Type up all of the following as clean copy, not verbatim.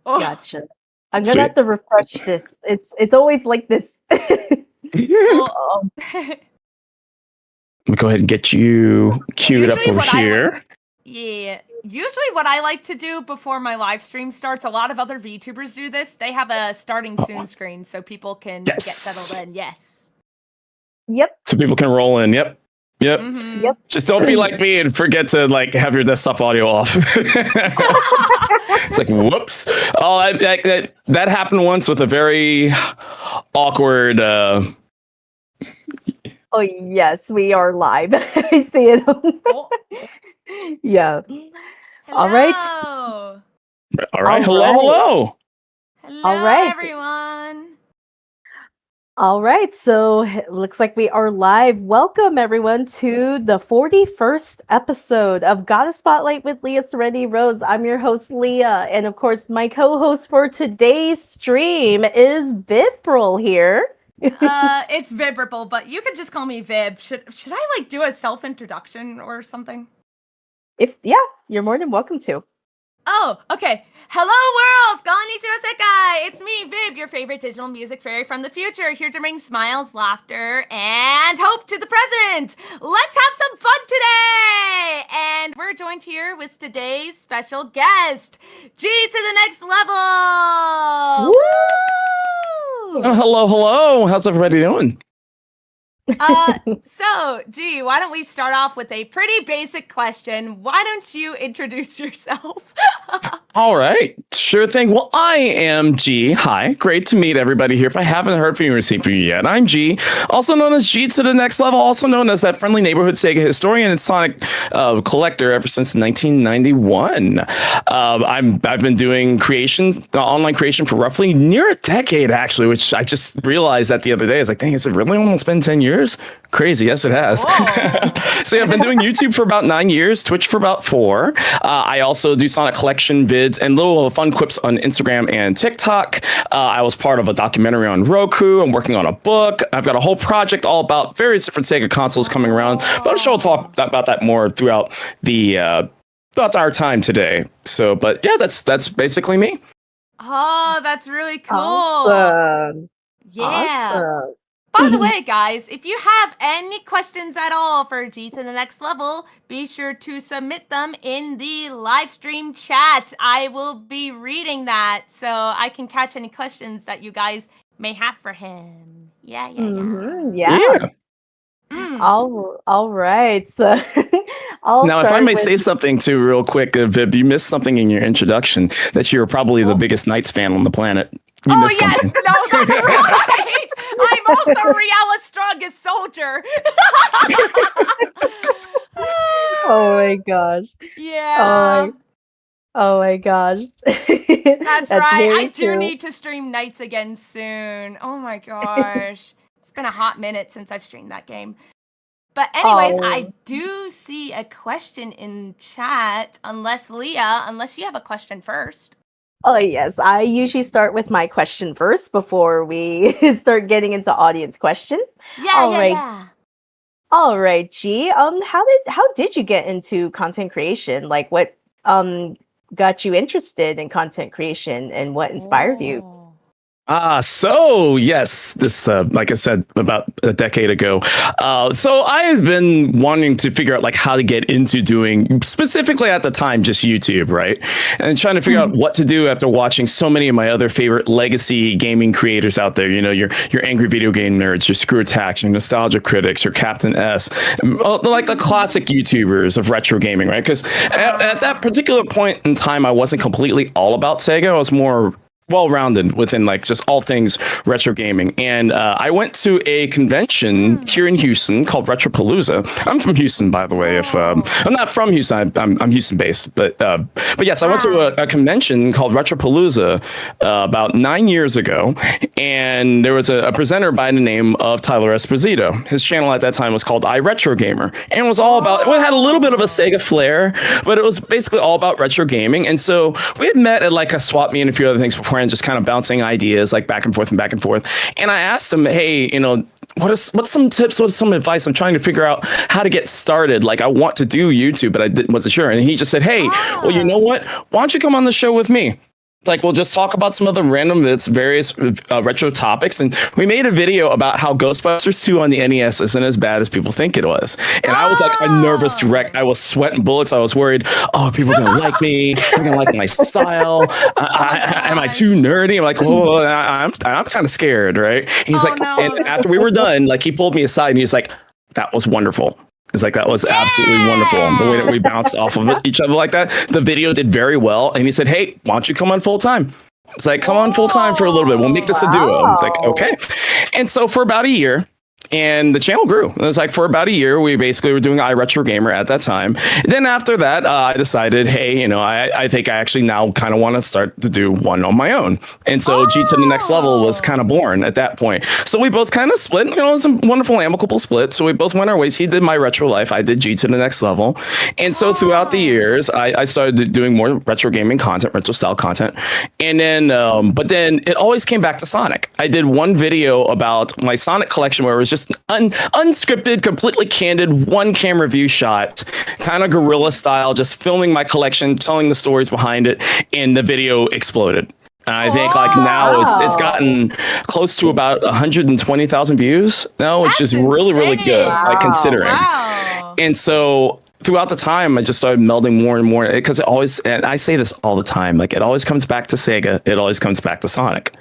Oh, Gotcha. I'm gonna Sweet. have to refresh this. It's always like this. well, Um, Let me go ahead and get you queued up usually over what I like- here. yeah. Usually what I like to do before my live stream starts, a lot of other VTubers do this. They have a starting soon screen so people can get Yes. settled in. Yes. yep. So people can roll in. Yep. Mhm. Yep. Just don't be like me and forget to like have your desktop audio off. It's like, whoops. Oh, that happened once with a very awkward. Oh yes, we are live. I see it. Oh, Yeah. All right. hello. All right. All Hello. right. Hello. Hello, All right. everyone. All right, so it looks like we are live. Welcome everyone to the 41st episode of Goddess Spotlight with Liaserenityrose. I'm your host Leah, and of course my co-host for today's stream is Vibripple here. It's Vibripple, but you could just call me Vib. Should I like do a self-introduction or something? Yeah, you're more than welcome to. Oh, okay. Hello, world! Konnichiwa sekai! It's me, Vib, your favorite digital music fairy from the future, here to bring smiles, laughter, and hope to the present! Let's have some fun today! And we're joined here with today's special guest, G to the next level! Woo! Oh, hello. Hello. How's everybody doing? So, G, why don't we start off with a pretty basic question? Why don't you introduce yourself? All right. Sure thing. Well, I am G. Hi. Great to meet everybody here. If I haven't heard from you or seen from you yet, I'm G, also known as G to the Next Level, also known as that friendly neighborhood Sega historian and Sonic collector ever since 1991. I've been doing online creation for roughly near a decade, actually, which I just realized that the other day. I was like, dang, has it really almost been 10 years? Crazy. Yes, it has. So yeah, I've been doing YouTube for about 9 years, Twitch for about 4. I also do Sonic collection vids and little fun quips on Instagram and TikTok. I was part of a documentary on Roku. I'm working on a book. I've got a whole project all about various different Sega consoles coming around, but I'm sure we'll talk about that more throughout about our time today. So, but yeah, that's basically me. Oh, that's really cool. Awesome. Yeah. Awesome. By the way, guys, if you have any questions at all for G to the Next Level, be sure to submit them in the live stream chat. I will be reading that so I can catch any questions that you guys may have for him. Yeah. Yeah. Mm. All right. So I'll Now, if I start may with- say something too, real quick, Vib, you missed something in your introduction that you're probably the biggest Knights fan on the planet. You missed yes, something. no, that's right. I'm also Riala's strongest soldier. Oh my gosh. Yeah. Oh my gosh. That's right. very I do true. need to stream Knights again soon. Oh my gosh. It's been a hot minute since I've streamed that game. But anyways, I do see a question in chat. Unless you have a question first. Oh yes, I usually start with my question first before we start getting into audience question. Yeah. All right, G. How did you get into content creation? Like what got you interested in content creation and what inspired you? So yes, this, like I said, about a decade ago. So I had been wanting to figure out like how to get into doing specifically at the time, just YouTube, right? And trying to figure out what to do after watching so many of my other favorite legacy gaming creators out there. You know, your angry video game nerds, your Screw Attacks, your nostalgia critics, your Captain S, like the classic YouTubers of retro gaming, right? Because at that particular point in time, I wasn't completely all about Sega. I was more well-rounded within like just all things retro gaming, and I went to a convention here in Houston called Retropalooza. I'm from Houston, by the way. If I'm not from Houston, I'm Houston based, but yes, I went to a convention called Retropalooza about 9 years ago, and there was a presenter by the name of Tyler Esposito. His channel at that time was called iRetro Gamer, and it was all about. It had a little bit of a Sega flair, but it was basically all about retro gaming. And so we had met at like a swap meet and a few other things before. And just kind of bouncing ideas like back and forth. And I asked him, hey, you know, what's some tips? What's some advice? I'm trying to figure out how to get started. Like I want to do YouTube, but I wasn't sure. And he just said, hey, well, you know what? Why don't you come on the show with me? like, we'll just talk about some of the random bits, various retro topics. And we made a video about how Ghostbusters 2 on the NES isn't as bad as people think it was. And I was like a nervous wreck. I was sweating bullets. I was worried, oh, people are going to like me. They're going to like my style. Am I too nerdy? I'm like, oh, I'm kind of scared, right? And he's like, no. and after we were done, like, he pulled me aside and he was like, that was wonderful. It's like, that was absolutely wonderful. The way that we bounced off of each other like that. The video did very well. And he said, hey, why don't you come on full time? It's like, come on full time for a little bit. We'll make this a duo. It's like, okay. And so for about a year, and the channel grew. It was like for about a year, we basically were doing iRetro Gamer at that time. Then after that, I decided, hey, you know, I think I actually now kind of want to start to do one on my own. And so G to the Next Level was kind of born at that point. So we both kind of split. You know, it was a wonderful, amicable split. So we both went our ways. He did My Retro Life. I did G to the Next Level. And so throughout the years, I started doing more retro gaming content, retro style content. And then, but then it always came back to Sonic. I did one video about my Sonic collection where it was just unscripted, completely candid, one camera view shot, kind of guerrilla style, just filming my collection, telling the stories behind it, and the video exploded. I think like now it's gotten close to about 120,000 views now, which is really, really good, like considering. Wow. And so throughout the time, I just started melding more and more because it always, and I say this all the time, like it always comes back to Sega. It always comes back to Sonic.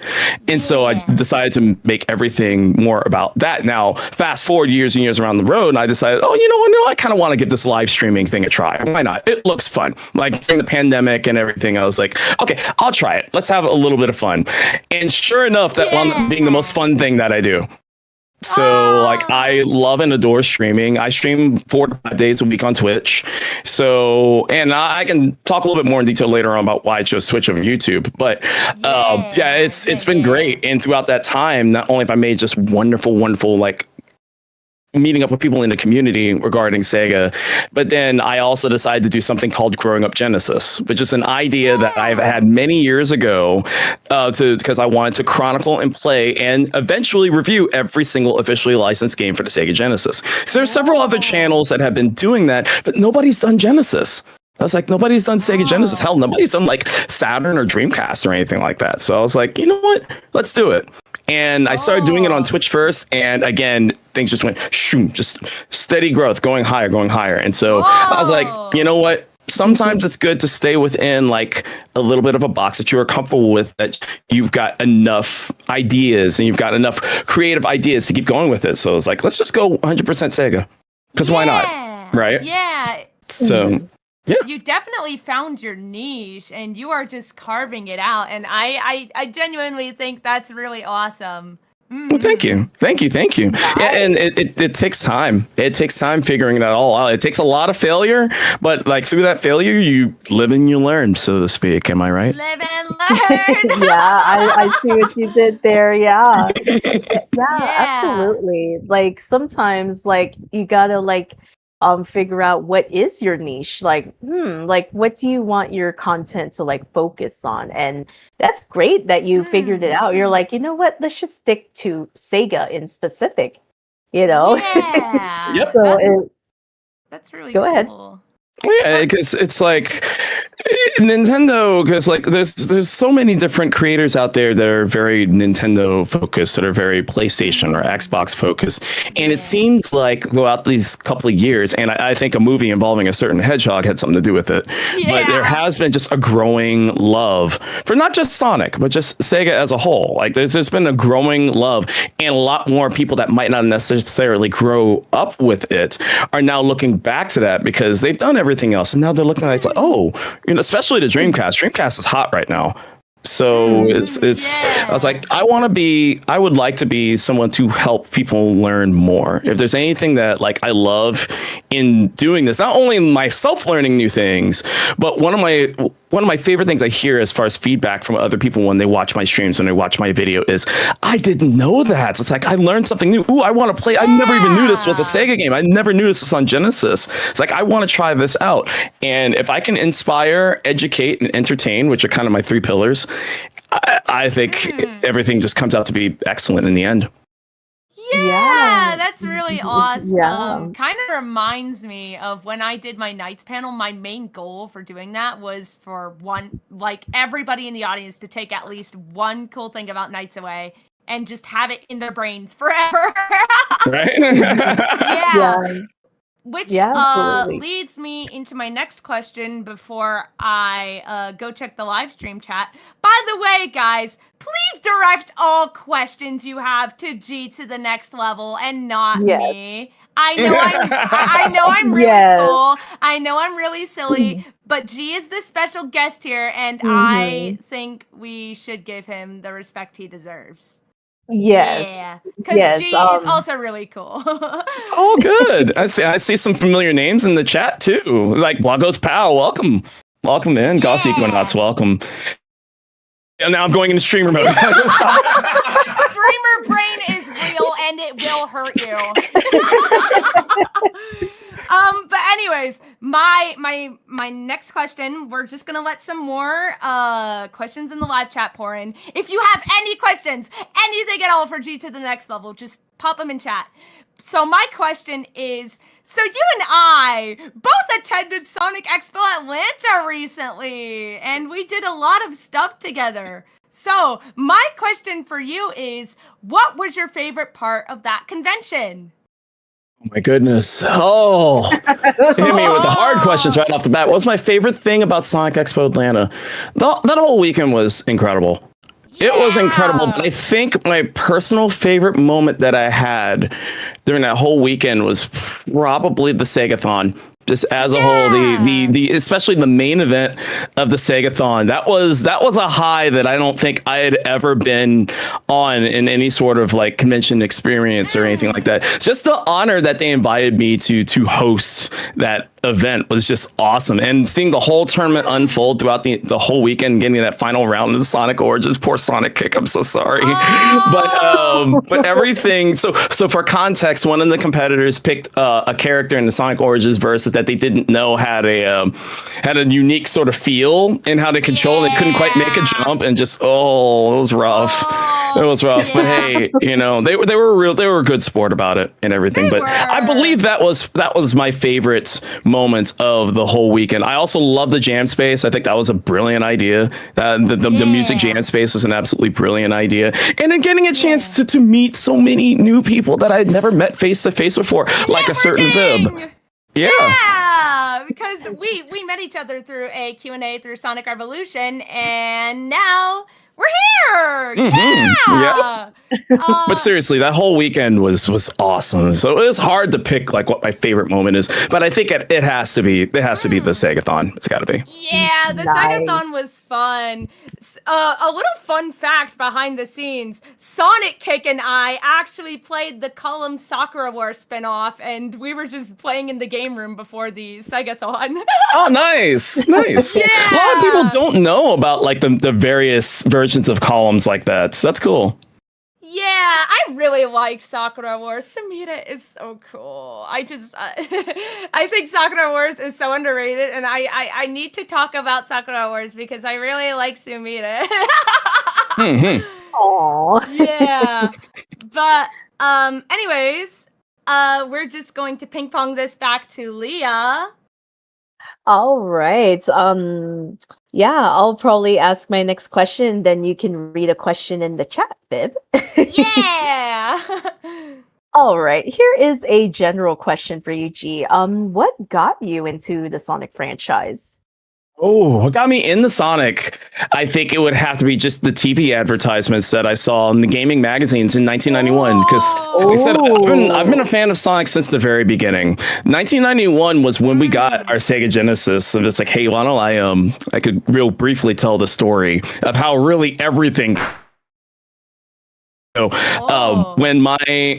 And so I decided to make everything more about that. Now, fast forward years and years around the road, and I decided, oh, you know what? No, I kind of want to give this live streaming thing a try. Why not? It looks fun. Like during the pandemic and everything, I was like, okay, I'll try it. Let's have a little bit of fun. And sure enough, that wound up being the most fun thing that I do. So like I love and adore streaming. I stream 4 to 5 days a week on Twitch. So, and I can talk a little bit more in detail later on about why I chose Twitch over YouTube. But it's been great. And throughout that time, not only have I made just wonderful, like meeting up with people in the community regarding Sega, but then I also decided to do something called Growing Up Genesis, which is an idea that I've had many years ago because I wanted to chronicle and play and eventually review every single officially licensed game for the Sega Genesis. So there's several other channels that have been doing that, but nobody's done Genesis. I was like, nobody's done Sega Genesis. Hell, nobody's done like Saturn or Dreamcast or anything like that. So I was like, you know what? Let's do it. And I started doing it on Twitch first. And again, things just went shoom, just steady growth, going higher. And so I was like, you know what? Sometimes it's good to stay within like a little bit of a box that you are comfortable with, that you've got enough ideas and you've got enough creative ideas to keep going with it. So it's like, let's just go 100% Sega, because why not? Right? Yeah. So yeah. You definitely found your niche and you are just carving it out. And I genuinely think that's really awesome. Well, thank you. Yeah, and it takes time. It takes time figuring that all out. It takes a lot of failure, but like through that failure, you live and you learn, so to speak. Am I right? Live and learn. Yeah, I see what you did there. Yeah, absolutely. Like sometimes, like you gotta like figure out what is your niche, like what do you want your content to like focus on. And that's great that you figured it out. You're like, you know what, let's just stick to Sega in specific, you know. Yeah. Yep. So that's really go ahead. Yeah, because it's like Nintendo, because like there's so many different creators out there that are very Nintendo focused, that are very PlayStation or Xbox focused, and it seems like throughout these couple of years, and I think a movie involving a certain hedgehog had something to do with it, but there has been just a growing love for not just Sonic, but just Sega as a whole. Like there's been a growing love, and a lot more people that might not necessarily grow up with it are now looking back to that because they've done everything else, and now they're looking at it like, oh, you know, especially the Dreamcast. Dreamcast is hot right now. So it's I was like, I would like to be someone to help people learn more. If there's anything that like I love in doing this, not only myself learning new things, but one of my favorite things I hear as far as feedback from other people when they watch my streams, when they watch my video, is I didn't know that. So it's like I learned something new. Ooh, I want to play. I never even knew this was a Sega game. I never knew this was on Genesis. It's like I want to try this out. And if I can inspire, educate, and entertain, which are kind of my 3 pillars, I think everything just comes out to be excellent in the end. Yeah, Yeah. that's really awesome. Yeah. Kind of reminds me of when I did my Knights panel. My main goal for doing that was for everybody in the audience to take at least one cool thing about Knights away and just have it in their brains forever. Right? Yeah. Which absolutely. leads me into my next question before I go check the live stream chat. By the way, guys, please direct all questions you have to G to the next level and not me. I know I'm really cool. I know I'm really silly, but G is the special guest here, and I think we should give him the respect he deserves. Yes. Yeah, because G is also really cool. Oh, good. I see some familiar names in the chat too. Like Blagos Pal, welcome in. Goss Equinox, welcome. And now I'm going into streamer mode. Streamer brain is real, and it will hurt you. But anyways, my next question, we're just gonna let some more questions in the live chat pour in. If you have any questions, anything at all for G to the next level, just pop them in chat. So my question is, so you and I both attended Sonic Expo Atlanta recently, and we did a lot of stuff together. So my question for you is, what was your favorite part of that convention? Oh my goodness. Oh, hit me with the hard questions right off the bat. What was my favorite thing about Sonic Expo Atlanta? That whole weekend was incredible. Yeah. It was incredible. But I think my personal favorite moment that I had during that whole weekend was probably the Segathon. Just as a whole, the especially the main event of the Segathon, that was a high that I don't think I had ever been on in any sort of like convention experience or anything like that. Just the honor that they invited me to host that event was just awesome, and seeing the whole tournament unfold throughout the whole weekend, getting that final round of the Sonic Origins. Poor Sonic Kick, I'm so sorry. But everything. So for context, one of the competitors picked a character in the Sonic Origins versus that they didn't know had a unique sort of feel in how to control. They couldn't quite make a jump, and just it was rough. It was rough, but hey, they were a good sport about it and everything. But I believe that was my favorite moment of the whole weekend. I also love the jam space. I think that was a brilliant idea. The music jam space was an absolutely brilliant idea, and then getting a chance to meet so many new people that I'd never met face to face before, like a certain Vib. Yeah, because we met each other through a Q&A through Sonic Revolution, and now we're here. Yeah. But seriously, that whole weekend was awesome. So it was hard to pick like what my favorite moment is, but I think it has to be the Segathon. It's got to be. Yeah, the Segathon was fun. A little fun fact behind the scenes: Sonic Kick and I actually played the Column Sakura War spinoff, and we were just playing in the game room before the Segathon. Oh, nice. Yeah. A lot of people don't know about like the various versions of columns like that. So that's cool. Yeah, I really like Sakura Wars. Samita is so cool. I think Sakura Wars is so underrated, and I need to talk about Sakura Wars because I really like Sumita. Aww. Yeah. But anyways, we're just going to ping pong this back to Leah. All right. Yeah, I'll probably ask my next question, then you can read a question in the chat, Bib. Yeah. All right. Here is a general question for you, G. What got you into the Sonic franchise? Oh, what got me in the Sonic? I think it would have to be just the TV advertisements that I saw in the gaming magazines in 1991. Because, like I said, I've been a fan of Sonic since the very beginning. 1991 was when we got our Sega Genesis, and it's like, hey, why don't I could real briefly tell the story of how really everything. So when I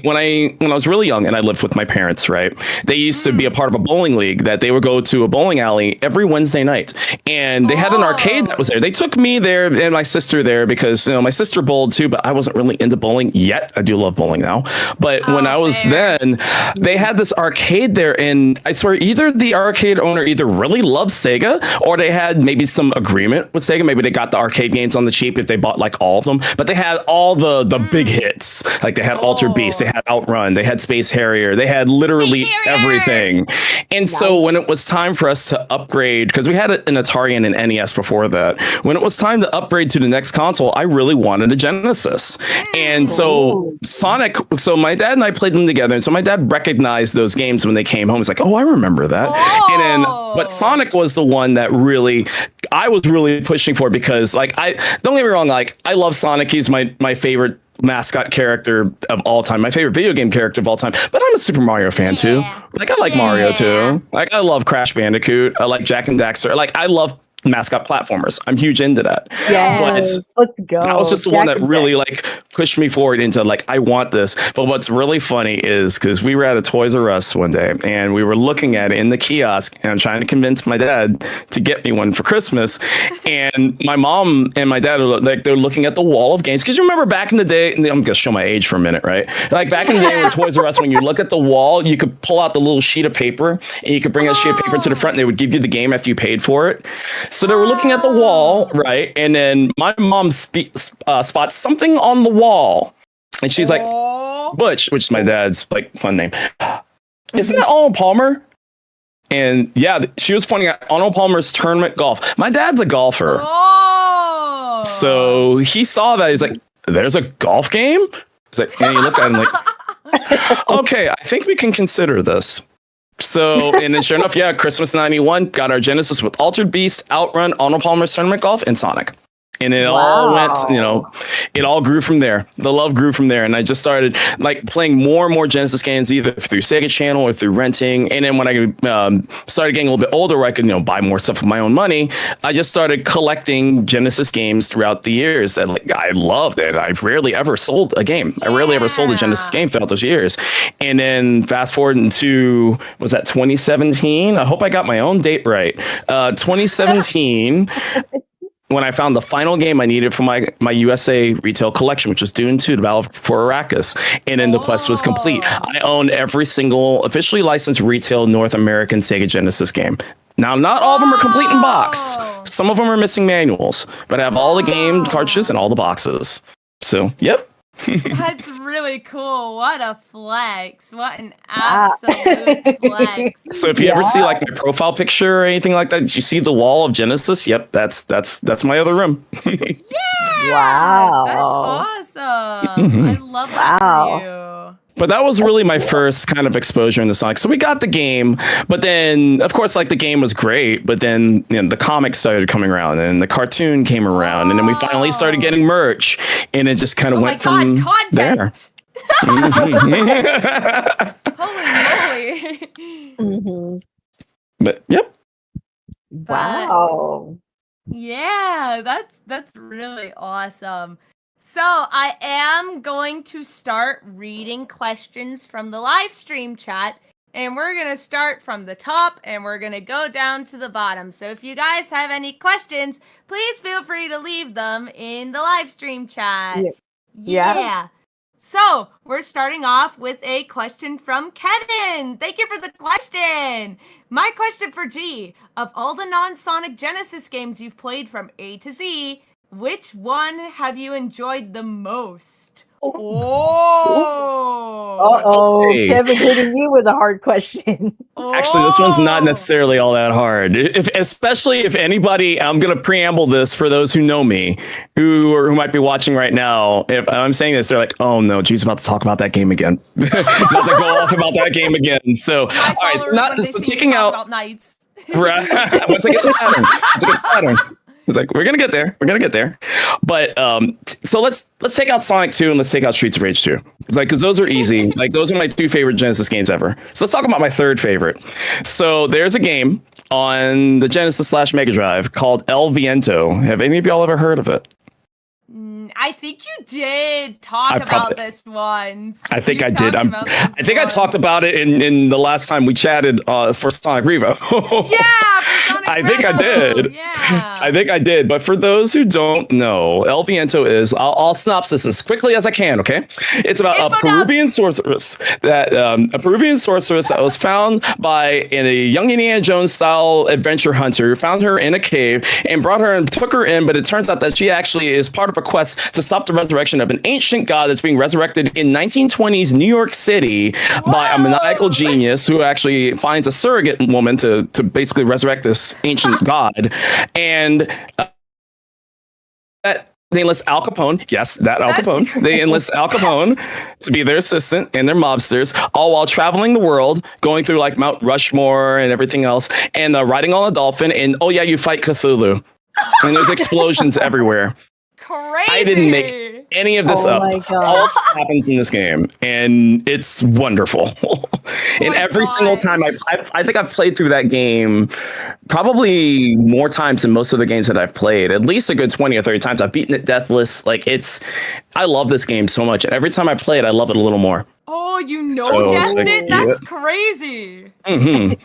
was really young and I lived with my parents, right, they used to be a part of a bowling league that they would go to a bowling alley every Wednesday night, and they had an arcade that was there. They took me there and my sister there because my sister bowled too, but I wasn't really into bowling yet. I do love bowling now, but when I was then, they had this arcade there, and I swear either the arcade owner either really loved Sega or they had maybe some agreement with Sega. Maybe they got the arcade games on the cheap if they bought like all of them, but they had all the big big hits. Like they had Altered Beast, they had Outrun, they had Space Harrier, they had literally everything. And so when it was time for us to upgrade, because we had an Atari and an NES before that, when it was time to upgrade to the next console, I really wanted a Genesis. And so Sonic, so my dad and I played them together. And so my dad recognized those games when they came home. He's like, oh, I remember that. And then, but Sonic was the one that really, I was really pushing for, because like, don't get me wrong, like I love Sonic. He's my favorite mascot character of all time, my favorite video game character of all time, but I'm a Super Mario fan too. Like I like Mario too. Like I love Crash Bandicoot. I like Jack and Daxter. Like I love mascot platformers. I'm huge into that. Yes, let's go. That was just the one that really like pushed me forward into like, I want this. But what's really funny is because we were at a Toys R Us one day and we were looking at it in the kiosk, and I'm trying to convince my dad to get me one for Christmas. And my mom and my dad are like, they're looking at the wall of games. Because you remember back in the day, and I'm gonna show my age for a minute, right? Like back in the day when Toys R Us, when you look at the wall, you could pull out the little sheet of paper and you could bring a sheet of paper to the front and they would give you the game after you paid for it. So they were looking at the wall, right? And then my mom spots something on the wall. And she's like, Butch, which is my dad's like fun name. Isn't that Arnold Palmer? And yeah, she was pointing at Arnold Palmer's Tournament Golf. My dad's a golfer. So he saw that. He's like, there's a golf game? He's like, and he looked at him like, okay, I think we can consider this. So, and then sure enough, yeah, Christmas 91, got our Genesis with Altered Beast, Outrun, Arnold Palmer's Tournament Golf, and Sonic. And it all went, it all grew from there. The love grew from there. And I just started like playing more and more Genesis games, either through Sega Channel or through renting. And then when I started getting a little bit older, where I could, buy more stuff with my own money, I just started collecting Genesis games throughout the years that like I loved it. I've rarely ever sold a game. I rarely ever sold a Genesis game throughout those years. And then fast forward into, was that 2017? I hope I got my own date right. 2017. When I found the final game I needed for my USA retail collection, which was Dune 2, The Battle for Arrakis. And then the quest was complete. I owned every single officially licensed retail North American Sega Genesis game. Now, not all of them are complete in box. Some of them are missing manuals, but I have all the game cartridges and all the boxes. So, yep. That's really cool. What a flex. What an absolute flex. So if you ever see like my profile picture or anything like that, did you see the wall of Genesis? Yep, that's my other room. Wow. That's awesome. I love that for you. But that was really my first kind of exposure into Sonic. So we got the game, but then of course like the game was great, but then the comics started coming around and the cartoon came around and then we finally started getting merch and it just kind of went from there. Holy moly. But yep. Wow. Yeah, that's really awesome. So I am going to start reading questions from the live stream chat, and we're going to start from the top and we're going to go down to the bottom. So if you guys have any questions, please feel free to leave them in the live stream chat. Yeah. So we're starting off with a question from Kevin. Thank you for the question. My question for G, of all the non-Sonic Genesis games you've played from A to Z, which one have you enjoyed the most? Hey. Kevin hitting you with a hard question. Actually, this one's not necessarily all that hard. Especially if anybody, I'm going to preamble this for those who know me, who might be watching right now. If I'm saying this, they're like, "Oh no, G's about to talk about that game again." About to go off about that game again. So, all right, so taking out about Knights. Right. Once I get the pattern. It's like we're gonna get there. But so let's take out Sonic 2 and let's take out Streets of Rage 2. It's like because those are easy. Like those are my two favorite Genesis games ever. So let's talk about my third favorite. So there's a game on the Genesis / Mega Drive called El Viento. Have any of y'all ever heard of it? I think you did talk about this once. I think I did. I talked about it in the last time we chatted for Sonic Revo. Yeah, for Sonic I think I did. Yeah. I think I did. But for those who don't know, El Viento is, I'll synopsis as quickly as I can, okay? It's about a Peruvian sorceress that was found by a young Indiana Jones style adventure hunter who found her in a cave and brought her and took her in. But it turns out that she actually is part of a quest to stop the resurrection of an ancient god that's being resurrected in 1920s New York City by a maniacal genius who actually finds a surrogate woman to basically resurrect this ancient god. And they enlist Al Capone. Yes, that Al Capone. They enlist Al Capone to be their assistant and their mobsters, all while traveling the world, going through like Mount Rushmore and everything else, and riding on a dolphin. And oh yeah, you fight Cthulhu, and there's explosions everywhere. Crazy. I didn't make any of this up. All happens in this game, and it's wonderful. And every single time I think I've played through that game probably more times than most of the games that I've played. At least a good 20 or 30 times. I've beaten it deathless. Like I love this game so much, and every time I play it, I love it a little more. Oh, you know, Jeff did? That's crazy. Mm-hmm.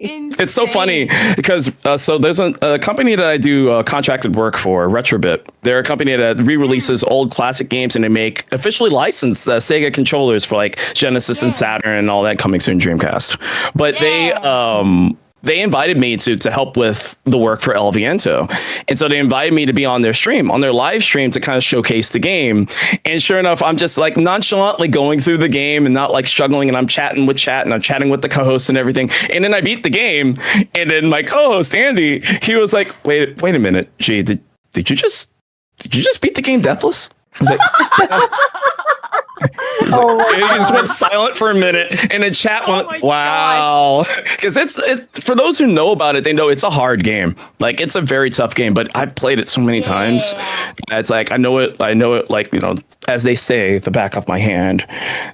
It's so funny because so there's a company that I do contracted work for, Retrobit. They're a company that re-releases old classic games, and they make officially licensed Sega controllers for like Genesis and Saturn and all that, coming soon Dreamcast. But they invited me to help with the work for El Viento. And so they invited me to be on their stream, on their live stream, to kind of showcase the game. And sure enough, I'm just like nonchalantly going through the game and not like struggling. And I'm chatting with chat and I'm chatting with the co-host and everything. And then I beat the game. And then my co-host, Andy, he was like, wait a minute, G, did you just beat the game deathless? I was like, it just went silent for a minute, and the chat went, "Wow!" Because it's for those who know about it, they know it's a hard game. Like it's a very tough game, but I've played it so many times. It's like I know it. Like as they say, the back of my hand.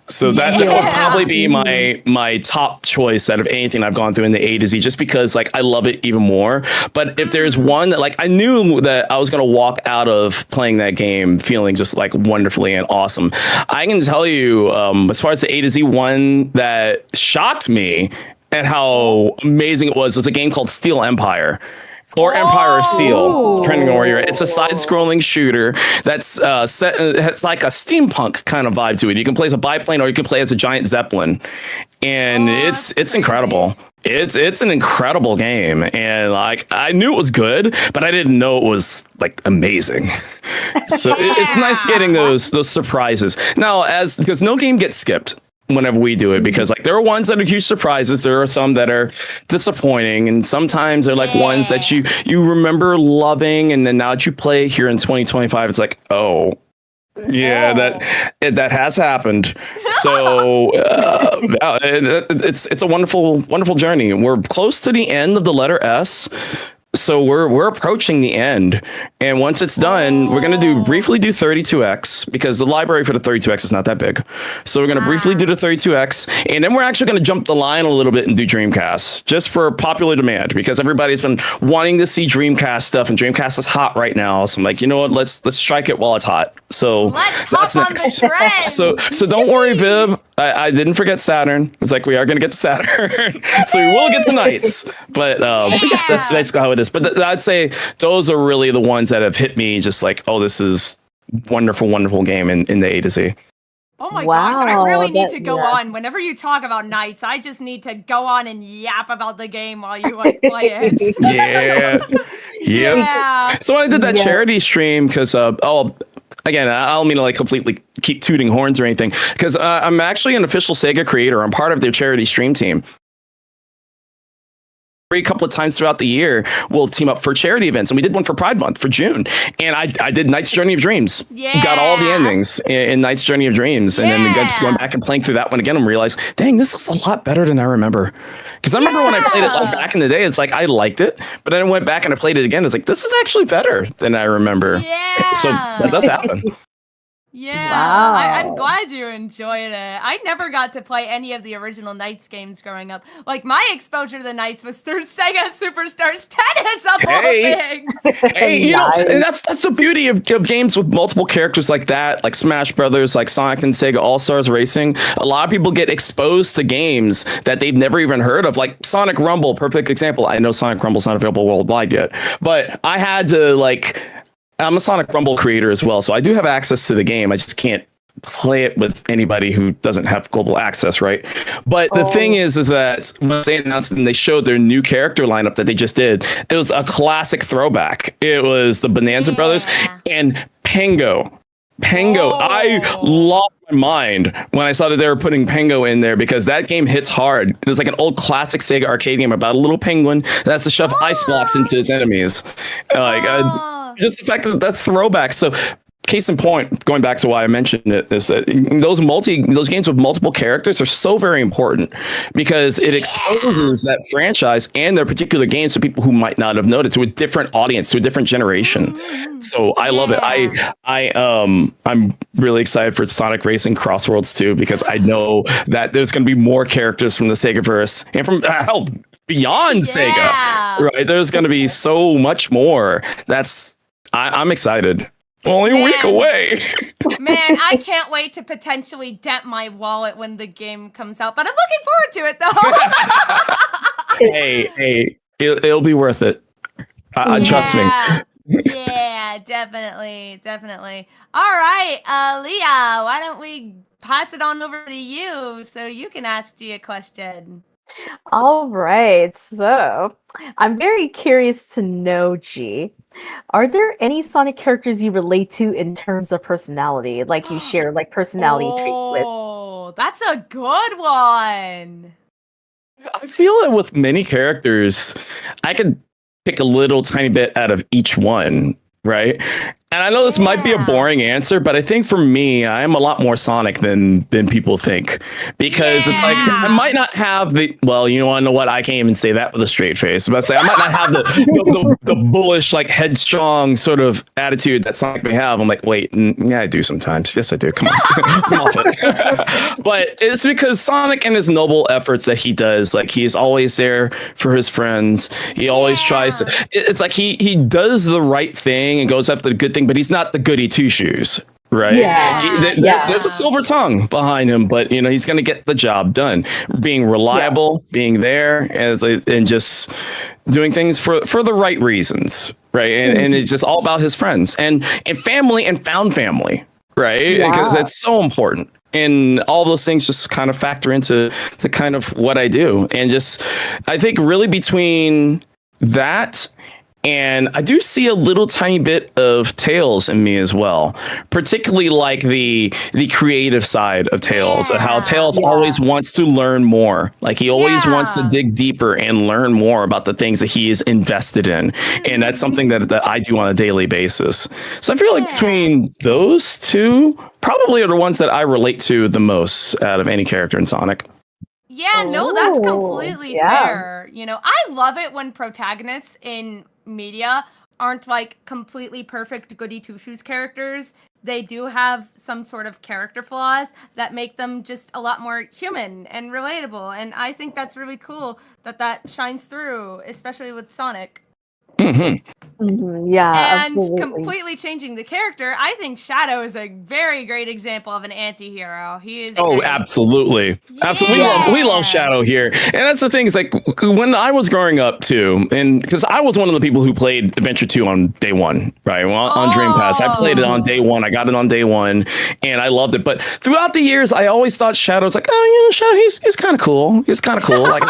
So that would probably be my top choice out of anything I've gone through in the A to Z, just because like I love it even more. But if there's one that like I knew that I was gonna walk out of playing that game feeling just like wonderfully and awesome, I can tell you, as far as the A to Z one that shocked me at how amazing it was a game called Steel Empire. Or Empire of Steel, depending on where you're at. It's a side-scrolling shooter that's set. It's like a steampunk kind of vibe to it. You can play as a biplane, or you can play as a giant zeppelin, and it's incredible. It's an incredible game, and like I knew it was good, but I didn't know it was like amazing. So it's nice getting those surprises. Now, because no game gets skipped whenever we do it, because like there are ones that are huge surprises, there are some that are disappointing, and sometimes they're like ones that you remember loving, and then now that you play here in 2025, it's like, that has happened. So it's a wonderful journey. We're close to the end of the letter S. So we're approaching the end, and once it's done, we're gonna briefly do 32X, because the library for the 32X is not that big. So we're gonna briefly do the 32X, and then we're actually gonna jump the line a little bit and do Dreamcast, just for popular demand, because everybody's been wanting to see Dreamcast stuff, and Dreamcast is hot right now. So I'm like, you know what? Let's strike it while it's hot. So that's next. So don't worry, Vib. I didn't forget Saturn. It's like we are gonna get to Saturn, so we will get to Nights. But that's basically how it is. But I'd say those are really the ones that have hit me just like, oh, this is wonderful game in the A to Z. Oh my gosh, I really need to go on. Whenever you talk about Nights, I just need to go on and yap about the game while you like play it. Yeah. So I did that charity stream because again, I don't mean to like completely keep tooting horns or anything, because I'm actually an official Sega creator. I'm part of their charity stream team. A couple of times throughout the year, we'll team up for charity events, and we did one for Pride Month for June, and I did Knight's Journey of Dreams. Got all the endings in Knight's Journey of Dreams, and then just going back and playing through that one again and realized, dang, this is a lot better than I remember. Because I remember when I played it like back in the day, it's like I liked it, but then I went back and I played it again. It's like, this is actually better than I remember. So that does happen. Yeah, I'm Wow. glad you enjoyed it. I never got to play any of the original Knights games growing up. Like, my exposure to the Knights was through Sega Superstars Tennis, of all Hey, things. hey, and Nice. that's the beauty of games with multiple characters like that, like Smash Brothers, like Sonic and Sega All Stars Racing. A lot of people get exposed to games that they've never even heard of, like Sonic Rumble, perfect example. I know Sonic Rumble's not available worldwide yet, but I had to I'm a Sonic Rumble creator as well, so I do have access to the game. I just can't play it with anybody who doesn't have global access, right? But the thing is that when they announced and they showed their new character lineup that they just did, it was a classic throwback. It was the Bonanza Brothers and Pango. Pango. I lost my mind when I saw that they were putting Pango in there because that game hits hard. It's like an old classic Sega arcade game about a little penguin that has to shove ice blocks into his enemies. Just the fact that throwback. So case in point, going back to why I mentioned it, is that those games with multiple characters are so very important because it exposes that franchise and their particular games to people who might not have known it, to a different audience, to a different generation. So I love it. I'm really excited for Sonic Racing Crossworlds too, because I know that there's going to be more characters from the Segaverse and from beyond Sega, right? There's going to be so much more. I'm excited. Only a week away. Man, I can't wait to potentially dent my wallet when the game comes out, but I'm looking forward to it though. hey, it'll be worth it. Trust me. Yeah, definitely. All right, Leah, why don't we pass it on over to you so you can ask G a question? All right. So I'm very curious to know, G. Are there any Sonic characters you relate to in terms of personality? Like you share like personality traits with? Oh, that's a good one. I feel it with many characters. I could pick a little tiny bit out of each one, right? And I know this might be a boring answer, but I think for me, I'm a lot more Sonic than people think, because it's like I might not have the you want to know what? I can't even say that with a straight face. But I might not have the bullish, like headstrong sort of attitude that Sonic may have. I'm like, wait, yeah, I do sometimes. Yes, I do. Come on. Come on. But it's because Sonic and his noble efforts that he does, like he's always there for his friends. He always tries to. It's like he does the right thing and goes after the good thing, but he's not the goody two shoes, right? There's a silver tongue behind him, but he's going to get the job done, being reliable, being there, and just doing things for the right reasons, right? And it's just all about his friends and family and found family, right? Because that's so important. And all those things just kind of factor into kind of what I do. And just, I think really between that, and I do see a little tiny bit of Tails in me as well, particularly like the creative side of Tails, how Tails always wants to learn more. Like he always wants to dig deeper and learn more about the things that he is invested in. And that's something that I do on a daily basis. So I feel like between those two probably are the ones that I relate to the most out of any character in Sonic. Yeah, no, that's completely fair. I love it when protagonists in media aren't like completely perfect goody two-shoes characters. They do have some sort of character flaws that make them just a lot more human and relatable. And I think that's really cool that shines through, especially with Sonic. Yeah, and completely changing the character. I think Shadow is a very great example of an anti-hero. He is absolutely. We love Shadow here. And that's the thing, is like when I was growing up too, and because I was one of the people who played Adventure 2 on day one, right? Well, on Dreamcast. I played it on day one. I got it on day one and I loved it. But throughout the years, I always thought Shadow's like, Shadow, he's kind of cool. He's kind of cool. Like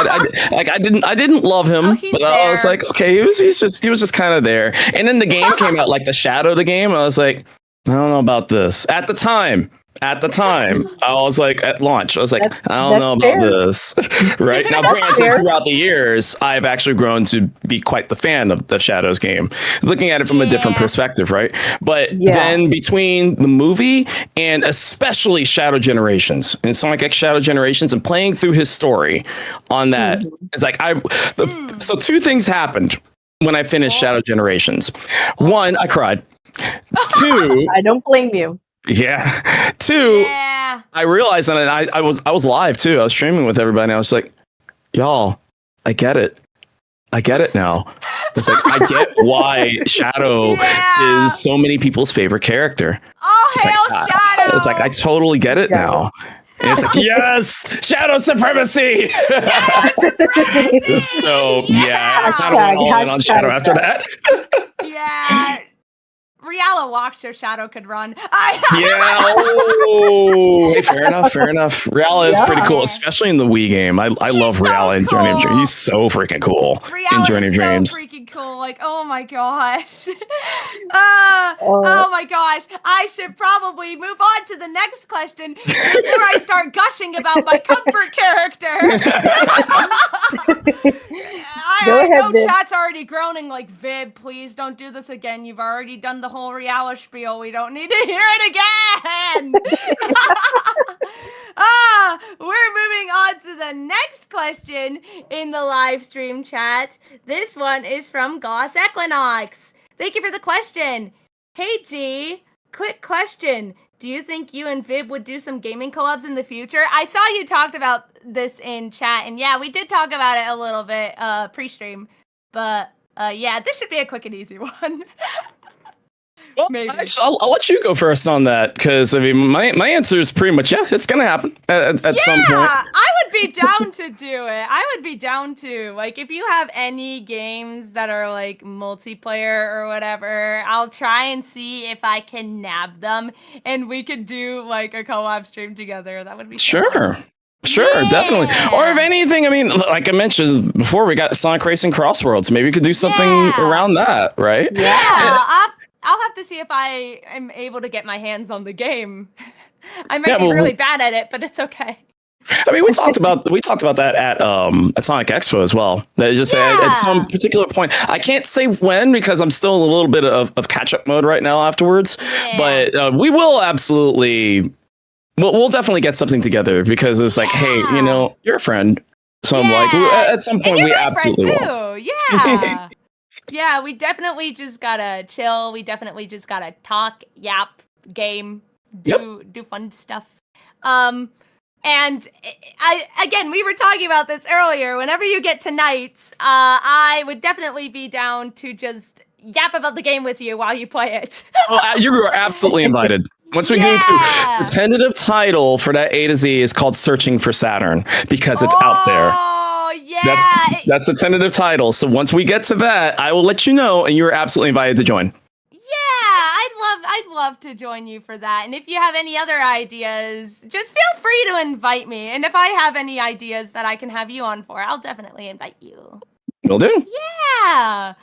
I didn't love him, but I was like, okay, he was just kind of there. And then the game came out, like the Shadow of the game. I was like, I don't know about this. At the time, I was like, at launch, I was like, I don't know about this. Right now, granted, throughout the years, I've actually grown to be quite the fan of the Shadows game, looking at it from a different perspective, right? But then between the movie and especially Shadow Generations and Sonic X Shadow Generations and playing through his story on that, it's like so two things happened when I finished Shadow Generations. One, I cried. Two, I don't blame you. Yeah. Two, Yeah. I realized, and I was live too. I was streaming with everybody. And I was like, y'all, I get it. I get it now. It's like I get why Shadow Yeah. is so many people's favorite character. Oh, It's hail like, Shadow! It's like I totally get it now. And it's like, yes, Shadow supremacy. So yeah, I kind of went all in on Shadow after that. Yeah. Riala walked so Shadow could run. Yeah. Oh, hey, fair enough. Fair enough. Riala is pretty cool, Yeah. especially in the Wii game. I love so Riala in Journey of Dreams. cool. He's so freaking cool in Riala Journey of is so Dreams. freaking cool. Like, oh my gosh. Oh my gosh. I should probably move on to the next question before I start gushing about my comfort character. I know Viv. chat's already groaning like, Vib, please don't do this again. You've already done the whole Riala spiel. We don't need to hear it again. We're moving on to the next question in the live stream chat. This one is from Goss Equinox. Thank you for the question. Hey G, quick question. Do you think you and Vib would do some gaming collabs in the future? I saw you talked about this in chat, and yeah, we did talk about it a little bit pre-stream. But yeah, this should be a quick and easy one. Well, Maybe. I'll let you go first on that because I mean my answer is pretty much it's gonna happen at some point. Yeah, I would be down to do it. I would be down to, like, if you have any games that are like multiplayer or whatever, I'll try and see if I can nab them and we could do like a co-op stream together. That would be so fun. Sure, definitely. Or if Yeah. anything, I mean, like I mentioned before, we got Sonic Racing Crossworlds. Maybe we could do something around that, right? Yeah, I'll have to see if I am able to get my hands on the game. I might be really bad at it, but it's okay. I mean, we talked about that at Sonic Expo as well. That just at some particular point, I can't say when because I'm still in a little bit of catch up mode right now afterwards. Yeah. But we will absolutely, we'll definitely get something together because it's like, hey, you know, you're a friend, so I'm like, at some point we absolutely will. Yeah. Yeah, we definitely just gotta chill. We definitely just gotta talk, yap, game, do fun stuff. And again, we were talking about this earlier. Whenever you get to nights, I would definitely be down to just yap about the game with you while you play it. Oh, you are absolutely invited. Once we go to the tentative title for that A to Z is called Searching for Saturn because it's out there. Oh, yeah. That's the tentative title. So once we get to that, I will let you know, and you're absolutely invited to join. Yeah, I'd love to join you for that. And if you have any other ideas, just feel free to invite me. And if I have any ideas that I can have you on for, I'll definitely invite you. Will do. Yeah.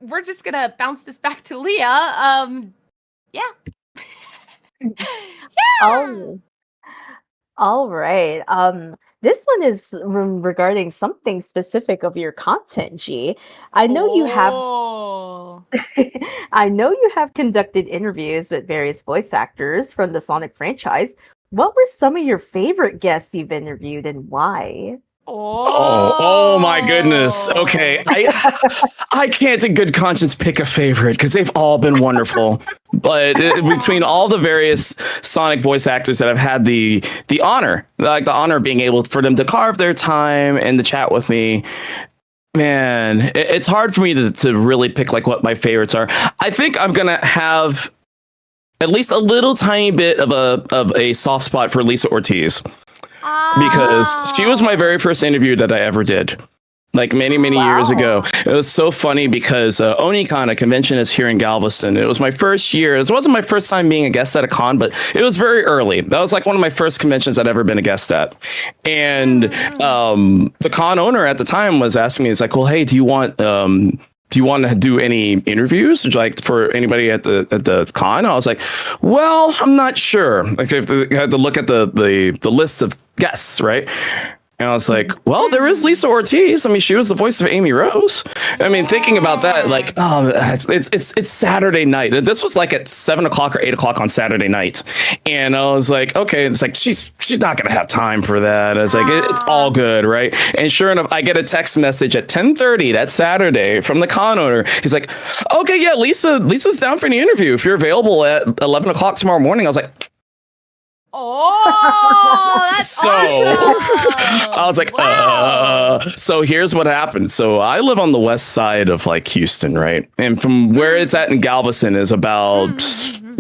We're just gonna bounce this back to Leah. Yeah. Oh. All right. This one is regarding something specific of your content, G. I know you have I know you have conducted interviews with various voice actors from the Sonic franchise. What were some of your favorite guests you've interviewed and why? Oh my goodness. Okay. I can't in good conscience pick a favorite because they've all been wonderful. But between all the various Sonic voice actors that have had the honor, like the honor of being able for them to carve their time and to chat with me, man, it's hard for me to really pick like what my favorites are. I think I'm gonna have at least a little tiny bit of a soft spot for Lisa Ortiz. Because she was my very first interview that I ever did, like many years ago. It was so funny because Onicon, a convention, is here in Galveston. It was my first year. It wasn't my first time being a guest at a con, but it was very early. That was like one of my first conventions I'd ever been a guest at. And the con owner at the time was asking me, he's like, well, hey, do you want to do any interviews like for anybody at the con? I was like, well, I'm not sure. Like I had to look at the list of guests, right? And I was like, well, there is Lisa Ortiz. I mean, she was the voice of Amy Rose. I mean, thinking about that, like, oh, it's Saturday night. This was like at 7 o'clock or 8 o'clock on Saturday night. And I was like, okay, it's like, she's not going to have time for that. I was like, it's all good, right? And sure enough, I get a text message at 10:30 that Saturday from the con owner. He's like, okay, yeah, Lisa's down for the interview. If you're available at 11 o'clock tomorrow morning. I was like, oh, that's so awesome. I was like, Wow. So here's what happened. So I live on the west side of like Houston, right? And from where it's at in Galveston is about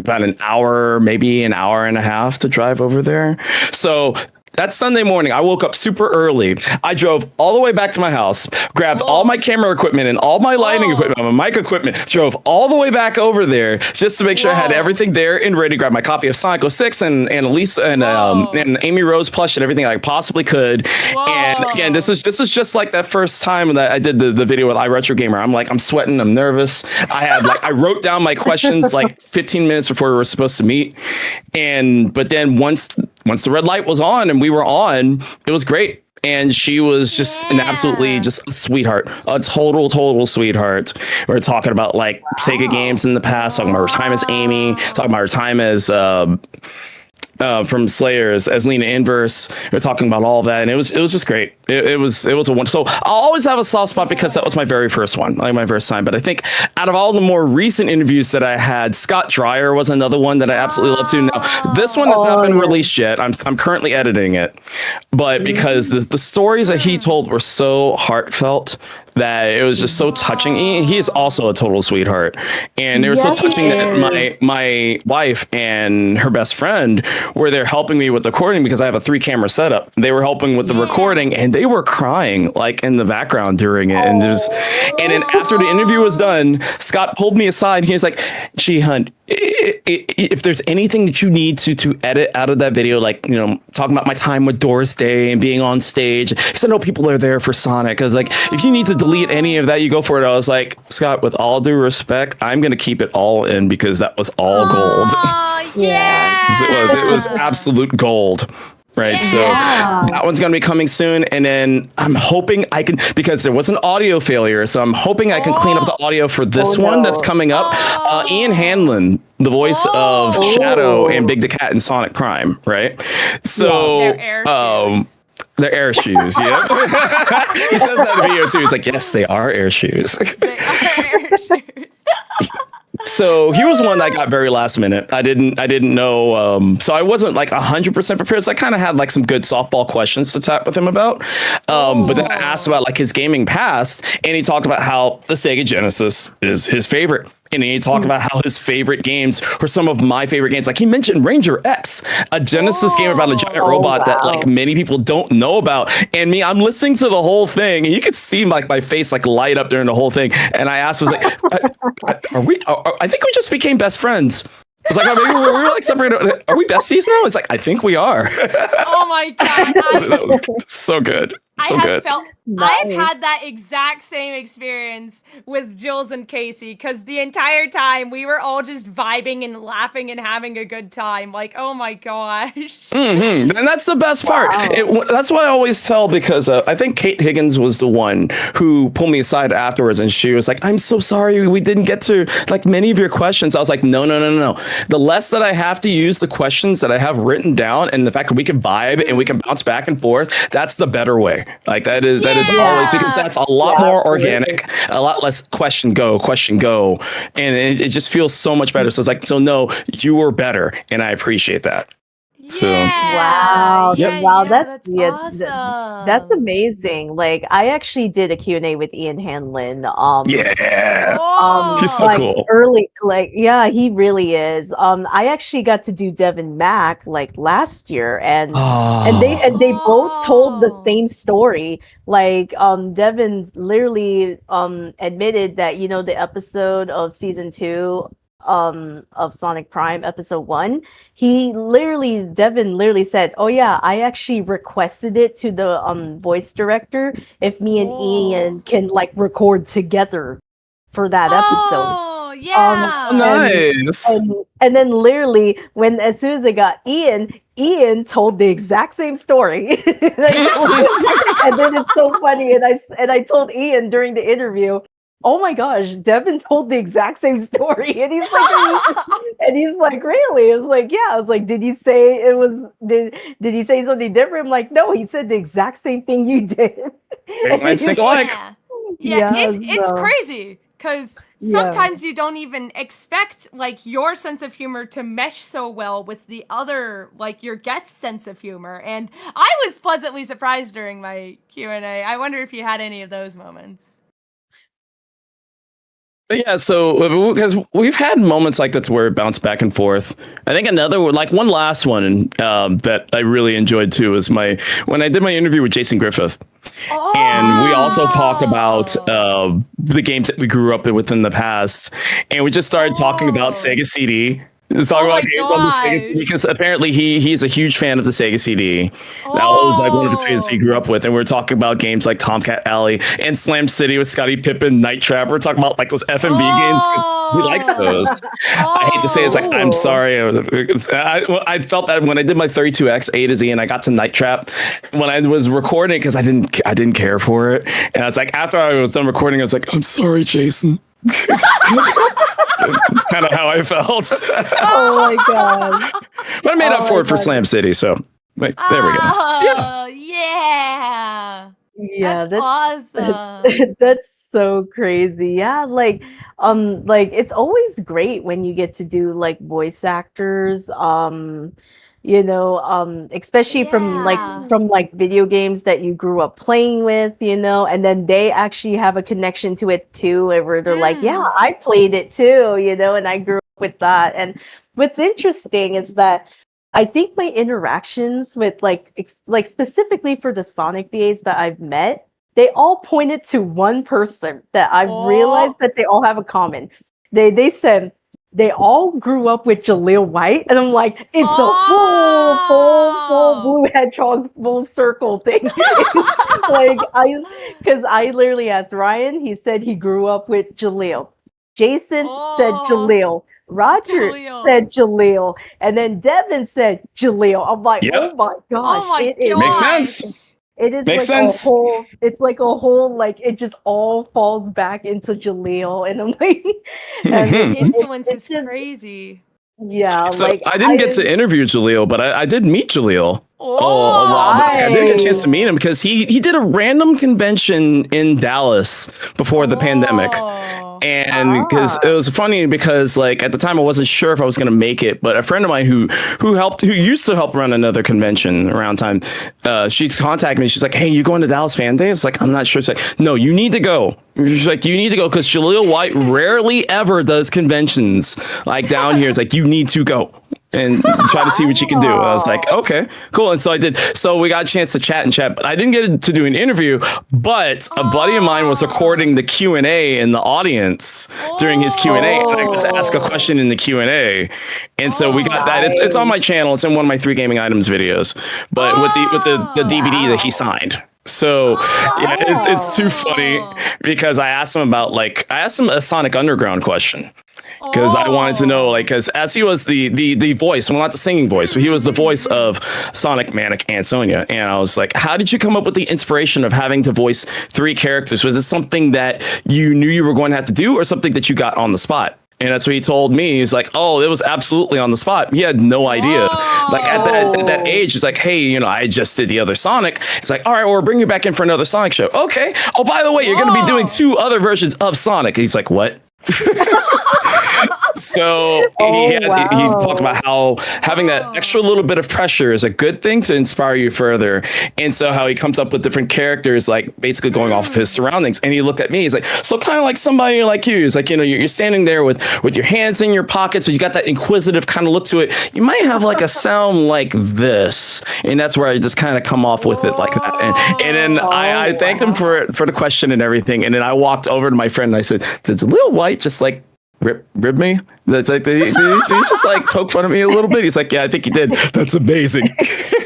an hour, maybe an hour and a half to drive over there. So that Sunday morning, I woke up super early. I drove all the way back to my house, grabbed all my camera equipment and all my lighting equipment, my mic equipment, drove all the way back over there just to make sure I had everything there and ready to grab my copy of Sonic 06 and Lisa and Amy Rose plush and everything I possibly could. And again, this is just like that first time that I did the video with iRetroGamer. I'm sweating, I'm nervous. I wrote down my questions like 15 minutes before we were supposed to meet. But then once the red light was on and we were on, it was great. And she was just an absolutely just a sweetheart, a total sweetheart. We were talking about like Sega games in the past, talking about her time as Amy, talking about her time as from Slayers as Lena Inverse. We were talking about all of that, and it was just great. It was a one. So I'll always have a soft spot because that was my very first one, like my first time. But I think out of all the more recent interviews that I had, Scott Dreyer was another one that I absolutely love too. Now this one has not been released yet. I'm currently editing it, but because the stories that he told were so heartfelt that it was just so touching. He is also a total sweetheart, and they were so touching that my wife and her best friend were there helping me with the recording because I have a 3-camera setup. They were helping with the recording, and they were crying like in the background during it. And then after the interview was done, Scott pulled me aside and he was like, "Gee, hun, if there's anything that you need to edit out of that video, like, you know, talking about my time with Doris Day and being on stage, because I know people are there for Sonic. I was like, if you need to delete any of that, you go for it." I was like, "Scott, with all due respect, I'm going to keep it all in because that was all gold." It was absolute gold. Right. So that one's going to be coming soon. And then I'm hoping I can, because there was an audio failure. So I'm hoping I can clean up the audio for this one that's coming up. Ian Hanlon, the voice of Shadow and Big the Cat in Sonic Prime. Right. So they're air shoes. Yeah. He says that in the video too. He's like, yes, they are air shoes. They are air shoes. So he was one that I got very last minute. I didn't know. So I wasn't like 100% prepared. So I kind of had like some good softball questions to tap with him about. But then I asked about like his gaming past, and he talked about how the Sega Genesis is his favorite. And he talked about how his favorite games were some of my favorite games. Like he mentioned Ranger X, a Genesis game about a giant robot that like many people don't know about. And me, I'm listening to the whole thing, and you could see like my face like light up during the whole thing. And I asked, I was like, I think we just became best friends. I was like, we were like separated. Are we besties now? It's like, I think we are. Oh my God. So good. So good. I've had that exact same experience with Jules and Casey, because the entire time we were all just vibing and laughing and having a good time. Like, oh my gosh. Mm-hmm. And that's the best part. That's what I always tell, because I think Kate Higgins was the one who pulled me aside afterwards, and she was like, "I'm so sorry we didn't get to like many of your questions." I was like, no. The less that I have to use the questions that I have written down, and the fact that we can vibe and we can bounce back and forth, that's the better way. Like that is always, because that's a lot more organic, a lot less question go, and it just feels so much better. So it's like, so no, you were better, and I appreciate that. So wow, that's awesome. That's amazing. Like I actually did a Q&A with Ian Hanlon. He's so like cool. Early, like he really is. I actually got to do Devin Mack like last year, and they both told the same story. Like Devin literally admitted that, you know, the episode of season 2 of Sonic Prime episode 1, Devin literally said, "Oh yeah, I actually requested it to the voice director if me and Ian can like record together for that episode." Oh yeah. Nice. And then literally as soon as I got Ian Ian told the exact same story. And then it's so funny. And I told Ian during the interview, oh my gosh, Devin told the exact same story. And he's like, really? It was like, yeah. I was like, did he say did he say something different? I'm like, no, he said the exact same thing you did. Great minds think alike. Yeah, it's crazy because sometimes you don't even expect like your sense of humor to mesh so well with the other, like your guest's sense of humor. And I was pleasantly surprised during my Q&A. I wonder if you had any of those moments. But yeah, so because we've had moments like that where it bounced back and forth. I think one last one that I really enjoyed too was when I did my interview with Jason Griffith. And we also talked about the games that we grew up with in the past, and we just started talking about Sega CD. Talking about games on the Sega CD because apparently he's a huge fan of the Sega CD. That was like one of his favorites he grew up with, and we were talking about games like Tomcat Alley and Slam City with Scottie Pippen, Night Trap. We're talking about like those FMV games. He likes those. I hate to say it's like I'm sorry. I felt that when I did my 32X A to Z and I got to Night Trap when I was recording because I didn't care for it, and I was like after I was done recording I was like I'm sorry, Jason. It's kind of how I felt. Oh my god! But I made up for it for Slam City, so there we go. Yeah. That's awesome. That's so crazy. Yeah, like it's always great when you get to do like voice actors. Especially from video games that you grew up playing with, and then they actually have a connection to it too, where they're like, yeah, I played it too, and I grew up with that. And what's interesting is that I think my interactions with like specifically for the Sonic VAs that I've met, they all pointed to one person that I've realized that they all have a common. They said they all grew up with Jaleel White, and I'm like, it's a full blue hedgehog full circle thing. Because I literally asked Ryan, he said he grew up with Jaleel. Jason said Jaleel. Roger said Jaleel, and then Devin said Jaleel. I'm like, oh my gosh, makes sense. It is makes sense. It's like a whole, like it just all falls back into Jaleel, and I'm like, and influence is crazy. Yeah, so I didn't get to interview Jaleel, but I did meet Jaleel a while back. I did get a chance to meet him because he did a random convention in Dallas before the pandemic. And because it was funny because like at the time I wasn't sure if I was going to make it, but a friend of mine who used to help run another convention around time, she contacted me. She's like, "Hey, you going to Dallas Fan Day?" It's like, I'm not sure. It's like, no, you need to go. She's like, you need to go because Jaleel White rarely ever does conventions like down here. It's like, you need to go and try to see what you can do. I was like, okay, cool. And so I did. So we got a chance to chat, but I didn't get to do an interview, but a buddy of mine was recording the Q&A in the audience during his Q&A. And I got to ask a question in the Q&A. And so we got that. It's on my channel. It's in one of my 3 gaming items videos, but with the DVD that he signed. So yeah, it's too funny because I asked him a Sonic Underground question. Because I wanted to know, like, because as he was the voice, well, not the singing voice, but he was the voice of Sonic, Manic, and Sonia. And I was like, how did you come up with the inspiration of having to voice 3 characters? Was it something that you knew you were going to have to do or something that you got on the spot? And that's what he told me. He's like, oh, it was absolutely on the spot. He had no idea. Like at that age, he's like, hey, I just did the other Sonic. It's like, all right, well, we'll bring you back in for another Sonic show. Okay. Oh, by the way, you're going to be doing 2 other versions of Sonic. He's like, what? So he talked about how having that extra little bit of pressure is a good thing to inspire you further. And so how he comes up with different characters, like basically going off of his surroundings. And he looked at me, he's like, so kind of like somebody like you. He's like, you're standing there with your hands in your pockets, but you got that inquisitive kind of look to it. You might have like a sound like this. And that's where I just kind of come off with it like that. And then I thanked him for the question and everything. And then I walked over to my friend and I said, did Lil White just like rib me? That's like, did he just like poke fun of me a little bit? He's like, yeah, I think he did. That's amazing.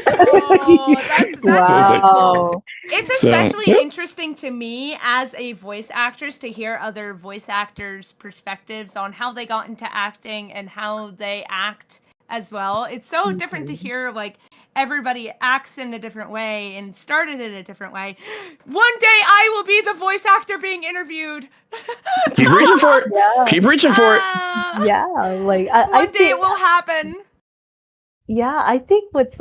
That's wow. Cool. It's especially interesting to me as a voice actress to hear other voice actors' perspectives on how they got into acting and how they act as well. It's so different to hear like everybody acts in a different way and started in a different way. One day I will be the voice actor being interviewed. Keep reaching for it. Yeah. Keep reaching for it. Yeah, like One day it will happen. Yeah, I think what's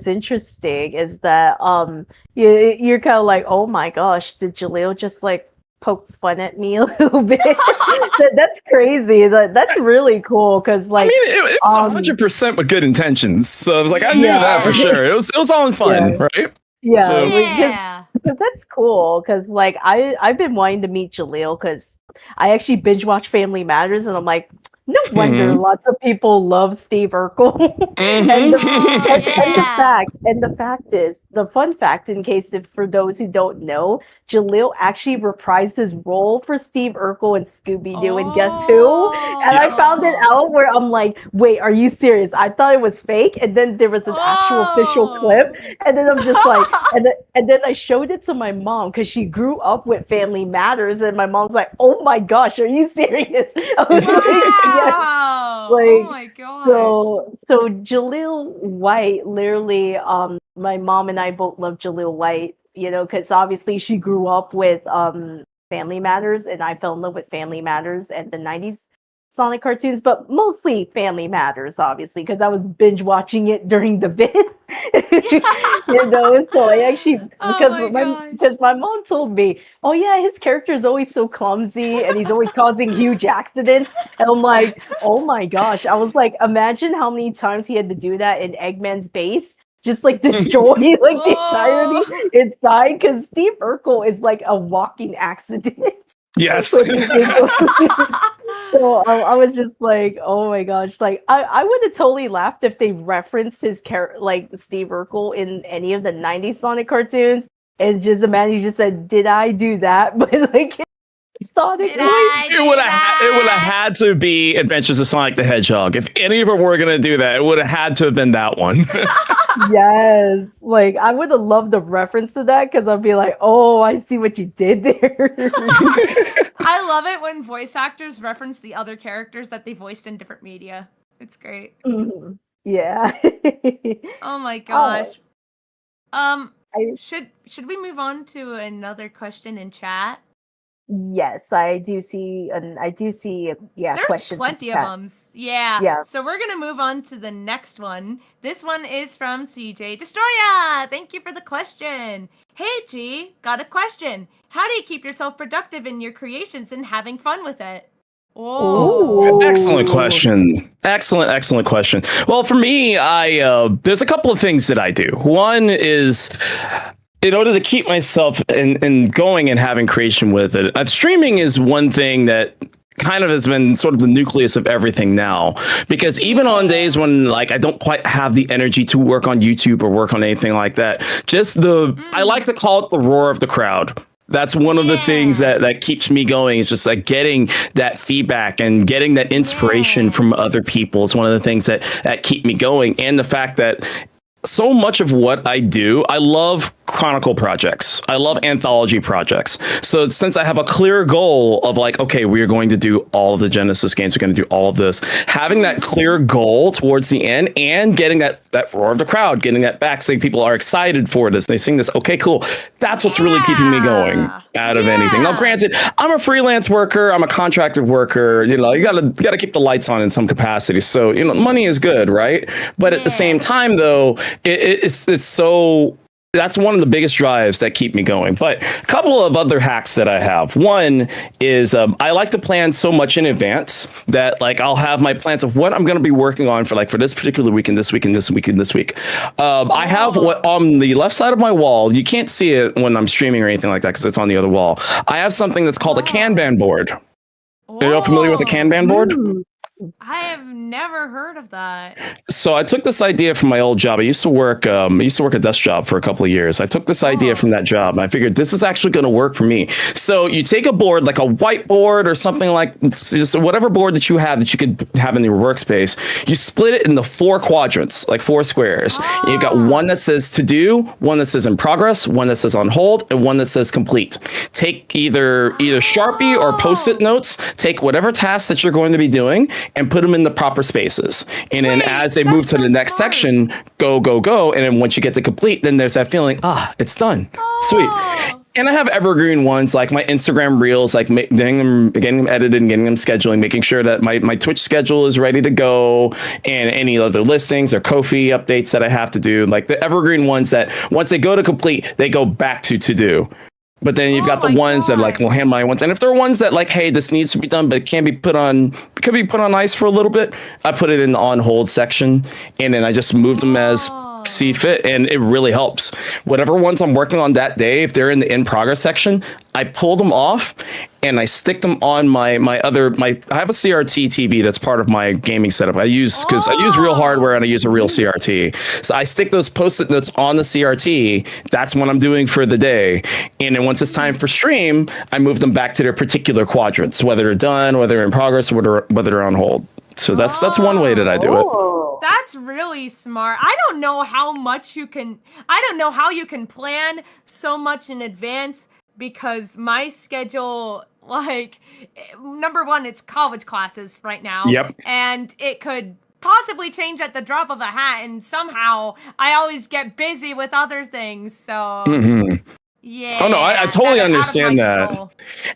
interesting is that you're kind of like, oh my gosh, did Jaleel just like poke fun at me a little bit? That's crazy. That's really cool because like I mean, it was 100% with good intentions. So I was like, I knew that for sure. It was all in fun, right? Yeah, So- Yeah. because that's cool. Because like I've been wanting to meet Jaleel because I actually binge watch Family Matters, and I'm like, no wonder lots of people love Steve Urkel. and, the fact is, the fun fact, in case for those who don't know, Jaleel actually reprised his role for Steve Urkel in Scooby Doo and Guess Who? And I found it out where I'm like, wait, are you serious? I thought it was fake, and then there was an actual official clip, and then I'm just like, and then I showed it to my mom because she grew up with Family Matters, and my mom's like, oh my gosh, are you serious? I was like, Wow. like, oh my god. So Jaleel White, literally, my mom and I both love Jaleel White, you know, because obviously she grew up with Family Matters, and I fell in love with Family Matters and the 90s Sonic cartoons, but mostly Family Matters, obviously, because I was binge watching it during the vid. You know, so I actually because my mom told me, oh yeah, his character is always so clumsy and he's always causing huge accidents. And I'm like, oh my gosh. I was like, imagine how many times he had to do that in Eggman's base. Just like destroy like the entirety inside, because Steve Urkel is like a walking accident. Yes. So I was just like, oh my gosh, like I would have totally laughed if they referenced his character, like Steve Urkel, in any of the 90s Sonic cartoons, and just imagine he just said, did I do that? But like Sonic it would have had to be Adventures of Sonic the Hedgehog. If any of them were gonna do that, it would have had to have been that one. Yes, like I would have loved the reference to that, because I'd be like, oh, I see what you did there. I love it when voice actors reference the other characters that they voiced in different media. It's great. Yeah. Oh my gosh. I- Should we move on to another question in chat? Yes, I do see, yeah, There's questions. plenty of them. Yeah. Yeah. So we're gonna move on to the next one. This one is from CJ Destroya. Thank you for the question. Hey G, got a question. How do you keep yourself productive in your creations and having fun with it? Ooh. Excellent question. Excellent question. Well, for me, there's a couple of things that I do. One is, in order to keep myself in going and having creation with it, streaming is one thing that kind of has been sort of the nucleus of everything now, because even on days when like I don't quite have the energy to work on YouTube or work on anything like that, just I like to call it the roar of the crowd. That's one of the things that keeps me going, is just like getting that feedback and getting that inspiration from other people. It's one of the things that keep me going. And the fact that so much of what I do, I love chronicle projects. I love anthology projects. So since I have a clear goal of like, okay, we are going to do all of the Genesis games, we're going to do all of this, having that clear goal towards the end and getting that roar of the crowd, getting that back, saying people are excited for this, they sing this, okay, cool. That's what's really keeping me going out of anything. Now, granted, I'm a freelance worker, I'm a contracted worker, you know, you gotta keep the lights on in some capacity. So, you know, money is good, right? But at the same time, though, it's so, that's one of the biggest drives that keep me going. But a couple of other hacks that I have. One is I like to plan so much in advance that like I'll have my plans of what I'm going to be working on for this particular week and this week and this week and this week. I have what on the left side of my wall. You can't see it when I'm streaming or anything like that because it's on the other wall. I have something that's called a Kanban board. Are you all familiar with a Kanban board? I have never heard of that. So I took this idea from my old job. I used to work a desk job for a couple of years. I took this idea from that job and I figured this is actually going to work for me. So you take a board, like a whiteboard or something, like just whatever board that you have that you could have in your workspace. You split it into 4 quadrants, like 4 squares. And you've got one that says to do, one that says in progress, one that says on hold, and one that says complete. Take either Sharpie or Post-it notes. Take whatever task that you're going to be doing and put them in the proper spaces. And then Wait, as they move that's to the so next smart. section, go, go, go. And then once you get to complete, then there's that feeling, it's done. Sweet. Oh. And I have evergreen ones like my Instagram reels, like getting them edited and getting them scheduling, making sure that my Twitch schedule is ready to go, and any other listings or Ko-fi updates that I have to do, like the evergreen ones that once they go to complete, they go back to do. But then you've got the ones that like will handle my ones. And if there are ones that like, hey, this needs to be done, but it can be put on, could be put on ice for a little bit, I put it in the on hold section, and then I just move them as see fit, and it really helps. Whatever ones I'm working on that day, if they're in the in progress section, I pull them off and I stick them on my I have a CRT TV that's part of my gaming setup. I use because I use real hardware and I use a real CRT. So I stick those post-it notes on the CRT. That's what I'm doing for the day. And then once it's time for stream, I move them back to their particular quadrants, whether they're done, whether they're in progress, or whether they're on hold. So that's one way that I do it. That's really smart. I don't know how you can plan so much in advance, because my schedule, like, number one, it's college classes right now. Yep. And it could possibly change at the drop of a hat, and somehow I always get busy with other things. So yeah. Oh no, I totally understand that.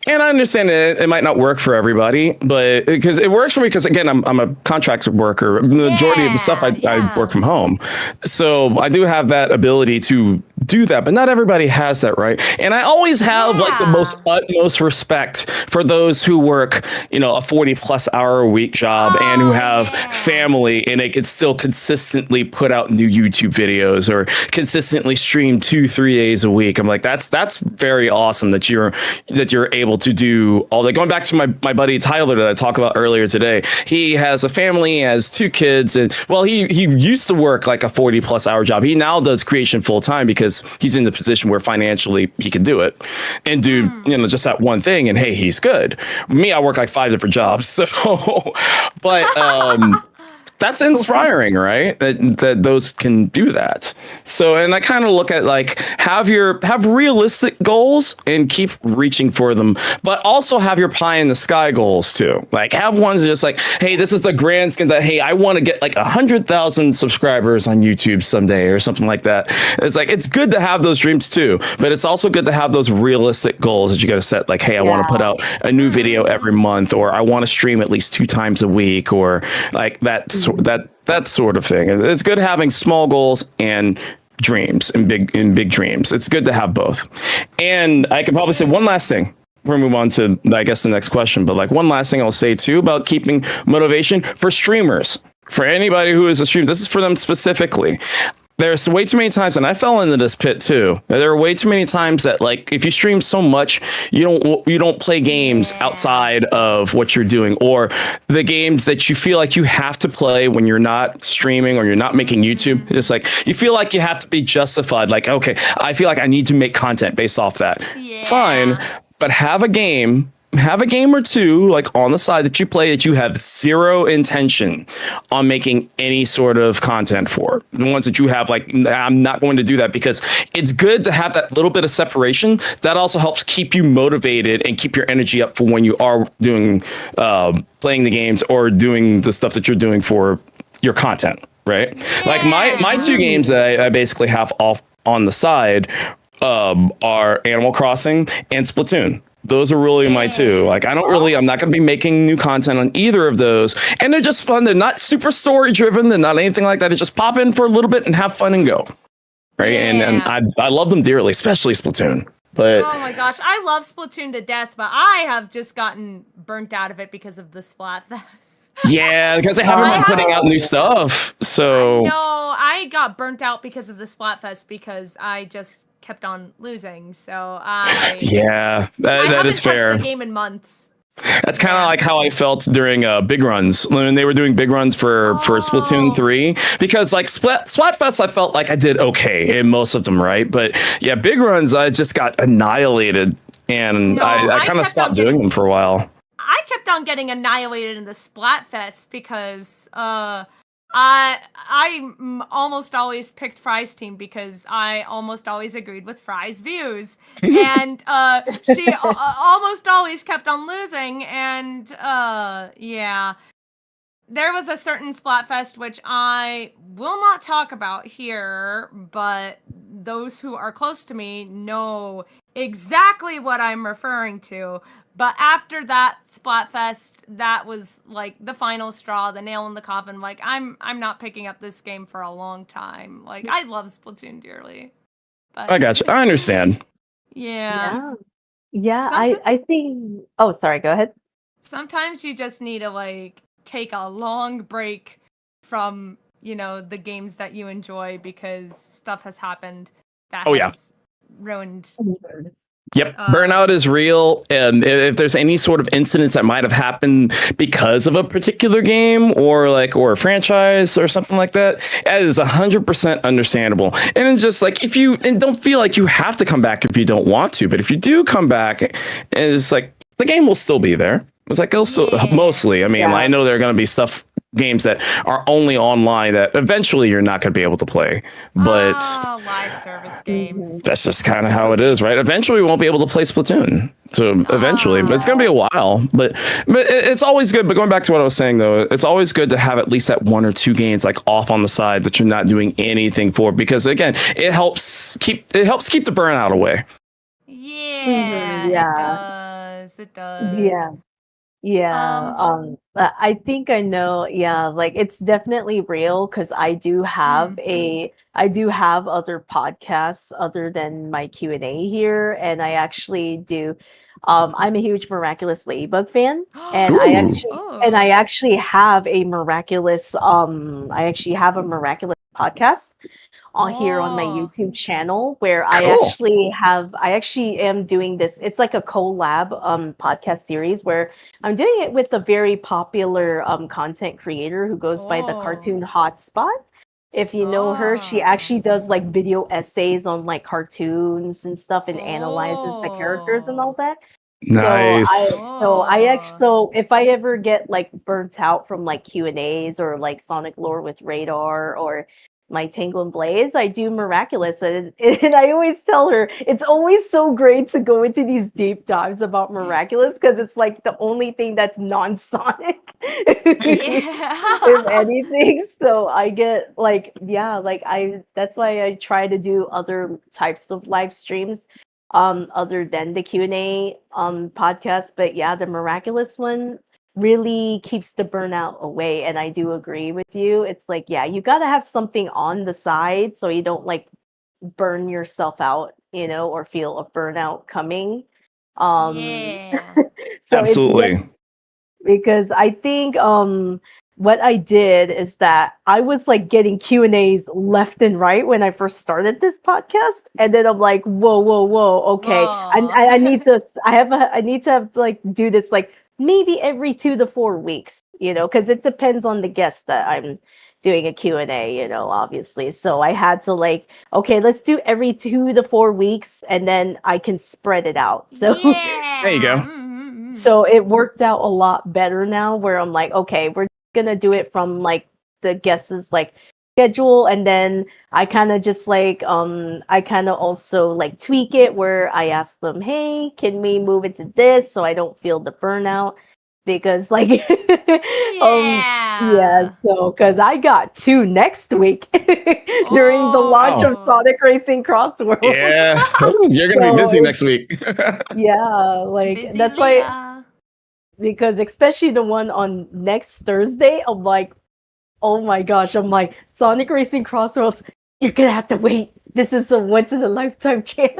And I understand that it might not work for everybody, but because it works for me, because again, I'm a contractor worker. The majority of the stuff I work from home. So I do have that ability to do that, but not everybody has that, right? And I always have like the most utmost respect for those who work, a 40+ hour a week job and who have family, and they can still consistently put out new YouTube videos or consistently stream 2-3 days a week. I'm like, that's very awesome that you're able to do all that. Going back to my buddy Tyler that I talked about earlier today, he has a family, he has 2 kids, and well, he used to work like a 40+ hour job. He now does creation full time because he's in the position where financially he can do it and do just that one thing, and hey, he's good. Me, I work like 5 different jobs, so but that's inspiring, right? That those can do that. So, and I kind of look at like have realistic goals and keep reaching for them, but also have your pie in the sky goals too. Like have ones just like, hey, this is the grand scheme that, hey, I want to get like 100,000 subscribers on YouTube someday or something like that. It's like, it's good to have those dreams too, but it's also good to have those realistic goals that you got to set. Like, hey, I want to put out a new video every month, or I want to stream at least 2 times a week, or like that sort of thing. It's good having small goals and dreams and big dreams. It's good to have both. And I could probably say one last thing. We're gonna move on to, I guess, the next question. But like one last thing I'll say too about keeping motivation for streamers. For anybody who is a streamer, this is for them specifically. There's way too many times, and I fell into this pit too. There are way too many times that, like, if you stream so much, you don't play games outside of what you're doing, or the games that you feel like you have to play when you're not streaming or you're not making YouTube. It's like you feel like you have to be justified. Like, okay, I feel like I need to make content based off that. Yeah. Fine, but have a game or 2 like on the side that you play that you have zero intention on making any sort of content for. The ones that you have, like, I'm not going to do that, because it's good to have that little bit of separation. That also helps keep you motivated and keep your energy up for when you are doing playing the games or doing the stuff that you're doing for your content, right? Like my 2 games that I basically have off on the side are Animal Crossing and Splatoon. Those are really my 2. Like, I'm not going to be making new content on either of those. And they're just fun. They're not super story driven. They're not anything like that. They just pop in for a little bit and have fun and go. Right. And I love them dearly, especially Splatoon. But oh my gosh, I love Splatoon to death, but I have just gotten burnt out of it because of the Splatfest. Yeah, because they haven't been putting out new stuff. So no, I got burnt out because of the Splatfest because I just kept on losing. So that is fair. touched the game in months. That's kind of like how I felt during big runs when they were doing big runs for Splatoon 3, because like Splatfest, I felt like I did okay in most of them, right? But yeah, big runs, I just got annihilated, and I kind of stopped doing them for a while. I kept on getting annihilated in the Splatfest because I almost always picked Fry's team because I almost always agreed with Fry's views, and she almost always kept on losing, and yeah. there was a certain Splatfest which I will not talk about here, but those who are close to me know exactly what I'm referring to. But after that Splatfest, that was like the final straw, the nail in the coffin. Like I'm not picking up this game for a long time. Like I love Splatoon dearly. But I got you. I understand. yeah. Yeah, I think. Oh, sorry. Go ahead. Sometimes you just need to like take a long break from, you know, the games that you enjoy because stuff has happened that has ruined. Yep, burnout is real. And if there's any sort of incidents that might have happened because of a particular game or a franchise or something like that, that is 100% understandable. And it's just like don't feel like you have to come back if you don't want to, but if you do come back, it's like the game will still be there. It's like it'll still mostly. I mean, I know there are going to be games that are only online that eventually you're not going to be able to play, but live service games. That's just kind of how it is, right? Eventually we won't be able to play Splatoon. So eventually, but it's going to be a while, but it's always good. But going back to what I was saying though, it's always good to have at least that 1 or 2 games like off on the side that you're not doing anything for, because again, it helps keep the burnout away. Yeah, it does. Yeah. I think I know. Yeah, like it's definitely real because I do have other podcasts other than my Q&A here, and I actually do. I'm a huge Miraculous Ladybug fan, and I actually have a Miraculous podcast on here on my YouTube channel where I actually am doing this. It's like a collab podcast series where I'm doing it with a very popular content creator who goes by the Cartoon Hotspot. If you know her, she actually does like video essays on like cartoons and stuff and analyzes the characters and all that. Nice. So if I ever get like burnt out from like Q&As or like Sonic Lore with Radar or my Tangle and Blaze, I do Miraculous, and I always tell her it's always so great to go into these deep dives about Miraculous because it's like the only thing that's non-Sonic, if anything. So I get that's why I try to do other types of live streams, other than the Q&A podcast. But yeah, the Miraculous one really keeps the burnout away, and I do agree with you. It's like, yeah, you got to have something on the side so you don't like burn yourself out, or feel a burnout coming. So absolutely. Because I think what I did is that I was like getting Q&As left and right when I first started this podcast, and then I'm like, whoa, okay, I need to like do this like maybe every 2 to 4 weeks, because it depends on the guest that I'm doing a Q&A, obviously. So I had to like, okay, let's do every 2 to 4 weeks, and then I can spread it out. So there you go. So it worked out a lot better now where I'm like, okay, we're going to do it from like the guests' like schedule, and then I kind of just like I kind of also like tweak it where I ask them, hey, can we move it to this so I don't feel the burnout, because like so because I got 2 next week during the launch of Sonic Racing Crossworld. You're gonna be busy next week. Like busy, that's why, because especially the one on next Thursday, I'm like, oh my gosh, I'm like, Sonic Racing Crossroads, you're gonna have to wait. This is a once in a lifetime chance.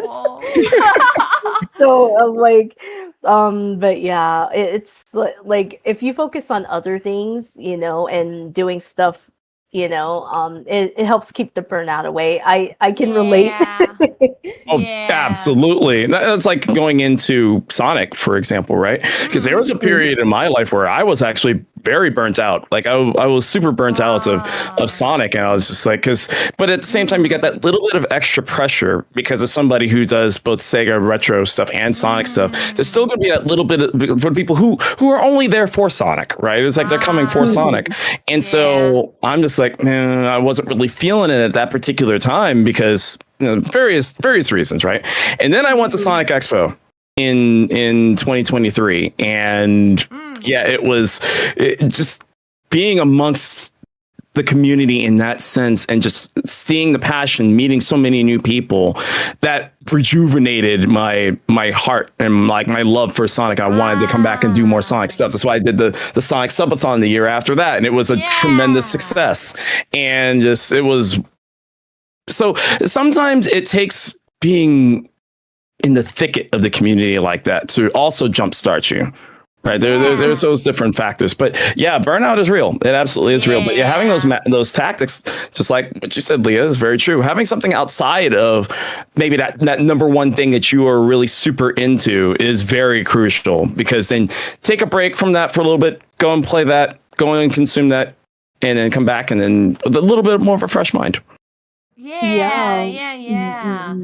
So I'm like, but yeah, it's like if you focus on other things, and doing stuff, it helps keep the burnout away. I can relate. Absolutely. That's like going into Sonic, for example, right? Because there was a period in my life where I was actually very burnt out. Like I was super burnt out of Sonic, and I was just like, but at the same time, you got that little bit of extra pressure because of somebody who does both Sega retro stuff and Sonic stuff. There's still going to be that little bit for people who are only there for Sonic, right? It's like they're coming for Sonic, and so I'm just like, man, I wasn't really feeling it at that particular time because various reasons, right? And then I went to Sonic Expo in 2023, and it being amongst the community in that sense and just seeing the passion, meeting so many new people, that rejuvenated my heart and like my love for Sonic. I wanted to come back and do more Sonic stuff. That's why I did the Sonic Subathon the year after that, and it was a tremendous success. And just it was so sometimes it takes being in the thicket of the community like that to also jumpstart you. Right. There's those different factors. But yeah, burnout is real. It absolutely is real. But yeah, having those tactics, just like what you said, Leah, is very true. Having something outside of maybe that number one thing that you are really super into is very crucial, because then take a break from that for a little bit, go and play that, go and consume that, and then come back and then a little bit more of a fresh mind. Yeah. Yeah,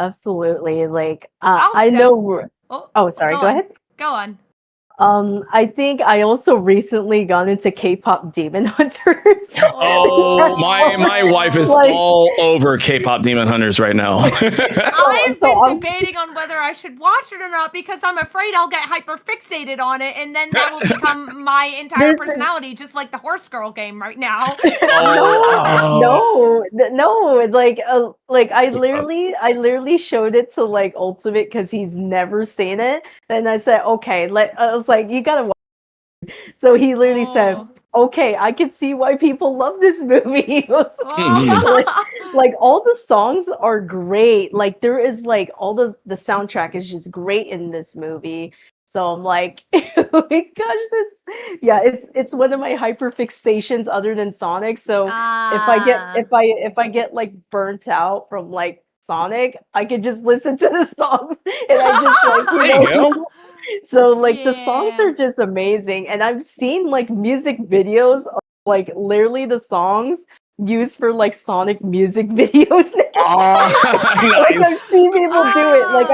absolutely. Like I know. Sorry. Go ahead. Go on. I think I also recently got into K-pop Demon Hunters. Oh, my wife is like, all over K-pop Demon Hunters right now. I've been debating on whether I should watch it or not, because I'm afraid I'll get hyper fixated on it, and then that will become my entire personality, just like the Horse Girl game right now. No. Like I literally showed it to like Ultimate because he's never seen it. Then I said, okay, I was like, you gotta watch it. So he literally said, okay, I can see why people love this movie. like all the songs are great. Like there is like all the soundtrack is just great in this movie. So I'm like, oh my gosh, it's one of my hyper fixations other than Sonic. So if I get like burnt out from like Sonic, I can just listen to the songs and I just like So like the songs are just amazing, and I've seen like music videos of like literally the songs used for like Sonic music videos now. Like I've seen people do it. Like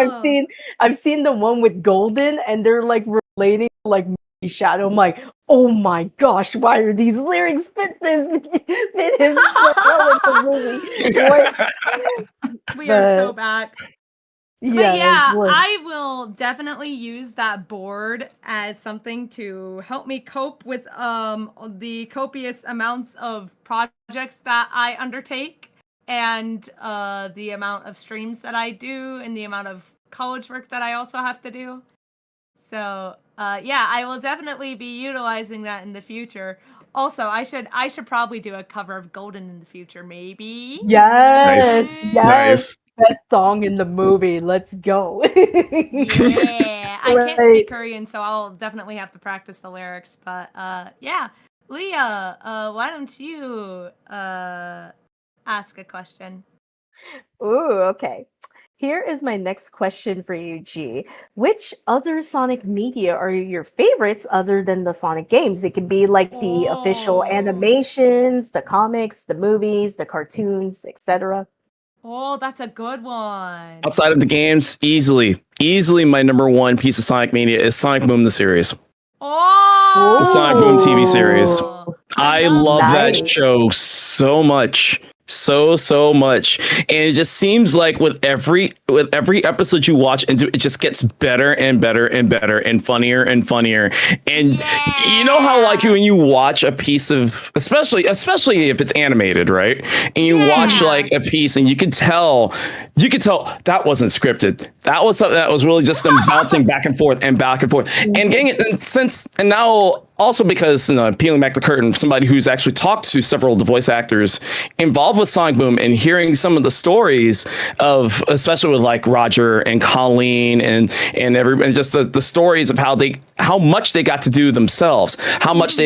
I've seen the one with Golden, and they're like relating to, like Shadow. I'm like, oh my gosh, why are these lyrics fit him so well in the movie? Like, we are so back. Yeah, I will definitely use that board as something to help me cope with the copious amounts of projects that I undertake, and the amount of streams that I do, and the amount of college work that I also have to do. So I will definitely be utilizing that in the future. Also, I should probably do a cover of Golden in the future, maybe. Yes. Nice. Best song in the movie. Let's go. Yeah, I can't speak Korean, so I'll definitely have to practice the lyrics. But Leah, why don't you ask a question? Ooh, okay. Here is my next question for you, G. Which other Sonic media are your favorites other than the Sonic games? It can be like the official animations, the comics, the movies, the cartoons, etc. Oh, that's a good one. Outside of the games, easily my number one piece of Sonic media is Sonic Boom the series. Oh, the Sonic Boom TV series. I love that show so much. So much, and it just seems like with every episode you watch into, it just gets better and better and better and funnier and funnier. And you know how like when you watch a piece of, especially if it's animated, right? And you watch like a piece and you could tell that wasn't scripted. That was something that was really just them bouncing back and forth and getting it. And now also because peeling back the curtain, somebody who's actually talked to several of the voice actors involved with Sonic Boom and hearing some of the stories of, especially with like Roger and Colleen and everybody, just the stories of how much they got to do themselves, how much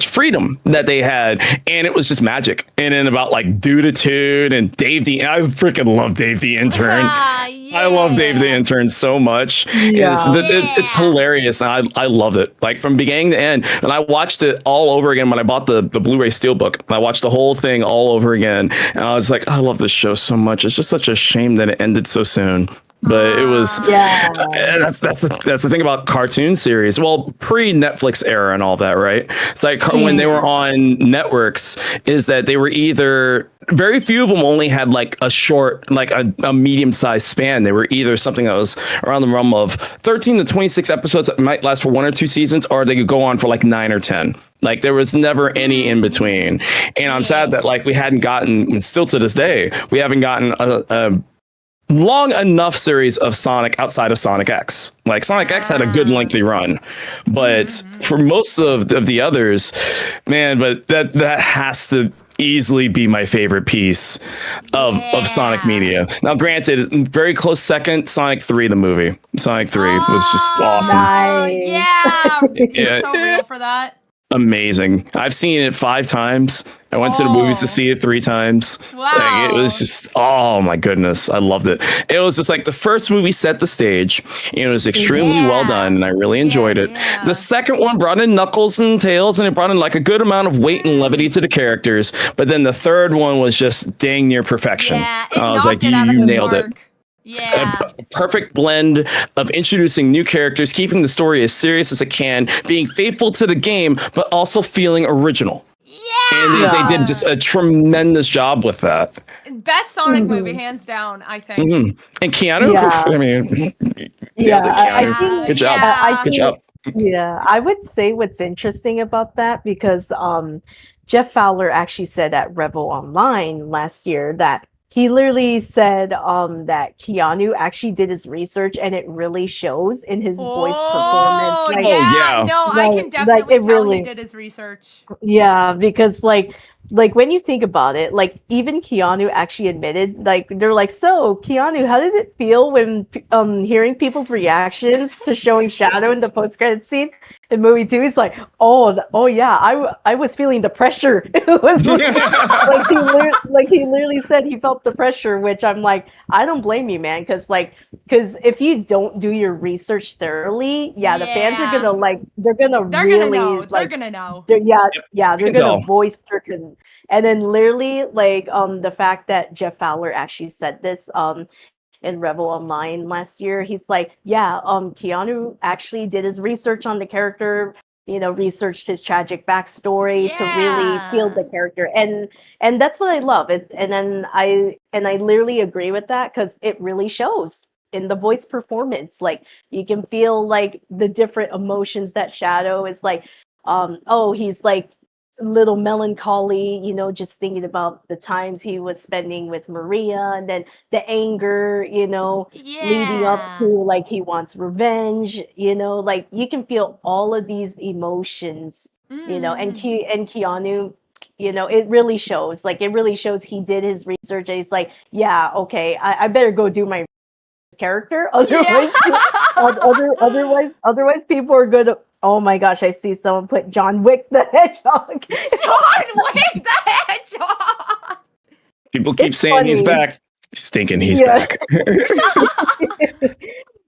freedom that they had, and it was just magic. And then about like Duditude and Dave I freaking love Dave the Intern. I love Dave the Intern so much. It's hilarious, and I love it, like from beginning to end. And I watched it all over again when I bought the Blu-ray Steelbook. I watched the whole thing all over again, and I was like, I love this show so much. It's just such a shame that it ended so soon. But it was that's the thing about cartoon series. Well, pre-Netflix era and all that, right? It's like when they were on networks, is that they were either very few of them only had like a short, like a medium-sized span. They were either something that was around the realm of 13 to 26 episodes that might last for 1 or 2 seasons, or they could go on for like 9 or 10. Like there was never any in between. And I'm sad that like we hadn't gotten, and still to this day, we haven't gotten a long enough series of Sonic outside of Sonic X. Like Sonic X had a good lengthy run, but for most of the others, man, but that has to easily be my favorite piece of Sonic media. Now, granted, very close second, Sonic 3, the movie. Sonic 3 was just awesome. Nice. You're so real for that. Amazing. I've seen it 5 times. I went to the movies to see it 3 times. Wow. Like, it was just, oh my goodness. I loved it. It was just like the first movie set the stage. It was extremely well done, and I really enjoyed it. Yeah. The second one brought in Knuckles and Tails, and it brought in like a good amount of weight and levity to the characters. But then the third one was just dang near perfection. Yeah, I was like, you nailed it. Yeah. A perfect blend of introducing new characters, keeping the story as serious as it can, being faithful to the game, but also feeling original. And they did just a tremendous job with that. Best Sonic movie, hands down, I think. And Keanu, I mean, I think, good job. Good job. Yeah, I would say what's interesting about that, because Jeff Fowler actually said at Rebel Online last year that he literally said that Keanu actually did his research, and it really shows in his voice performance. Like, I can definitely tell he did his research. Yeah, because like when you think about it, like even Keanu actually admitted, like they're like, so Keanu, how did it feel when hearing people's reactions to showing Shadow in the post-credit scene in movie 2? He's like, oh yeah, I was feeling the pressure. It was like he literally said he felt the pressure, which I'm like, I don't blame you, man, because if you don't do your research thoroughly, the fans are gonna they're gonna know. They're gonna know. They're gonna voice certain. And then literally the fact that Jeff Fowler actually said this in Rebel Online last year, he's like, Keanu actually did his research on the character, researched his tragic backstory to really feel the character, and that's what I love. And I literally agree with that, because it really shows in the voice performance. Like you can feel like the different emotions that Shadow is like. He's like little melancholy, just thinking about the times he was spending with Maria, and then the anger, leading up to like he wants revenge, like you can feel all of these emotions, and Keanu, it really shows. Like it really shows he did his research, and he's like, okay, I better go do my character, otherwise otherwise people are gonna. Oh my gosh, I see someone put John Wick the Hedgehog. John Wick the Hedgehog! People keep saying he's back. Stinking he's back.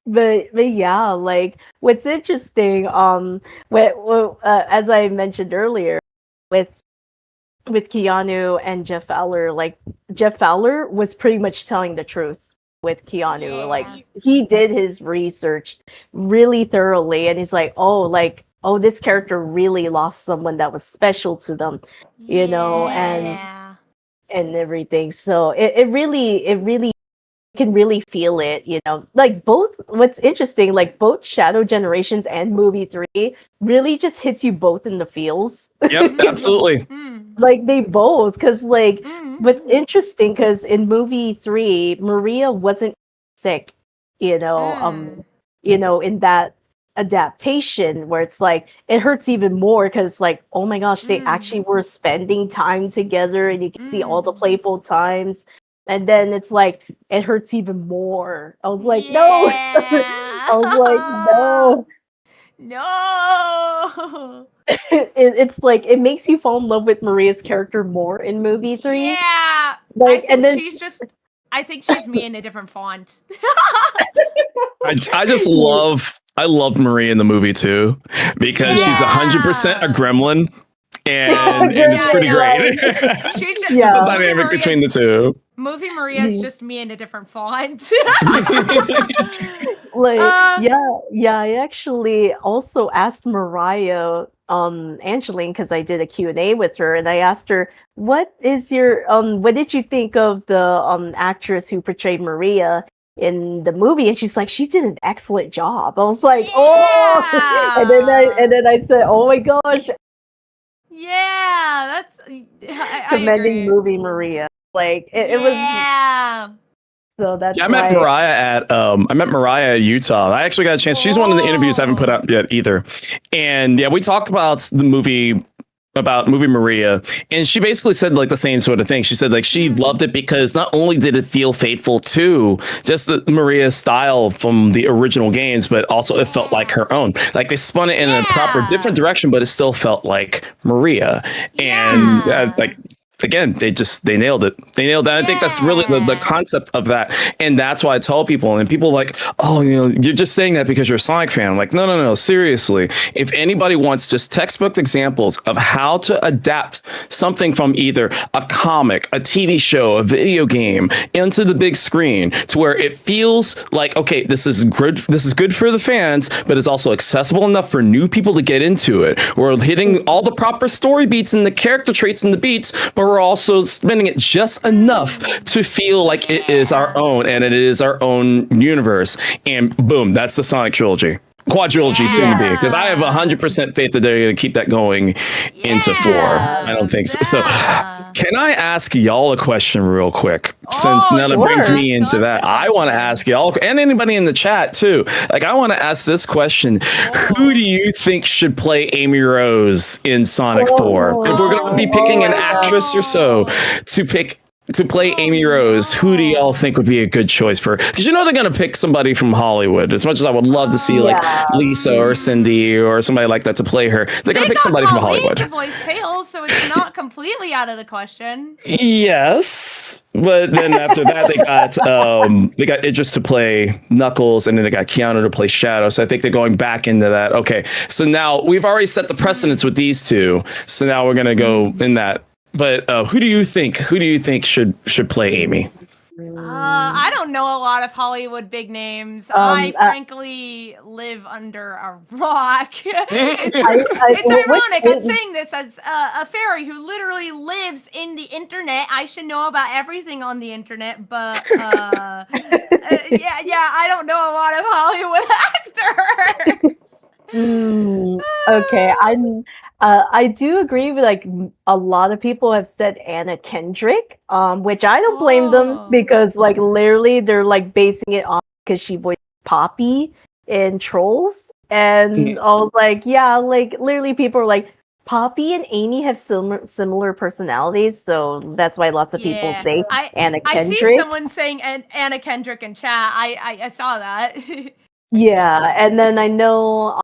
But yeah, like what's interesting, as I mentioned earlier, with Keanu and Jeff Fowler, like Jeff Fowler was pretty much telling the truth with Keanu. Like he did his research really thoroughly, and he's like, this character really lost someone that was special to them, and everything. So it really can really feel it, like both. What's interesting, like both Shadow Generations and movie 3 really just hits you both in the feels. Yep, absolutely. Like they both, because what's interesting, because in movie 3 Maria wasn't sick, in that adaptation, where it's like it hurts even more, because like, oh my gosh, they actually were spending time together, and you can see all the playful times, and then it's like it hurts even more. I was like, no. I was like, no. It's like it makes you fall in love with Maria's character more in movie 3. Yeah, like, I think she's me in a different font. I love Maria in the movie too, because she's 100% a gremlin. and it's pretty great. She's just, It's a Yeah. dynamic between the two. Movie Maria is just me in a different font. Like, Uh, yeah, I actually also asked Mariah, Angeline, because I did a Q&A with her, and I asked her, what did you think of the actress who portrayed Maria in the movie? And she's like, she did an excellent job. I was like, oh, and then I said, oh my gosh, yeah, that's I commending agree. movie Maria. Like it was, so that's Yeah, I met Mariah at Utah. I actually got a chance. She's one of the interviews I haven't put out yet either. And yeah, we talked about movie Maria, and she basically said like the same sort of thing. She said like she loved it because not only did it feel faithful to just the Maria style from the original games, but also it felt like her own. Like they spun it in a proper different direction, but it still felt like Maria. And like again, they nailed it. They nailed that. I think that's really the concept of that. And that's why I tell people, and people are like, oh, you're just saying that because you're a Sonic fan. I'm like, no, seriously. If anybody wants just textbook examples of how to adapt something from either a comic, a TV show, a video game into the big screen to where it feels like, okay, this is good for the fans, but it's also accessible enough for new people to get into it. We're hitting all the proper story beats and the character traits and the beats, but we're also spending it just enough to feel like it is our own and it is our own universe. And boom, that's the Sonic trilogy. Quadrilogy soon to be, because I have 100% faith that they're going to keep that going into 4. I don't think so. So can I ask y'all a question real quick? Since Nella brings me into that, I want to ask y'all, and anybody in the chat too, like I want to ask this question. Who do you think should play Amy Rose in Sonic 4? If we're going to be picking an actress or so to play Amy Rose, who do y'all think would be a good choice for? Because they're going to pick somebody from Hollywood. As much as I would love to see like Lisa or Cindy or somebody like that to play her, they're going to pick somebody from Hollywood. To voice Tails, so it's not completely out of the question. Yes, but then after that they got Idris to play Knuckles, and then they got Keanu to play Shadow. So I think they're going back into that. Okay, so now we've already set the precedence with these two. So now we're going to go in that. But who do you think should play Amy? I don't know a lot of Hollywood big names. I frankly live under a rock. It's ironic. I'm saying this as a fairy who literally lives in the internet. I should know about everything on the internet, but I don't know a lot of Hollywood actors. Okay, I do agree with like a lot of people have said Anna Kendrick, which I don't blame them because like literally they're like basing it on because she voiced Poppy in Trolls, and I was like, yeah, like literally people are like Poppy and Amy have similar personalities, so that's why lots of people say Anna Kendrick. I see someone saying Anna Kendrick in chat. I saw that. Yeah, and then I know.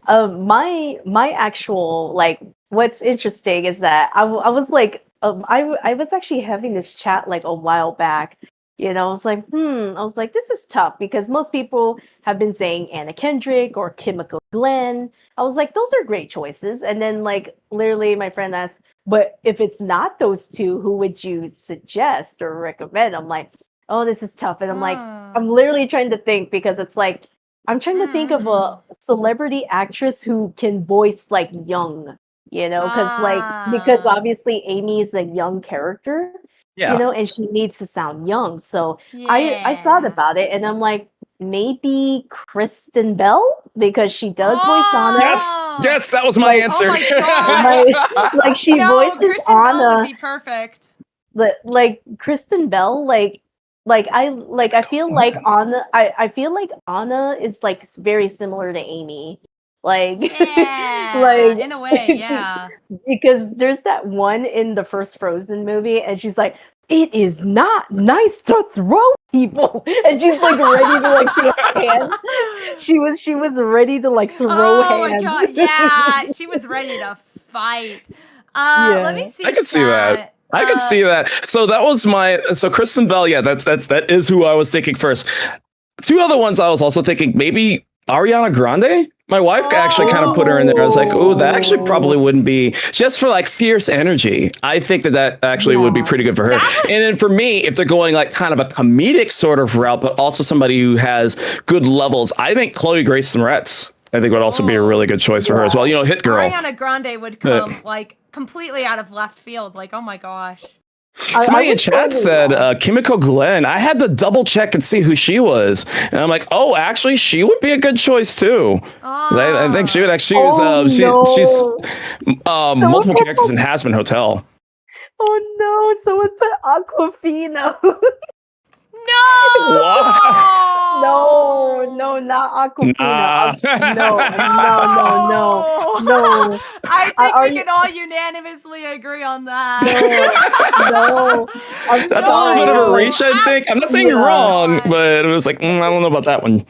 My actual like what's interesting is that I was like I was actually having this chat like a while back. I was like, I was like, this is tough because most people have been saying Anna Kendrick or Kimiko Glenn. I was like, those are great choices. And then like literally my friend asked, but if it's not those two, who would you suggest or recommend? I'm like, oh, this is tough. And I'm like, I'm literally trying to think because it's like I'm trying to think of a celebrity actress who can voice like young, because obviously Amy is a young character, and she needs to sound young. So I thought about it and I'm like, maybe Kristen Bell because she does voice Anna. Yes, that was my answer. Oh my like she voices Kristen Anna. Bell would be perfect. Like Kristen Bell, I feel like Anna. I feel like Anna is like very similar to Amy, like in a way, yeah. Because there's that one in the first Frozen movie, and she's like, "It is not nice to throw people," and she's like ready to like throw hands. She was ready to like throw hands. Oh my god, yeah, she was ready to fight. Let me see. I can see that. I could see that. So that was Kristen Bell. Yeah, that is who I was thinking first. Two other ones I was also thinking maybe Ariana Grande, My wife actually kind of put her in there. I was like, oh, that actually probably wouldn't be just for like fierce energy. I think that actually would be pretty good for her. And then for me, if they're going like kind of a comedic sort of route, but also somebody who has good levels, I think Chloe Grace Moretz, I think would also be a really good choice for her as well. You know, hit girl. Ariana Grande would come like completely out of left field. Like, oh my gosh. Somebody in chat said Kimiko Glenn. I had to double check and see who she was, and I'm like, oh, actually, she would be a good choice too. I think she would actually. She's multiple characters in Hazbin Hotel. Oh no! Someone put Aquafina. No! No, not Aquafina. No. I think we can all unanimously agree on that. No. That's a little bit of a reach, I think. I'm not saying you're wrong, but it was like, I don't know about that one.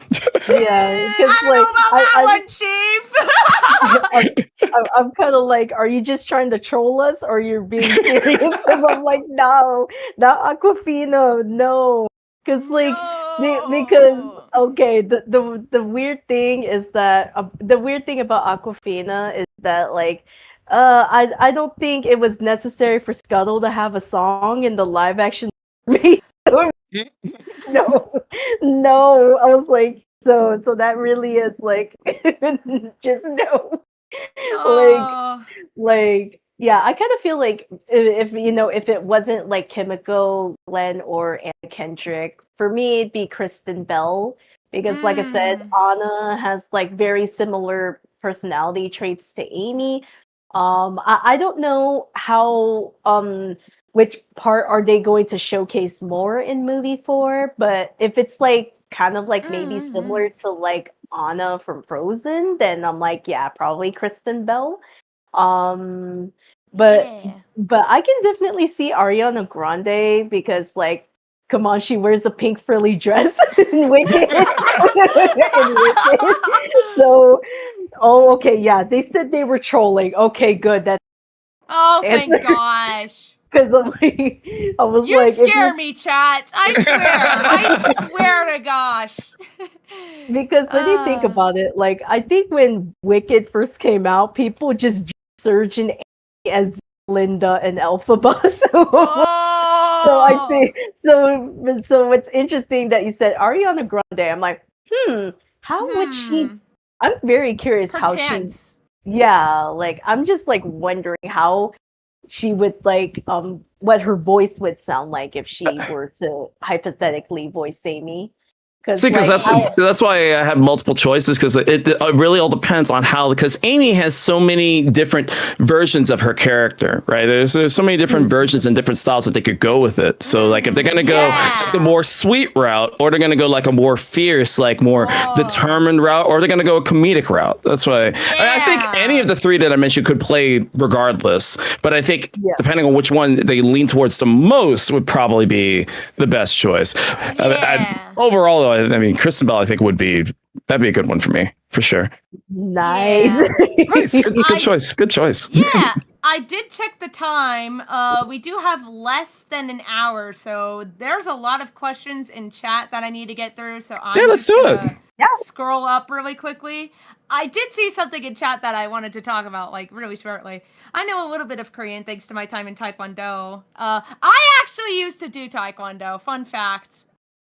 Yeah, because I'm kind of like, are you just trying to troll us, or you're being serious? I'm like, no, not Aquafina, no. Because the weird thing is that the weird thing about Aquafina is that like I don't think it was necessary for Scuttle to have a song in the live action movie. No, I was like, so that really is like just no. Like yeah, I kind of feel like if it wasn't like Kimiko Glenn or Anna Kendrick, for me it'd be Kristen Bell, because like I said, Anna has like very similar personality traits to Amy. I don't know how which part are they going to showcase more in movie 4, but if it's like kind of like maybe similar to like Anna from Frozen, then I'm like, yeah, probably Kristen Bell. But I can definitely see Ariana Grande, because like, come on, she wears a pink frilly dress in Wicked. So, okay, yeah, they said they were trolling. Okay, good. That's thank gosh. Because I was you like, scare me, chat. I swear to gosh. Because when you think about it, like I think when Wicked first came out, people just surged in as Linda and Elphaba. So I think so what's interesting that you said Ariana Grande. I'm like, how would she? I'm very curious how she. Yeah, like I'm just like wondering how she would like what her voice would sound like if she were to hypothetically voice Amy. Because that's why I have multiple choices, because it really all depends on how, because Amy has so many different versions of her character, right? There's so many different versions and different styles that they could go with it. So like if they're gonna go like the more sweet route, or they're gonna go like a more fierce, like more determined route, or they're gonna go a comedic route. That's why I think any of the three that I mentioned could play regardless. But I think depending on which one they lean towards the most would probably be the best choice. Overall, though, I mean, Kristen Bell, I think that'd be a good one for me, for sure. Nice. Nice. Good choice. Good choice. Yeah, I did check the time. We do have less than an hour, so there's a lot of questions in chat that I need to get through. So let's do it. Scroll up really quickly. I did see something in chat that I wanted to talk about, like, really shortly. I know a little bit of Korean thanks to my time in Taekwondo. I actually used to do Taekwondo. Fun fact.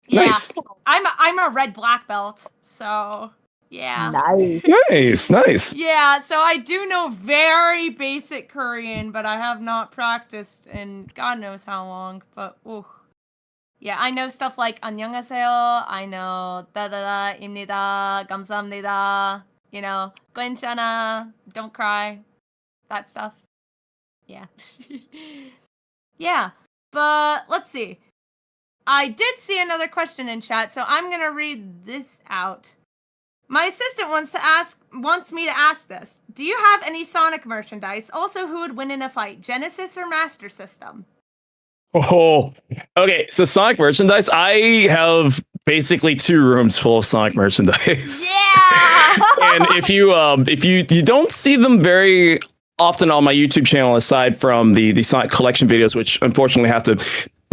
Yeah, nice. I'm a red black belt, so yeah. Nice. Yeah, so I do know very basic Korean, but I have not practiced in God knows how long. But yeah, I know stuff like 안녕하세요. I know 다다다입니다, 감사합니다. You know, 괜찮아, don't cry, that stuff. Yeah. Yeah, but let's see. I did see another question in chat, so I'm gonna read this out. My assistant wants me to ask this. Do you have any Sonic merchandise? Also, who would win in a fight, Genesis or Master System? Oh, okay. So Sonic merchandise, I have basically 2 rooms full of Sonic merchandise. Yeah. And if you don't see them very often on my YouTube channel, aside from the Sonic collection videos, which unfortunately have to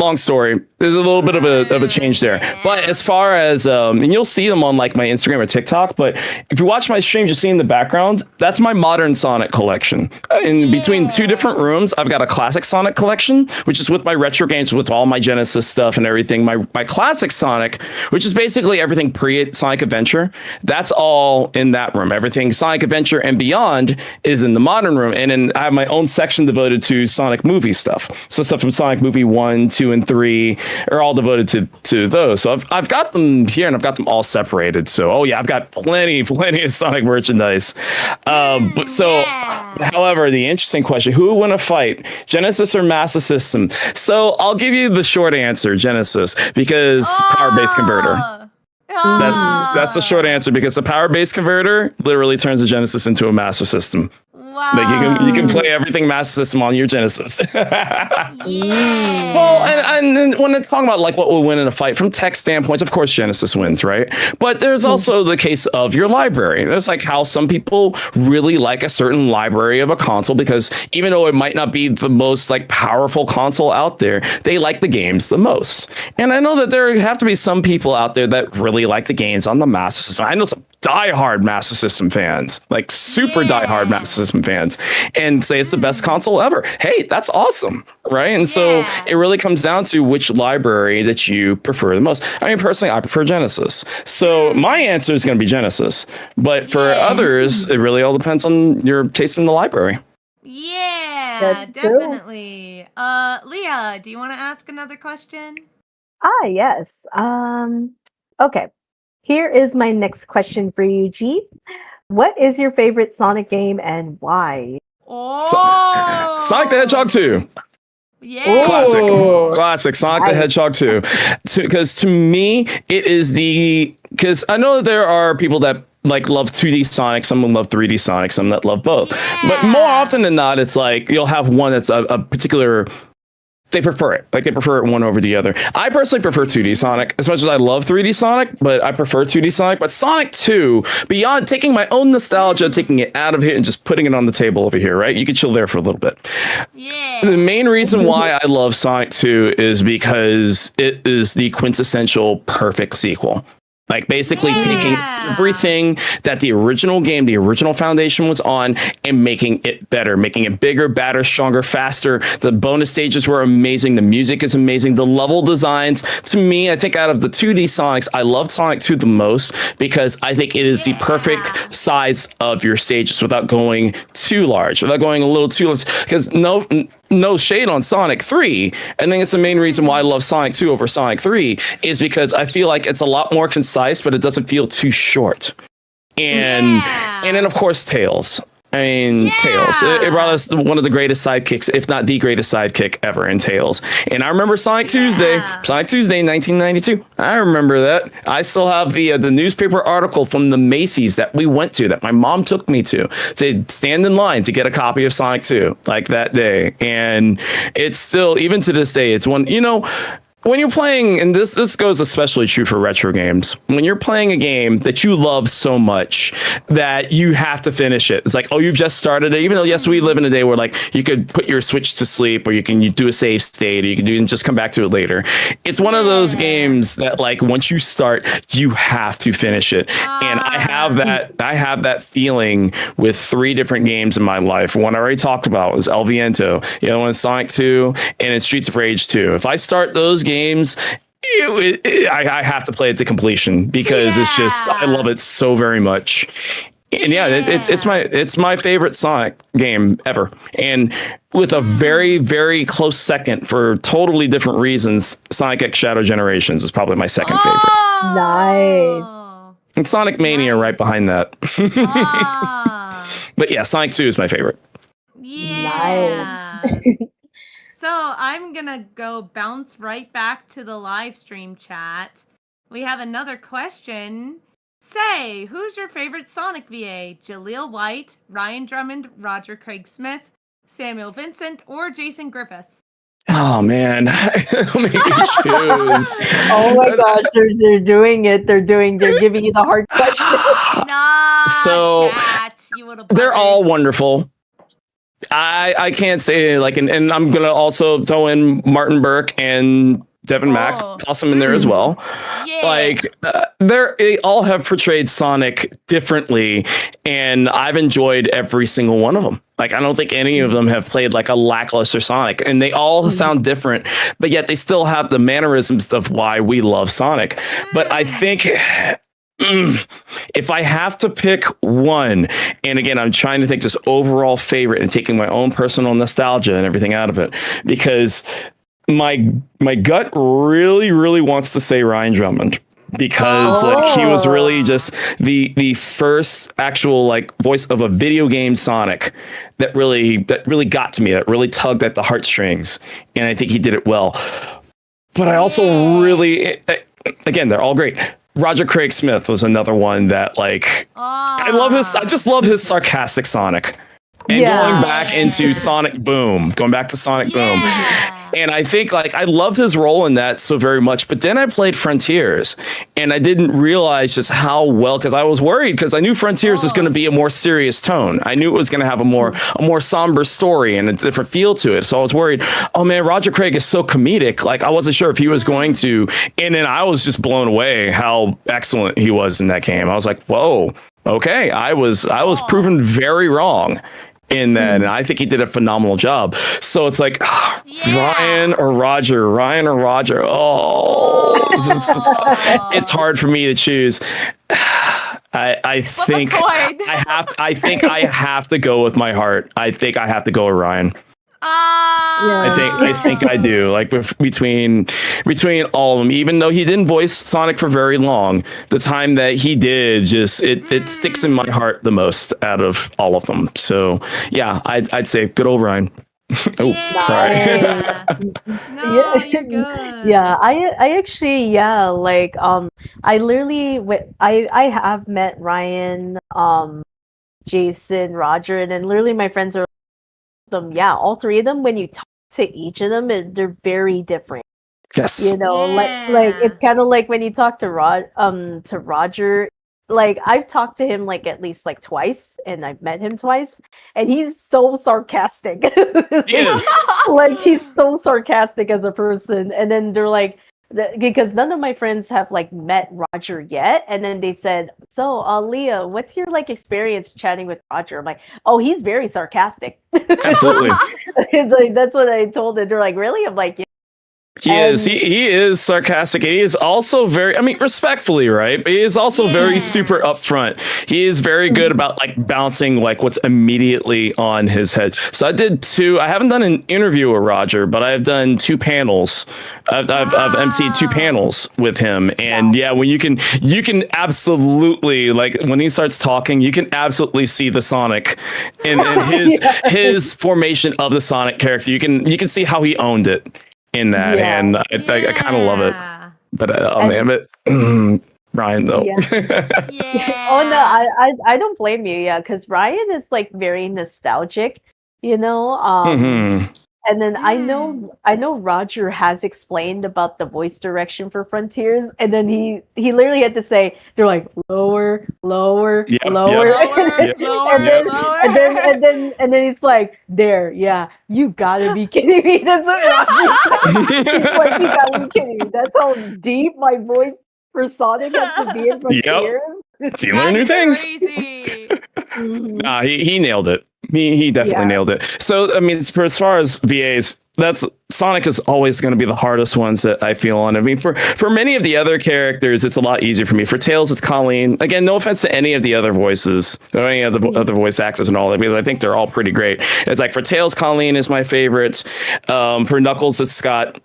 long story. There's a little bit of a change there. But as far as and you'll see them on like my Instagram or TikTok, but if you watch my streams, you see in the background, that's my modern Sonic collection. In between two different rooms, I've got a classic Sonic collection, which is with my retro games, with all my Genesis stuff and everything. My classic Sonic, which is basically everything pre-Sonic Adventure, that's all in that room. Everything Sonic Adventure and beyond is in the modern room. And then I have my own section devoted to Sonic movie stuff. So stuff from Sonic movie 1, 2, and 3 are all devoted to those. So I've got them here and I've got them all separated. So, oh yeah, I've got plenty of Sonic merchandise. However, the interesting question, who would win a fight, Genesis or Master System? So I'll give you the short answer, Genesis, because power-based converter. That's the short answer, because the power-based converter literally turns the Genesis into a Master System. Wow. Like you can play everything Master System on your Genesis. Yeah. Well, and when they're talking about like what will win in a fight from tech standpoints, of course Genesis wins, right? But there's also the case of your library. There's like how some people really like a certain library of a console, because even though it might not be the most like powerful console out there, they like the games the most. And I know that there have to be some people out there that really like the games on the Master System. I know some diehard Master System fans, like super diehard Master System fans, and say it's the best console ever. Hey, that's awesome, right? And so it really comes down to which library that you prefer the most. I mean, personally, I prefer Genesis. So my answer is going to be Genesis. But for others, it really all depends on your taste in the library. Yeah, That's definitely. Leah, do you want to ask another question? Yes. Okay. Here is my next question for you, G. What is your favorite Sonic game and why? Oh, Sonic the Hedgehog 2. Yeah. Classic Sonic the Hedgehog 2. Because to me, it is because I know that there are people that like love 2D Sonic, some love 3D Sonic, some that love both. But more often than not, it's like you'll have one that's a particular. They prefer it. Like they prefer it one over the other. I personally prefer 2D Sonic as much as I love 3D Sonic, but I prefer 2D Sonic. But Sonic 2, beyond taking my own nostalgia, taking it out of here and just putting it on the table over here, right? You can chill there for a little bit. Yeah. The main reason why I love Sonic 2 is because it is the quintessential perfect sequel. Like basically taking everything that the original game, the original foundation was on, and making it better, making it bigger, badder, stronger, faster. The bonus stages were amazing. The music is amazing. The level designs, to me, I think out of the 2D Sonics, I loved Sonic 2 the most because I think it is the perfect size of your stages without going too large, without going a little too large. Because no shade on Sonic 3. I think it's the main reason why I love Sonic 2 over Sonic 3 is because I feel like it's a lot more concise, but it doesn't feel too short. And then of course Tails. I mean, Tails. It brought us one of the greatest sidekicks, if not the greatest sidekick ever in Tails. And I remember Sonic Tuesday 1992. I remember that. I still have the newspaper article from the Macy's that we went to, that my mom took me to stand in line to get a copy of Sonic 2, like that day. And it's still, even to this day, it's one, when you're playing, and this goes especially true for retro games, when you're playing a game that you love so much that you have to finish it. It's like, oh, you've just started it. Even though, yes, we live in a day where like you could put your Switch to sleep, or you do a save state, or you can and just come back to it later. It's one of those games that like once you start, you have to finish it. And I have that feeling with 3 different games in my life. One I already talked about was El Viento. The other one is Sonic 2, and it's Streets of Rage 2. If I start those games, I have to play it to completion because it's just, I love it so very much. And it's my favorite Sonic game ever. And with a very, very close second for totally different reasons, Sonic X Shadow Generations is probably my second favorite. Nice. And Sonic Mania right behind that. But yeah, Sonic 2 is my favorite. Yeah. So I'm gonna go bounce right back to the live stream chat. We have another question. Say, who's your favorite Sonic VA? Jaleel White, Ryan Drummond, Roger Craig Smith, Samuel Vincent, or Jason Griffith? Oh man, make you choose. Oh my gosh, they're doing it. They're giving you the hard question. Nah, So chat, you little they're all buggers. wonderful. I can't say like, and I'm gonna also throw in Martin Burke and Devin Mack, toss them in there as well. Yeah. Like they all have portrayed Sonic differently, and I've enjoyed every single one of them. Like I don't think any of them have played like a lackluster Sonic, and they all sound different, but yet they still have the mannerisms of why we love Sonic. But I think if I have to pick one, and again, I'm trying to think just overall favorite and taking my own personal nostalgia and everything out of it, because my gut really wants to say Ryan Drummond, because like he was really just the first actual like voice of a video game Sonic that really got to me, that really tugged at the heartstrings, and I think he did it well. But I also really, again, they're all great. Roger Craig Smith was another one that like I just love his sarcastic Sonic. And going back into Sonic Boom, Boom. And I think like I loved his role in that so very much. But then I played Frontiers and I didn't realize just how well, because I was worried, because I knew Frontiers was going to be a more serious tone. I knew it was going to have a more somber story and a different feel to it. So I was worried, oh man, Roger Craig is so comedic. Like I wasn't sure if he was going to. And then I was just blown away how excellent he was in that game. I was like, whoa, okay. I was proven very wrong in that, and I think he did a phenomenal job. So it's like Ryan or Roger. It's hard for me to choose. I think I have to go with my heart. I think I have to go with Ryan. I think I do. Like between all of them, even though he didn't voice Sonic for very long, the time that he did, just it sticks in my heart the most out of all of them. So yeah, I'd say good old Ryan. Sorry. No, you're good. Yeah, I actually like I literally I have met Ryan, Jason, Roger, and then literally my friends are them. Yeah, all three of them. When you talk to each of them, they're very different. Yes. You know, like it's kind of like when you talk to Roger. Like I've talked to him like at least like twice, and I've met him twice, and he's so sarcastic. He is. Like he's so sarcastic as a person, and then they're like, because none of my friends have like met Roger yet, and then they said, so Leah, what's your like experience chatting with Roger? I'm like, oh, he's very sarcastic. Absolutely. It's like that's what I told them. They're like, really? I'm like, yeah. He is sarcastic. He is also very, I mean, respectfully, right? But he is also very super upfront. He is very good about like bouncing like what's immediately on his head. So I haven't done an interview with Roger, but I've done 2 panels. I've emceed 2 panels with him. And when you can absolutely, like when he starts talking, you can absolutely see the Sonic in his formation of the Sonic character. You can see how he owned it in that, and I kind of love it. But Ryan though. Oh no, I don't blame you. Yeah, because Ryan is like very nostalgic, you know. And then I know Roger has explained about the voice direction for Frontiers, and then he literally had to say they're like lower, lower, lower, and then he's like, there, you gotta be kidding me. That's what Roger said. He's like, you gotta be kidding me. That's how deep my voice for Sonic has to be in Frontiers. So you learn new things. Nah, he nailed it. He definitely nailed it. So I mean, as far as VAs, that's Sonic is always going to be the hardest ones that I feel on. I mean, for many of the other characters, it's a lot easier for me. For Tails, it's Colleen. Again, no offense to any of the other voices or any of the other voice actors and all that, because I think they're all pretty great. It's like for Tails, Colleen is my favorite. For Knuckles, it's Scott.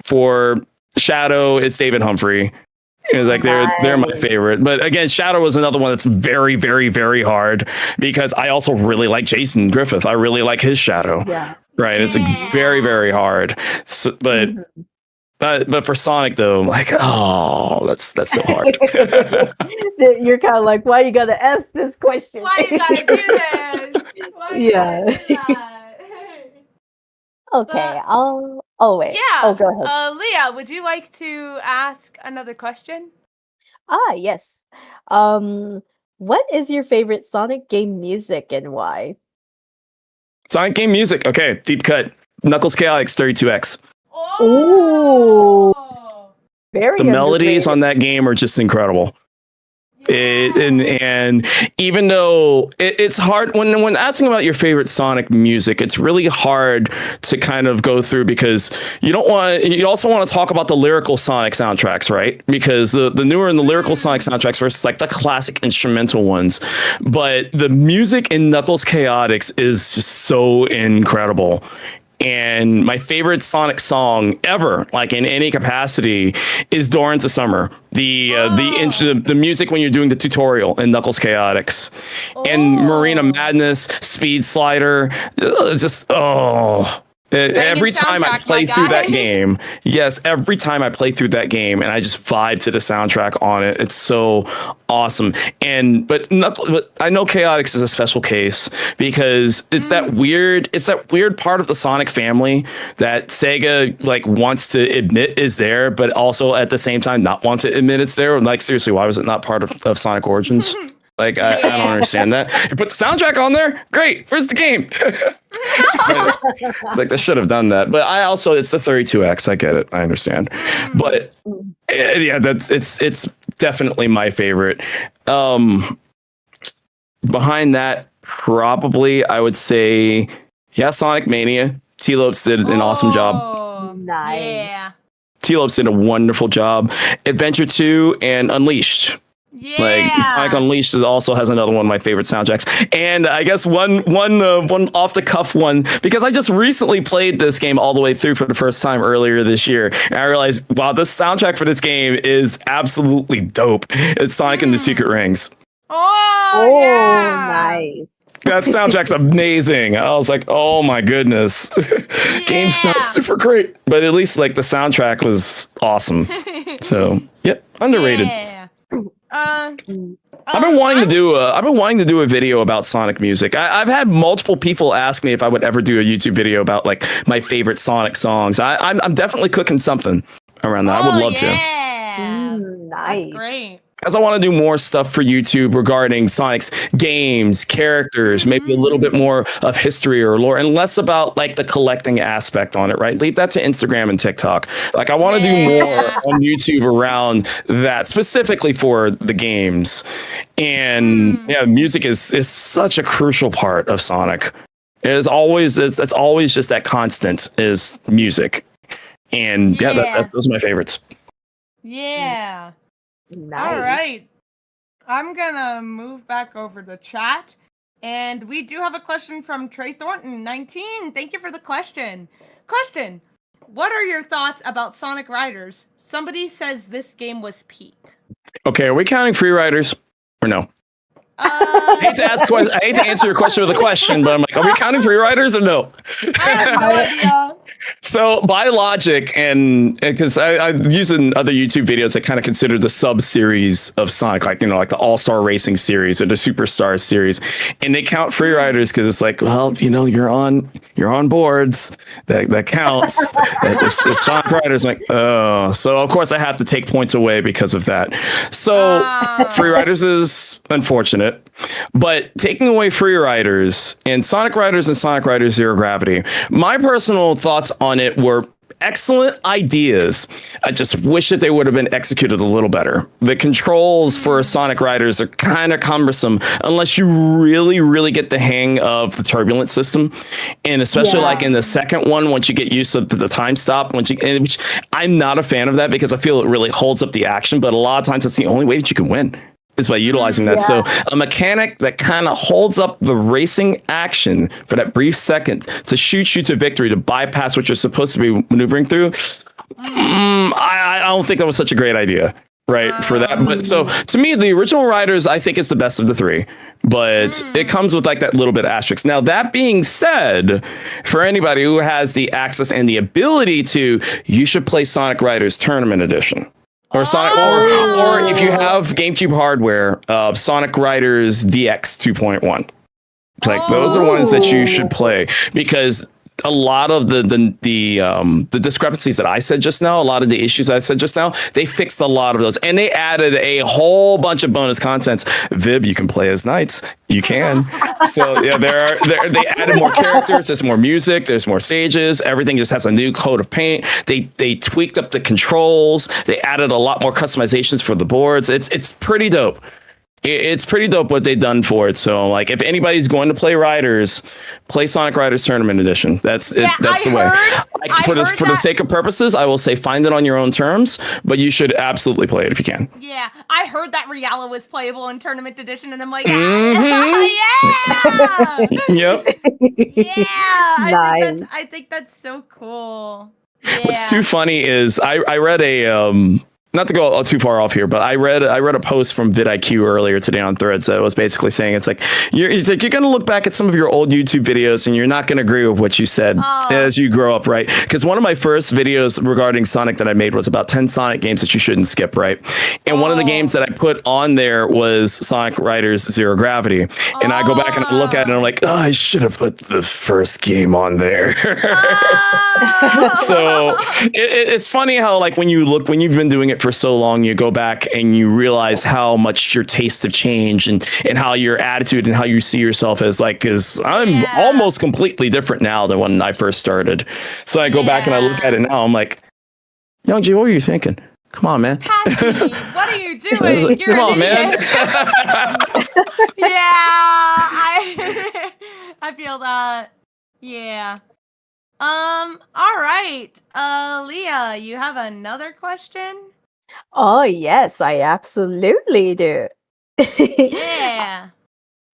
For Shadow, it's David Humphrey. It's like they're my favorite. But again, Shadow was another one that's very, very, very hard, because I also really like Jason Griffith. I really like his Shadow. Yeah. Right. It's very, very hard. So, but for Sonic though, I'm like, oh, that's so hard. You're kind of like, why you gotta ask this question? Why you gotta do this? Why you gotta do that? Okay. Oh wait. Yeah. Oh, go ahead. Leah, would you like to ask another question? Yes. What is your favorite Sonic game music and why? Sonic game music. Okay, deep cut. Knuckles Chaotix 32X. Oh, very The melodies underrated. on that game are just incredible. And even though it's hard when asking about your favorite Sonic music, it's really hard to kind of go through because you also want to talk about the lyrical Sonic soundtracks, right? Because the newer and the lyrical Sonic soundtracks versus like the classic instrumental ones. But the music in Knuckles Chaotix is just so incredible. And my favorite Sonic song ever, like in any capacity, is Door into Summer. The music when you're doing the tutorial in Knuckles Chaotix, and Marina Madness, Speed Slider, every time I play through that game, every time I play through that game, and I just vibe to the soundtrack on it. It's so awesome. But I know Chaotix is a special case because it's that weird part of the Sonic family that Sega like wants to admit is there, but also at the same time not want to admit it's there. Like seriously, why was it not part of Sonic Origins? Like, I don't understand that. You put the soundtrack on there? Great. Where's the game? It's like, they should have done that. But it's the 32X. I get it. I understand. But yeah, it's definitely my favorite. Behind that, probably, I would say, Sonic Mania. T-Lopes did an awesome job. Nice. Yeah. T-Lopes did a wonderful job. Adventure 2 and Unleashed. Yeah. Like Sonic Unleashed also has another one of my favorite soundtracks, and I guess one off the cuff one because I just recently played this game all the way through for the first time earlier this year, and I realized wow, the soundtrack for this game is absolutely dope. It's Sonic and the Secret Rings. Oh yeah. Nice. That soundtrack's amazing. I was like, oh my goodness. Game's not super great, but at least like the soundtrack was awesome. So yep, underrated. Yeah. I've been wanting to do a video about Sonic music. I've had multiple people ask me if I would ever do a YouTube video about like my favorite Sonic songs. I'm definitely cooking something around that. I would love to. Nice. That's great. Because I want to do more stuff for YouTube regarding Sonic's games, characters, maybe a little bit more of history or lore, and less about like the collecting aspect on it, right? Leave that to Instagram and TikTok. Like I want to do more on YouTube around that, specifically for the games. And music is such a crucial part of Sonic. It's always just that constant is music. And those are my favorites. Yeah. Nice. All right. I'm going to move back over the chat. And we do have a question from Trey Thornton, 19. Thank you for the question. Question. What are your thoughts about Sonic Riders? Somebody says this game was peak. Okay, are we counting free riders or no? I hate to answer your question with a question, but I'm like, are we counting free riders or no? I have no idea. So by logic, and because I've used in other YouTube videos that kind of consider the sub series of Sonic, like the All-Star Racing series or the Superstars series, and they count free riders because it's like, well, you're on boards that counts. it's Sonic Riders. I'm like, oh, so of course I have to take points away because of that. So free riders is unfortunate, but taking away free riders and Sonic Riders Zero Gravity, my personal thoughts on it were excellent ideas. I just wish that they would have been executed a little better. The controls for Sonic Riders are kind of cumbersome unless you really, really get the hang of the turbulence system. And especially like in the second one, once you get used to the time stop, which I'm not a fan of that because I feel it really holds up the action, but a lot of times it's the only way that you can win is by utilizing that. So a mechanic that kind of holds up the racing action for that brief second to shoot you to victory, to bypass what you're supposed to be maneuvering through. I don't think that was such a great idea, right? For that. But so to me, the original Riders, I think is the best of the three, but it comes with like that little bit of asterisk. Now, that being said, for anybody who has the access and the ability to, you should play Sonic Riders Tournament Edition. Or Sonic, or if you have GameCube hardware, Sonic Riders DX 2.1. It's like those are ones that you should play because a lot of the discrepancies that I said just now, a lot of the issues I said just now, they fixed a lot of those, and they added a whole bunch of bonus contents. Vib, you can play as knights. You can. So yeah, they added more characters. There's more music. There's more stages. Everything just has a new coat of paint. They tweaked up the controls. They added a lot more customizations for the boards. It's pretty dope. It's pretty dope what they've done for it. So, like, if anybody's going to play Riders, play Sonic Riders Tournament Edition. That's the way. For the sake of purposes, I will say find it on your own terms, but you should absolutely play it if you can. Yeah, I heard that Riala was playable in Tournament Edition, and I'm like, Mhm. yeah, Yep. yeah. Nice. I think that's so cool. Yeah. What's too funny is I read a not to go too far off here, but I read a post from vidIQ earlier today on Threads that was basically saying it's like you're going to look back at some of your old YouTube videos and you're not going to agree with what you said as you grow up, right? Because one of my first videos regarding Sonic that I made was about 10 Sonic games that you shouldn't skip, right? And one of the games that I put on there was Sonic Riders Zero Gravity. And I go back and I look at it and I'm like, oh, I should have put the first game on there. So it's funny how, like, when you've been doing it for so long, you go back and you realize how much your tastes have changed and how your attitude and how you see yourself as, like, because I'm almost completely different now than when I first started. So I go back and I look at it now, I'm like, Young G, what were you thinking? Come on, man. Patty, what are you doing? Like, You're come on, an man. idiot. Yeah, I feel that. Yeah. All right. Leah, you have another question? Oh, yes, I absolutely do. Yeah.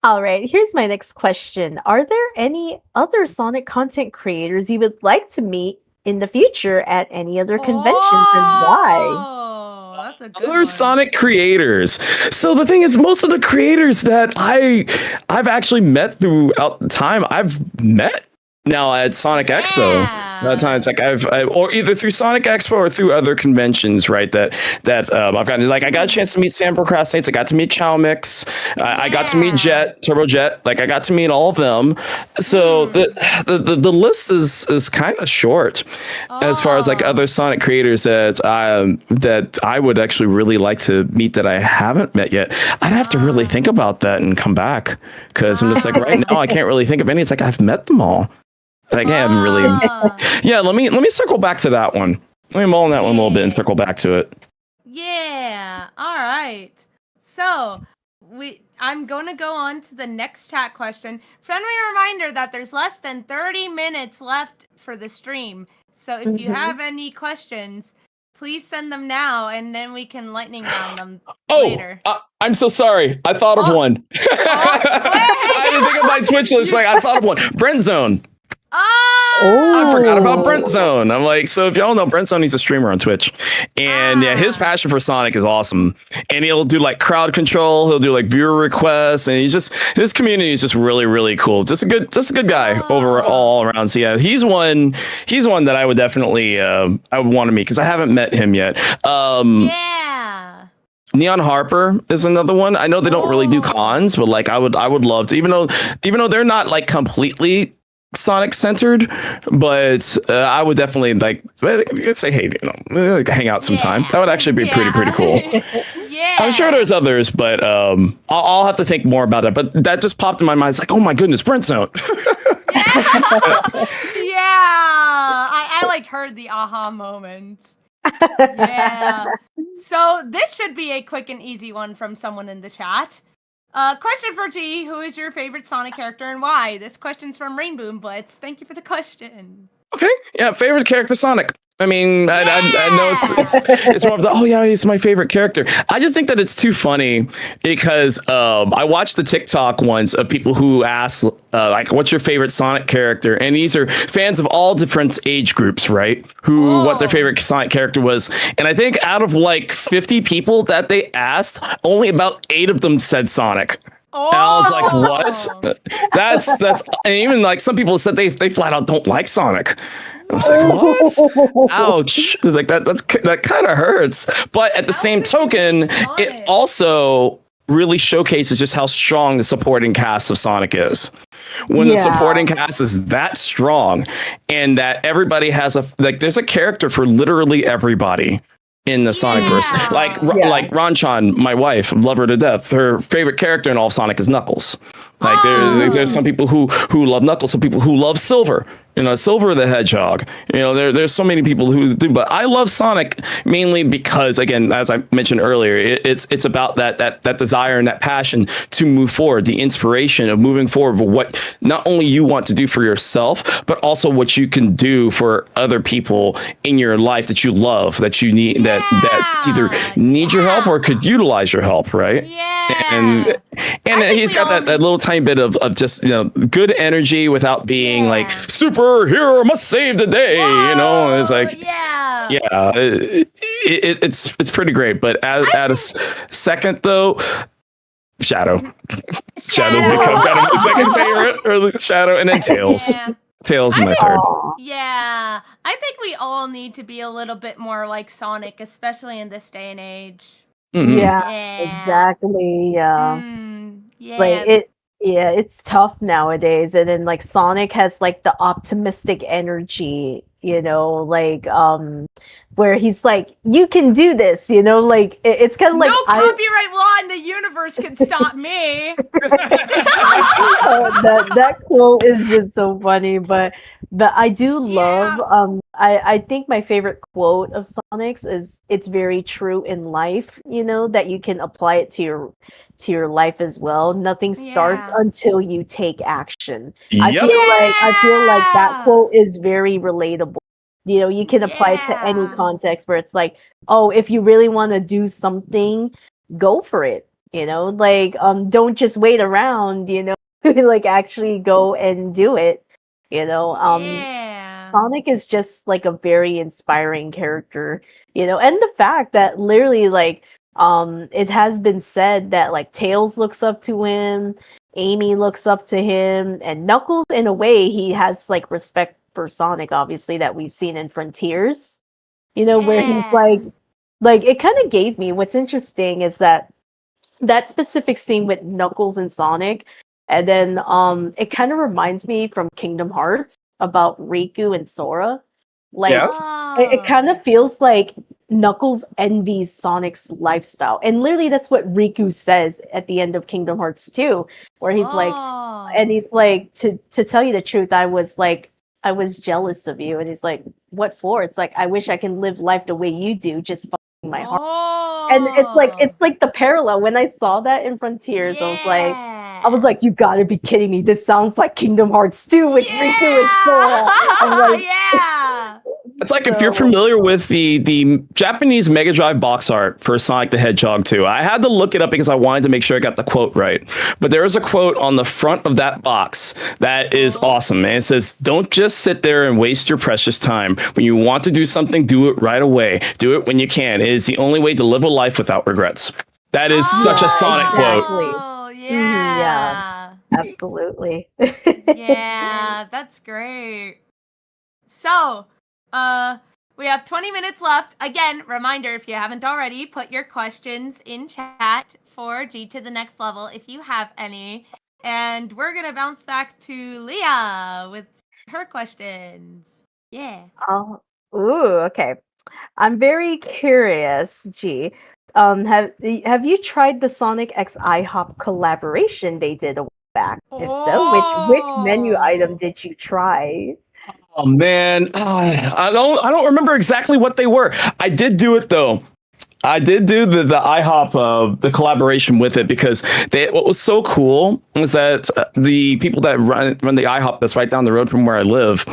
All right, here's my next question. Are there any other Sonic content creators you would like to meet in the future at any other conventions, and why? Oh, that's a good Other one. Sonic creators. So the thing is, most of the creators that I've actually met throughout the time, I've met now at Sonic Expo. That time it's like I've or either through Sonic Expo or through other conventions, right? That I've gotten, like, I got a chance to meet Sam Procrastinates. I got to meet Chow Mix. I got to meet Turbo Jet. Like, I got to meet all of them. So the list is kind of short as far as, like, other Sonic creators that I would actually really like to meet that I haven't met yet. I'd have to really think about that and come back, because I'm just like, right now I can't really think of any. It's like I've met them all. Like, I haven't really. Yeah, let me circle back to that one. Let me mull on that one a little bit and circle back to it. Yeah. All right. So I'm going to go on to the next chat question. Friendly reminder that there's less than 30 minutes left for the stream. So if you have any questions, please send them now, and then we can lightning round them later. I'm so sorry. I thought of one. I didn't think of my Twitch list. Like, I thought of one. Brent Zone. I forgot about Brent Zone. I'm like, so if y'all know Brent Zone, he's a streamer on Twitch, and yeah, his passion for Sonic is awesome. And he'll do, like, crowd control. He'll do, like, viewer requests, and his community is just really, really cool. Just a good guy all around. So yeah, he's one that I would definitely I would want to meet, because I haven't met him yet. Yeah. Neon Harper is another one. I know they don't really do cons, but, like, I would love to, even though they're not, like, completely Sonic centered, but I would definitely, like, say, hey, hang out sometime. That would actually be pretty cool. Yeah. I'm sure there's others, but I'll have to think more about it. But that just popped in my mind. It's like, oh my goodness, Brent Zone. Yeah. I like heard the aha moment. Yeah. So this should be a quick and easy one from someone in the chat. Question for G: who is your favorite Sonic character and why? This question's from Rainbow Blitz. Thank you for the question. Okay, yeah, favorite character Sonic. I mean, I know it's more of the, oh yeah, he's my favorite character. I just think that it's too funny because I watched the TikTok ones of people who ask like, what's your favorite Sonic character? And these are fans of all different age groups, right? What their favorite Sonic character was. And I think out of, like, 50 people that they asked, only about 8 of them said Sonic. And I was like, what? That's and even, like, some people said they flat out don't like Sonic. I was like, what? Ouch. It was like, that kind of hurts. But at the same token, it also really showcases just how strong the supporting cast of Sonic is. When the supporting cast is that strong, and that everybody has there's a character for literally everybody in the Sonic verse. Like Ranchan, my wife, love her to death. Her favorite character in all of Sonic is Knuckles. Like there's some people who love Knuckles, some people who love Silver. Silver the Hedgehog. There's so many people who do, but I love Sonic mainly because, again, as I mentioned earlier, it's about that desire and that passion to move forward, the inspiration of moving forward for what not only you want to do for yourself, but also what you can do for other people in your life that you love, that you need, that either need your help or could utilize your help, right? And he's got that little tiny bit of just good energy without being like superhero must save the day. It's like it's pretty great. But at a second though, Shadow's become kind of my second favorite, or Shadow, and then Tails. Tails is my third. Yeah, I think we all need to be a little bit more like Sonic, especially in this day and age. Mm-hmm. Exactly. Like it's tough nowadays, and then like Sonic has like the optimistic energy, where he's like, you can do this, like it's kind of like no copyright law in the universe can stop me. that quote is just so funny, but I do love I think my favorite quote of Sonic's is, it's very true in life, that you can apply it to your life as well. Nothing starts until you take action. I feel like that quote is very relatable. You can apply it to any context where it's like, oh, if you really want to do something, go for it. Don't just wait around, like actually go and do it. Sonic is just like a very inspiring character, and the fact that literally like it has been said that like Tails looks up to him, Amy looks up to him, and Knuckles, in a way, he has like respect for Sonic, obviously, that we've seen in Frontiers, where he's like it kind of gave me, what's interesting is that specific scene with Knuckles and Sonic, and then it kind of reminds me from Kingdom Hearts about Riku and Sora. It kind of feels like Knuckles envies Sonic's lifestyle, and literally that's what Riku says at the end of Kingdom Hearts 2, where he's like, to tell you the truth, I was jealous of you, and he's like, what for? It's like, I wish I can live life the way you do, just following my heart. And it's like the parallel. When I saw that in Frontiers, I was like, you gotta be kidding me. This sounds like Kingdom Hearts 2 with Riku and Sora. It's like, if you're familiar with the Japanese Mega Drive box art for Sonic the Hedgehog 2, I had to look it up because I wanted to make sure I got the quote right. But there is a quote on the front of that box that is awesome, man. It says, don't just sit there and waste your precious time. When you want to do something, do it right away. Do it when you can. It is the only way to live a life without regrets. That is such a Sonic quote. Oh, yeah. Absolutely. Yeah, that's great. So, we have 20 minutes left. Again, reminder, if you haven't already, put your questions in chat for GToTheNextLevel if you have any. And we're going to bounce back to Leah with her questions. Yeah. Okay. I'm very curious, G. Have you tried the Sonic X IHOP collaboration they did a while back? If so, which menu item did you try? Oh man, I don't remember exactly what they were. I did do it though. I did do the IHOP the collaboration with it, because what was so cool is that the people that run the IHOP that's right down the road from where I live,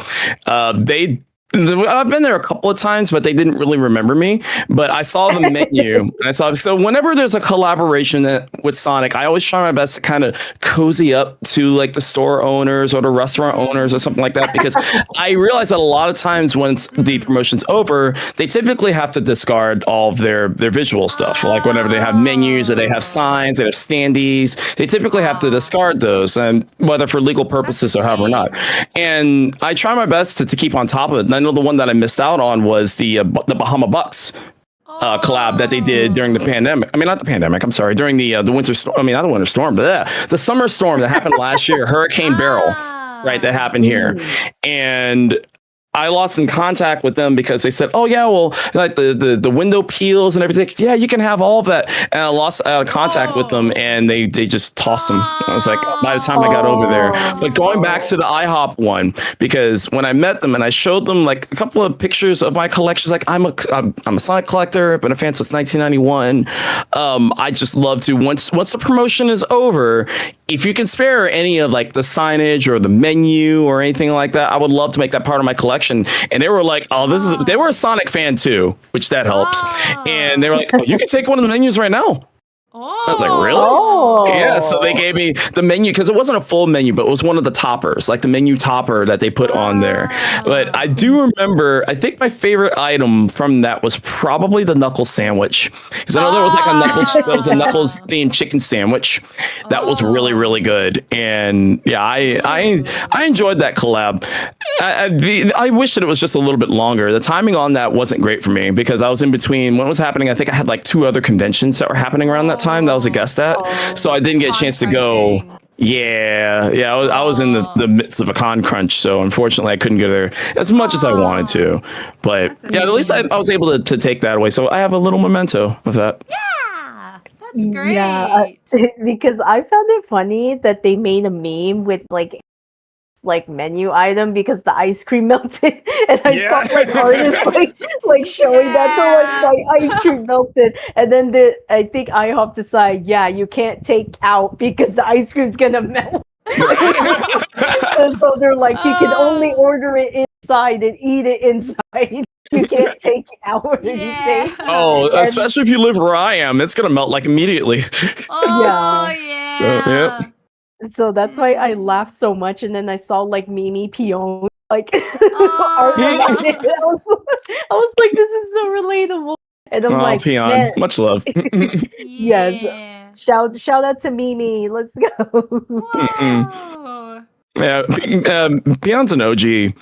I've been there a couple of times, but they didn't really remember me. But I saw the menu, and so whenever there's a collaboration with Sonic, I always try my best to kind of cozy up to like the store owners or the restaurant owners or something like that, because I realize that a lot of times once the promotion's over, they typically have to discard all of their visual stuff. Like whenever they have menus or they have signs, they have standees, they typically have to discard those, and whether for legal purposes or however or not. And I try my best to keep on top of it. I know the one that I missed out on was the Bahama Bucks. collab that they did during the pandemic. I mean, not the pandemic. I'm sorry, during the winter storm. I mean, not the winter storm, but the summer storm that happened last year, Hurricane Beryl, right? That happened here, and I lost in contact with them because they said, "Oh yeah, well, like the window peels and everything. Yeah, you can have all of that." And I lost contact with them, and they just tossed them. I was like, by the time I got over there. But going back to the IHOP one, because when I met them and I showed them like a couple of pictures of my collections, like I'm a Sonic collector, I've been a fan since 1991. I just love to once the promotion is over, if you can spare any of like the signage or the menu or anything like that, I would love to make that part of my collection. And they were like, "Oh, they were a Sonic fan too," which that helps. And they were like, "Oh, you can take one of the menus right now." I was like, "Really?" Oh. Yeah, so they gave me the menu because it wasn't a full menu, but it was one of the toppers, like the menu topper that they put on there. But I do remember, I think my favorite item from that was probably the Knuckles sandwich. Because I know there was like a Knuckles themed chicken sandwich that was really, really good. And yeah, I enjoyed that collab. I wish that it was just a little bit longer. The timing on that wasn't great for me because I was in between when it was happening. I think I had like 2 other conventions that were happening around that time that I was a guest at, so I didn't get a chance to go. Yeah, I was in the midst of a con crunch, so unfortunately I couldn't go there as much as I wanted to. But yeah, at least I was able to take that away, so I have a little memento of that. Yeah, that's great. Yeah, because I found it funny that they made a meme with like menu item because the ice cream melted, and I saw like artists like showing that to like my ice cream melted, and then I think IHOP decide, you can't take out because the ice cream's gonna melt. And so they're like, you can only order it inside and eat it inside. You can't take it out or anything. Oh, especially if you live where I am, it's gonna melt like immediately. Yeah. So that's why I laughed so much, and then I saw like Mimi Pion like art. I was like, this is so relatable. And I'm like, Pion, man, much love. Yes. Shout out to Mimi. Let's go. Yeah, Pion's an OG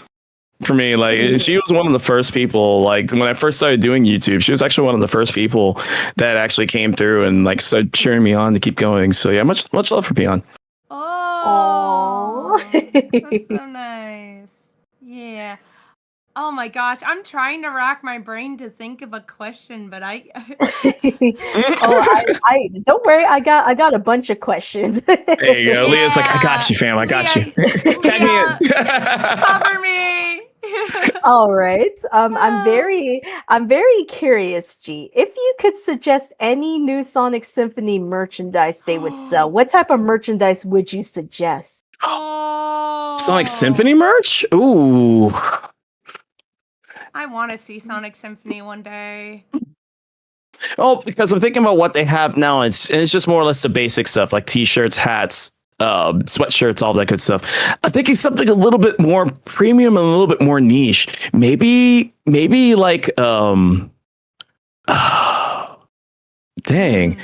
for me. Like, she was one of the first people, like when I first started doing YouTube, she was actually one of the first people that actually came through and like started cheering me on to keep going. So yeah, much love for Pion. Oh, that's so nice. Yeah. Oh my gosh, I'm trying to rack my brain to think of a question, but I don't worry, I got a bunch of questions. There you go. Leah's like, I got you, fam. I got you. Tag me in. Cover me. All right. I'm very curious, G. If you could suggest any new Sonic Symphony merchandise they would sell, what type of merchandise would you suggest? Sonic Symphony merch? Ooh. I want to see Sonic Symphony one day. Oh, because I'm thinking about what they have now. It's just more or less the basic stuff like t-shirts, hats, sweatshirts, all that good stuff. I think it's something a little bit more premium and a little bit more niche. Maybe like dang.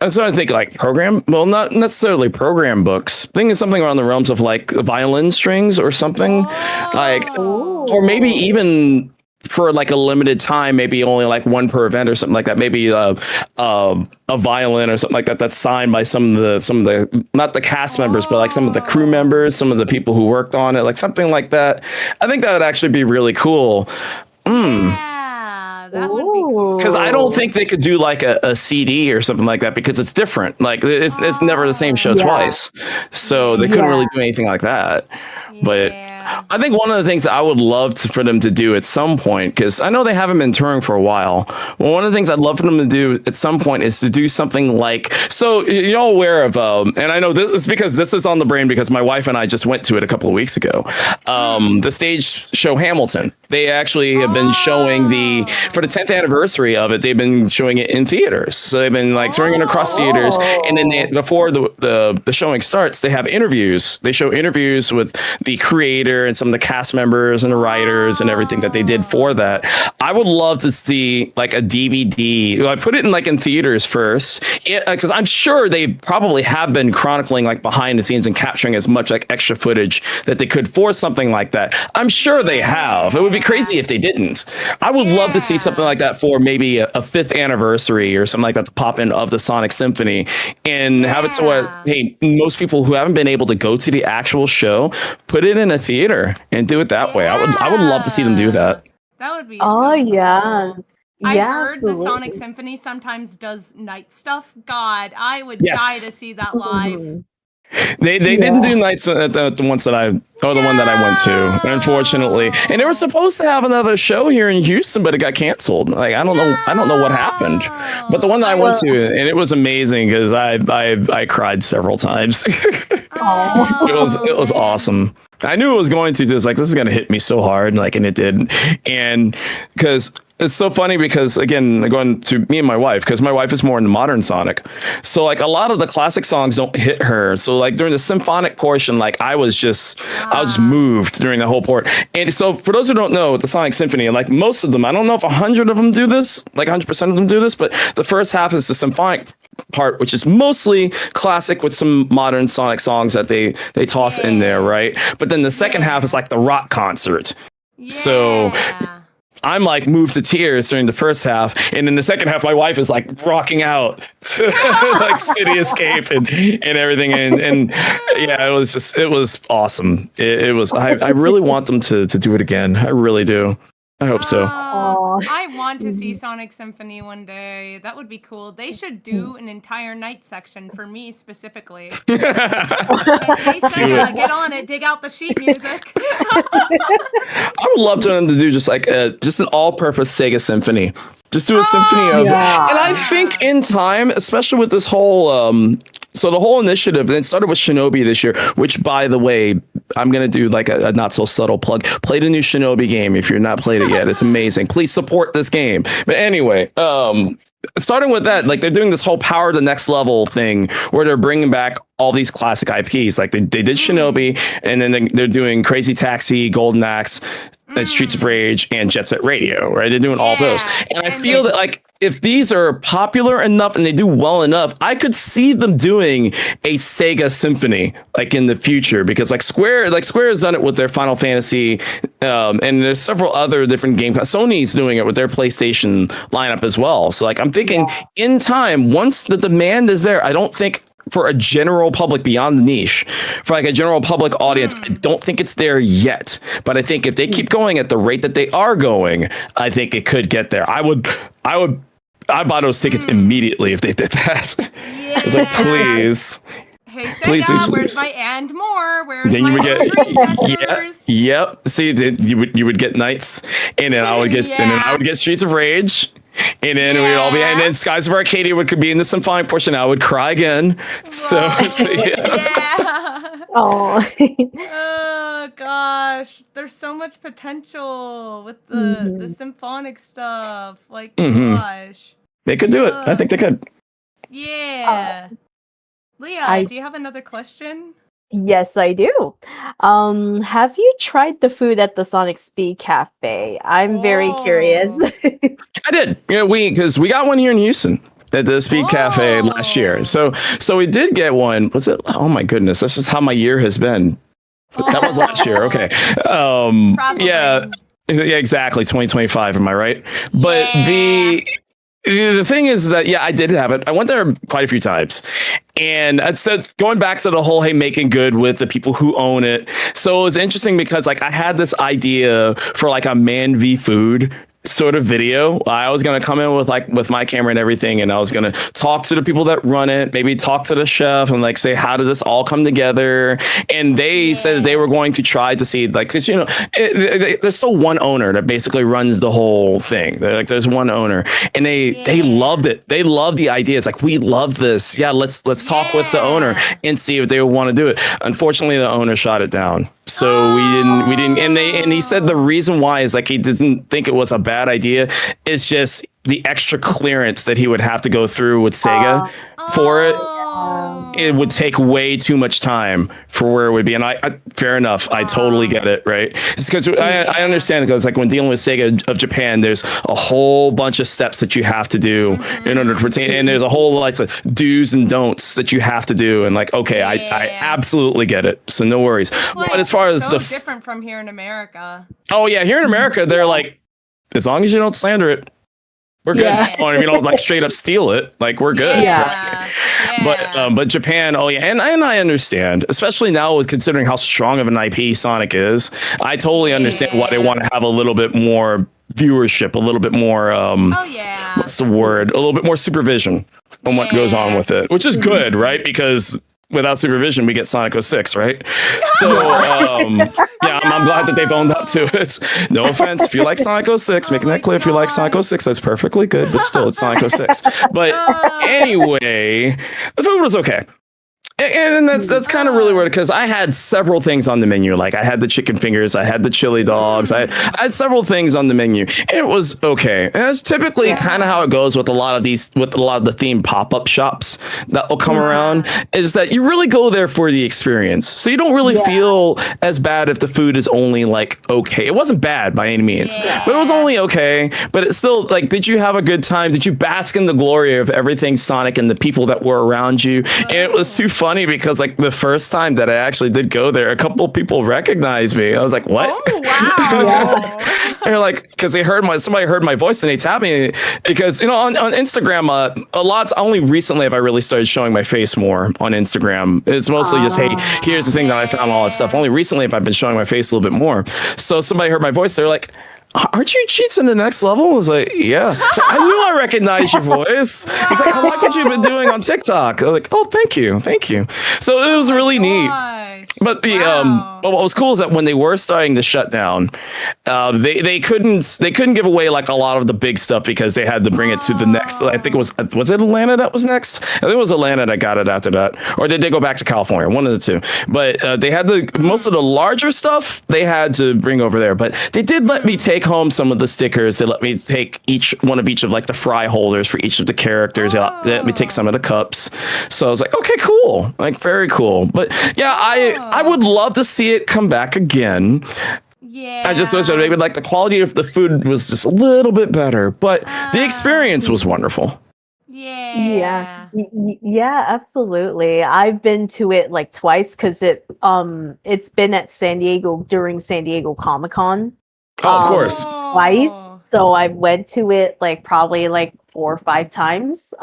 I'm starting to think like not necessarily program books. I think it's something around the realms of like violin strings or something. Or maybe even for like a limited time, maybe only like one per event or something like that. Maybe a violin or something like that that's signed by some of the not the cast members, but like some of the crew members, some of the people who worked on it, like something like that. I think that would actually be really cool. Yeah, that would be cool. Because I don't think they could do like a CD or something like that because it's different. Like it's never the same show twice, so they couldn't really do anything like that. But I think one of the things that I would love for them to do at some point, because I know they haven't been touring for a while, well, one of the things I'd love for them to do at some point is to do something like, so you're all aware of, and I know this is because this is on the brain because my wife and I just went to it a couple of weeks ago, the stage show Hamilton. They actually have been showing for the 10th anniversary of it, they've been showing it in theaters. So they've been like touring it across theaters. And then before the showing starts, they have interviews. They show interviews with the creator and some of the cast members and the writers and everything that they did for that. I would love to see like a DVD. I put it in like in theaters first, because I'm sure they probably have been chronicling like behind the scenes and capturing as much like extra footage that they could for something like that. I'm sure they have. It would be crazy if they didn't. I would love to see something like that for maybe a fifth anniversary or something like that to pop in of the Sonic Symphony and have it so that, hey, most people who haven't been able to go to the actual show, put it in a theater and do it that way. I would love to see them do that. That would be Oh, so yeah. cool. I Yeah, heard the absolutely. Sonic Symphony sometimes does night stuff. God, I would die to see that live. Mhm. They didn't do nights at the ones that the one that I went to, unfortunately. And they were supposed to have another show here in Houston, but it got canceled. Like I don't know what happened. But the one that I went to, and it was amazing because I cried several times. It was awesome. I knew it was going to. Just like this is going to hit me so hard, and it did. And because it's so funny because again, going to me and my wife, because my wife is more into modern Sonic, so like a lot of the classic songs don't hit her. So like during the symphonic portion, like I was just moved during the whole part. And so for those who don't know, the Sonic Symphony, like most of them, I don't know if 100 of them do this, like 100% of them do this, but the first half is the symphonic part, which is mostly classic with some modern Sonic songs that they toss in there, right? But then the second half is like the rock concert. So I'm like moved to tears during the first half, and in the second half, my wife is like rocking out to like City Escape and everything, and yeah, it was awesome. It was. I really want them to do it again. I really do. I hope so. I want to see Sonic Symphony one day. That would be cool. They should do an entire night section for me specifically. Hey, Sega, get on it. Dig out the sheet music. I would love them to do just an all-purpose Sega Symphony. Just do a symphony of, and I think in time, especially with this whole, so the whole initiative, and it started with Shinobi this year, which by the way, I'm going to do like a not so subtle plug. Play the new Shinobi game if you're not played it yet. It's amazing. Please support this game. But anyway, starting with that, like they're doing this whole Power the Next Level thing where they're bringing back all these classic IPs. Like they did Shinobi, and then they're doing Crazy Taxi, Golden Axe, and Streets of Rage, and Jet Set Radio, right? They're doing all those. And I feel that like if these are popular enough and they do well enough, I could see them doing a Sega Symphony like in the future, because like Square has done it with their Final Fantasy, and there's several other different games. Sony's doing it with their PlayStation lineup as well. So like I'm thinking in time, once the demand is there, I don't think for a general public beyond the niche, for like a general public audience, I don't think it's there yet. But I think if they keep going at the rate that they are going, I think it could get there. I buy those tickets immediately if they did that. Yeah. It's like, please. Hey, Sega, Please. where's my and more? Where's Then my you would get, testers? yep. See, you would get Knights, and then I would get Streets of Rage. And then we'd all be, and then Skies of Arcadia could be in the symphonic portion. I would cry again. So yeah. Oh gosh, there's so much potential with the symphonic stuff. Like gosh, they could do it. I think they could. Yeah. Leah, do you have another question? Yes, I do. Have you tried the food at the Sonic Speed Cafe? I'm very curious. I did. Yeah, because we got one here in Houston at the Speed Cafe last year. So we did get one. Was it? Oh my goodness, this is how my year has been. That was last year. Okay. Yeah, exactly. 2025. Am I right? But the thing is that, I did have it. I went there quite a few times. And it's going back to the whole, hey, making good with the people who own it. So it was interesting because like I had this idea for like a man v food sort of video. I was going to come in with my camera and everything, and I was going to talk to the people that run it, maybe talk to the chef and like say, how did this all come together? And they said that they were going to try to see, like, because there's still one owner that basically runs the whole thing. There's one owner, and they loved it. They loved the idea. It's like, we love this. Yeah, let's talk with the owner and see if they would want to do it. Unfortunately, the owner shot it down. So we didn't, and he said the reason why is like he doesn't think it was a bad idea. It's just the extra clearance that he would have to go through with Sega for it. it would take way too much time for where it would be. And I fair enough, I totally get it, right? It's because I understand, because like when dealing with Sega of Japan, there's a whole bunch of steps that you have to do in order to retain, and there's a whole like of do's and don'ts that you have to do. And like, okay, I absolutely get it. So no worries. Like, but as far as different from here in America. Oh yeah, here in America, they're like, as long as you don't slander it, we're good. Or if you don't like straight up steal it, like we're good. But Japan, and I understand, especially now with considering how strong of an IP Sonic is. I totally understand why they want to have a little bit more viewership, a little bit more what's the word? A little bit more supervision on what goes on with it, which is good, right? Because without supervision, we get Sonic 06, right? So, I'm glad that they've owned up to it. No offense. If you like Sonic 06, making that clear, if you like Sonic 06, that's perfectly good, but still, it's Sonic 06. But anyway, the food was okay. And that's kind of really weird, because I had several things on the menu. Like I had the chicken fingers, I had the chili dogs, I had several things on the menu, and it was okay. And that's typically kind of how it goes with a lot of the themed pop-up shops that will come around, is that you really go there for the experience. So you don't really feel as bad if the food is only like okay. It wasn't bad by any means, but it was only okay. But it's still like, did you have a good time? Did you bask in the glory of everything Sonic and the people that were around you? And it was too funny because like the first time that I actually did go there, a couple of people recognized me. I was like, what? Oh, wow. They're like, because somebody heard my voice and they tapped me, because on Instagram only recently have I really started showing my face more on Instagram. It's mostly just, hey, here's the thing that I found, all that stuff. Only recently have I been showing my face a little bit more. So somebody heard my voice, they're like, aren't you Cheats in the Next Level? I was like, yeah. So I knew I recognized your voice. It's like, how what you've been doing on TikTok? I was like, oh, thank you. So it was really neat. But but what was cool is that when they were starting to shut down, they couldn't give away like a lot of the big stuff, because they had to bring it to the next. I think it was it Atlanta that was next? I think it was Atlanta that got it after that, or did they go back to California? One of the two. But they had most of the larger stuff they had to bring over there. But they did let me take home some of the stickers. They let me take each of like the fry holders for each of the characters. They let me take some of the cups. So I was like, okay, cool, like very cool. But yeah, I would love to see it come back again. Yeah. I just wish that maybe like the quality of the food was just a little bit better, but the experience was wonderful. Yeah, absolutely. I've been to it like twice, because it's been at San Diego during San Diego Comic-Con. Of course. Twice. So I went to it like probably like 4 or 5 times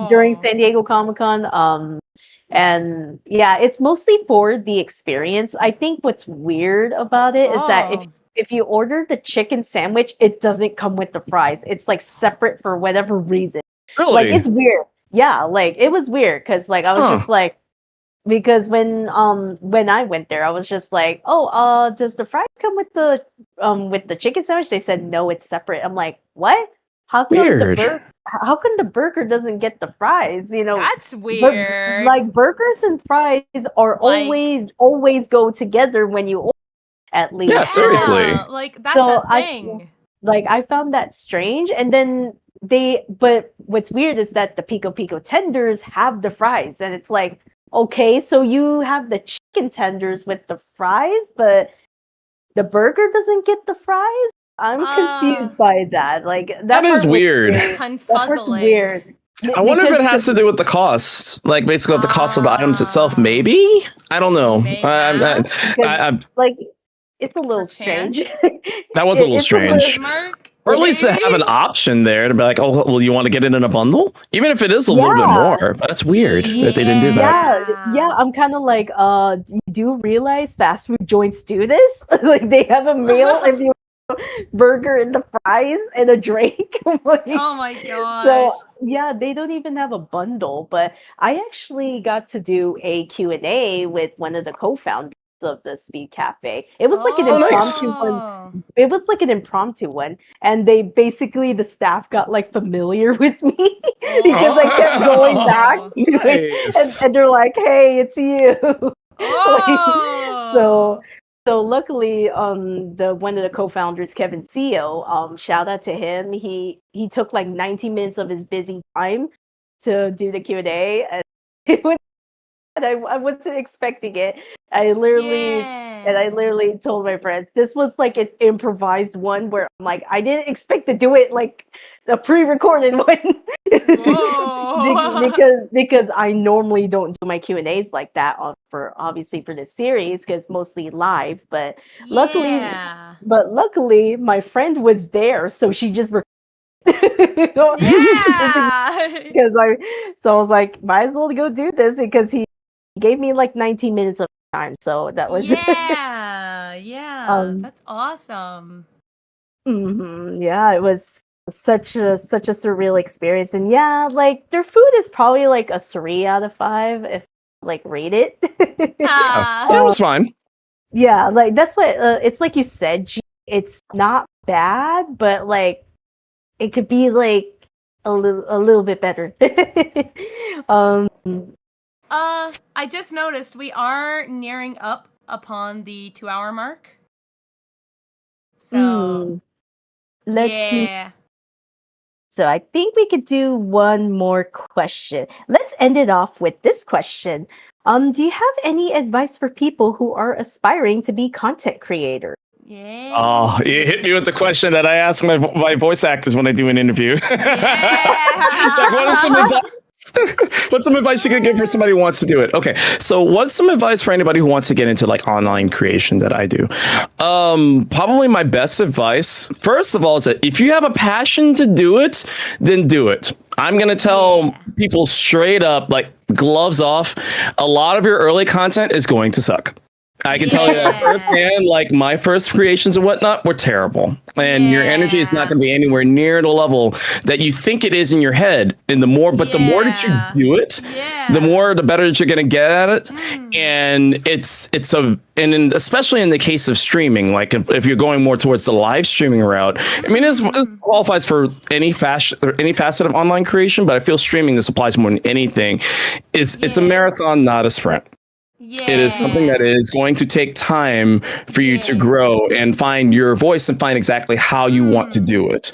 during San Diego Comic-Con. And yeah, it's mostly for the experience. I think what's weird about it is that if you order the chicken sandwich, it doesn't come with the fries. It's like separate for whatever reason. Really? Like it's weird. Yeah, like it was weird, because like I was just like, because when I went there, I was just like, oh, does the fries come with the chicken sandwich? They said no, it's separate. I'm like, what? How come how come the burger doesn't get the fries? That's weird. Like burgers and fries are always go together when you order, at least. Yeah, seriously. Like that's a thing. I found that strange. And then but what's weird is that the Pico Pico tenders have the fries, and it's like, okay, so you have the chicken tenders with the fries, but the burger doesn't get the fries? I'm confused by that. Like that is weird. Confuzzling. Weird. I wonder if it has to do with the cost, like basically the cost of the items itself. Maybe, I don't know. Like it's a little strange. That was a little strange. Or at least to have an option there to be like, oh, well, you want to get it in a bundle? Even if it is a little bit more. But that's weird that they didn't do that. Yeah, I'm kind of like, you do realize fast food joints do this? Like they have a meal if you burger and the fries and a drink. Like, oh my god. So yeah, they don't even have a bundle. But I actually got to do a Q&A with one of the co-founders of the Speed Cafe. It was like an impromptu one. It was like an impromptu one, and the staff got like familiar with me because I kept going back to it, and they're like, "Hey, it's you." So luckily, one of the co-founders, Kevin CEO, shout out to him. He took like 90 minutes of his busy time to do the Q&A, and It was, and I wasn't expecting it. I literally and I literally told my friends this was like an improvised one where I'm like, I didn't expect to do it like the pre-recorded one. because I normally don't do my Q&As like that for obviously for this series because mostly live, but luckily my friend was there, so she just because I was like, might as well go do this because he gave me like 19 minutes of time, so that was that's awesome. Yeah, it was such a surreal experience, and yeah, like their food is probably like a 3 out of 5 if like rate it. Yeah, it was fine. Yeah, like that's what it's like you said. It's not bad, but like it could be like a little bit better. I just noticed we are nearing up upon the 2-hour mark. So let's see. So I think we could do one more question. Let's end it off with this question. Do you have any advice for people who are aspiring to be content creators? Yeah. Oh, you hit me with the question that I ask my voice actors when I do an interview. It's like, what's some advice you could give for somebody who wants to do it? Okay, so what's some advice for anybody who wants to get into like online creation that I do? Probably my best advice, first of all, is that if you have a passion to do it, then do it. I'm going to tell people straight up, like gloves off, a lot of your early content is going to suck. I can tell you that firsthand, like my first creations and whatnot were terrible. And your energy is not going to be anywhere near the level that you think it is in your head. And the more that you do it, the better that you're going to get at it. And especially in the case of streaming, like if you're going more towards the live streaming route, I mean, this qualifies for any facet of online creation, but I feel streaming, this applies more than anything. It's a marathon, not a sprint. It is something that is going to take time for you to grow and find your voice and find exactly how you want to do it.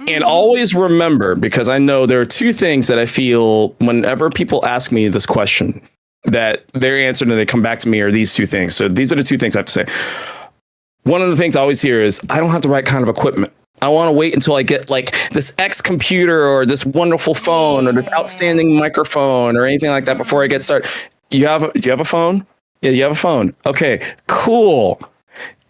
And always remember, because I know there are two things that I feel whenever people ask me this question, that their answer when they come back to me are these two things. So these are the two things I have to say. One of the things I always hear is, I don't have the right kind of equipment. I want to wait until I get like this X computer or this wonderful phone or this outstanding microphone or anything like that before I get started. Do you have a phone? Yeah, you have a phone. Okay, cool.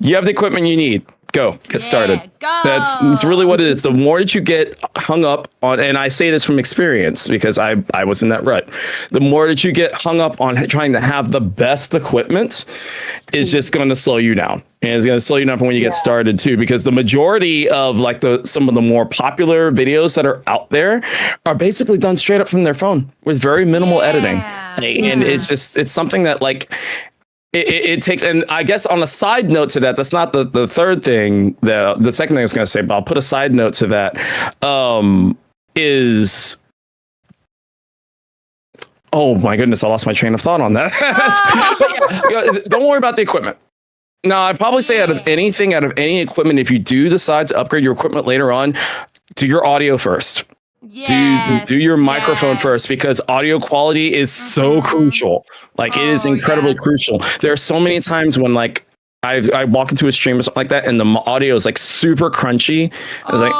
You have the equipment you need. Go, get started. That's really what it is. The more that you get hung up on, and I say this from experience because I was in that rut. The more that you get hung up on trying to have the best equipment is just going to slow you down. And it's going to slow you down from when you get started too, because the majority of like some of the more popular videos that are out there are basically done straight up from their phone with very minimal editing. And it's something that like, it takes, and I guess on a side note to that, that's not the third thing, the second thing I was going to say, but I'll put a side note to that, is, oh my goodness, I lost my train of thought on that. But don't worry about the equipment. No, I'd probably say out of any equipment, if you do decide to upgrade your equipment later on, do your audio first. Do your microphone first, because audio quality is so crucial. Like it is incredibly crucial. There are so many times when like I walk into a stream or something like that and the audio is like super crunchy. I was like,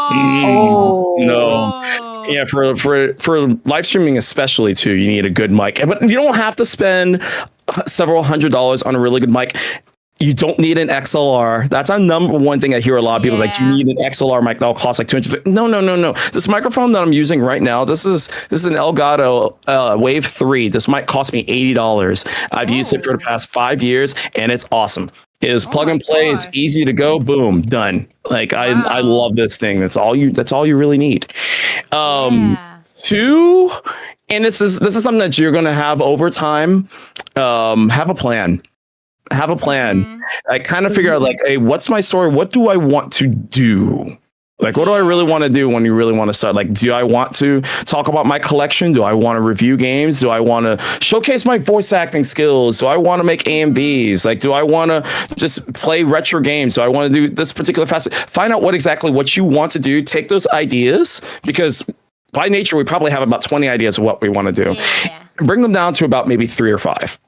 no. Yeah, for live streaming especially too, you need a good mic. But you don't have to spend several $100s on a really good mic. You don't need an XLR. That's our number one thing I hear a lot of people like, you need an XLR mic that'll cost like $250. No. This microphone that I'm using right now, this is an Elgato Wave 3. This mic cost me $80. I've used it for the past 5 years and it's awesome. It is plug and play. It's easy to go. Boom, done. Like I love this thing. That's all you really need. Two, and this is something that you're going to have over time. Have a plan. I kind of figure out like, hey, what's my story? What do I want to do? Like, what do I really want to do when you really want to start? Like, do I want to talk about my collection? Do I want to review games? Do I want to showcase my voice acting skills? Do I want to make AMVs? Like, do I want to just play retro games? Do I want to do this particular facet? Find out what you want to do. Take those ideas, because by nature, we probably have about 20 ideas of what we want to do. Yeah. Bring them down to about maybe 3 or 5.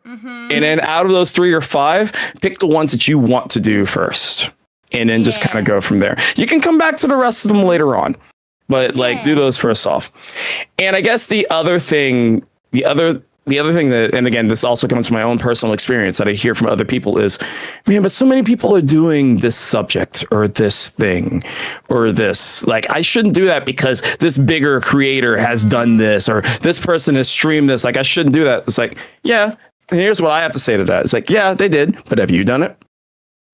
Mm-hmm. And then out of those 3 or 5, pick the ones that you want to do first. And then just kind of go from there. You can come back to the rest of them later on. But like do those first off. And I guess the other thing that, and again, this also comes from my own personal experience that I hear from other people is, man, but so many people are doing this subject or this thing or this. Like, I shouldn't do that because this bigger creator has done this or this person has streamed this. Like, I shouldn't do that. It's like, yeah. And here's what I have to say to that. It's like, yeah, they did. But have you done it?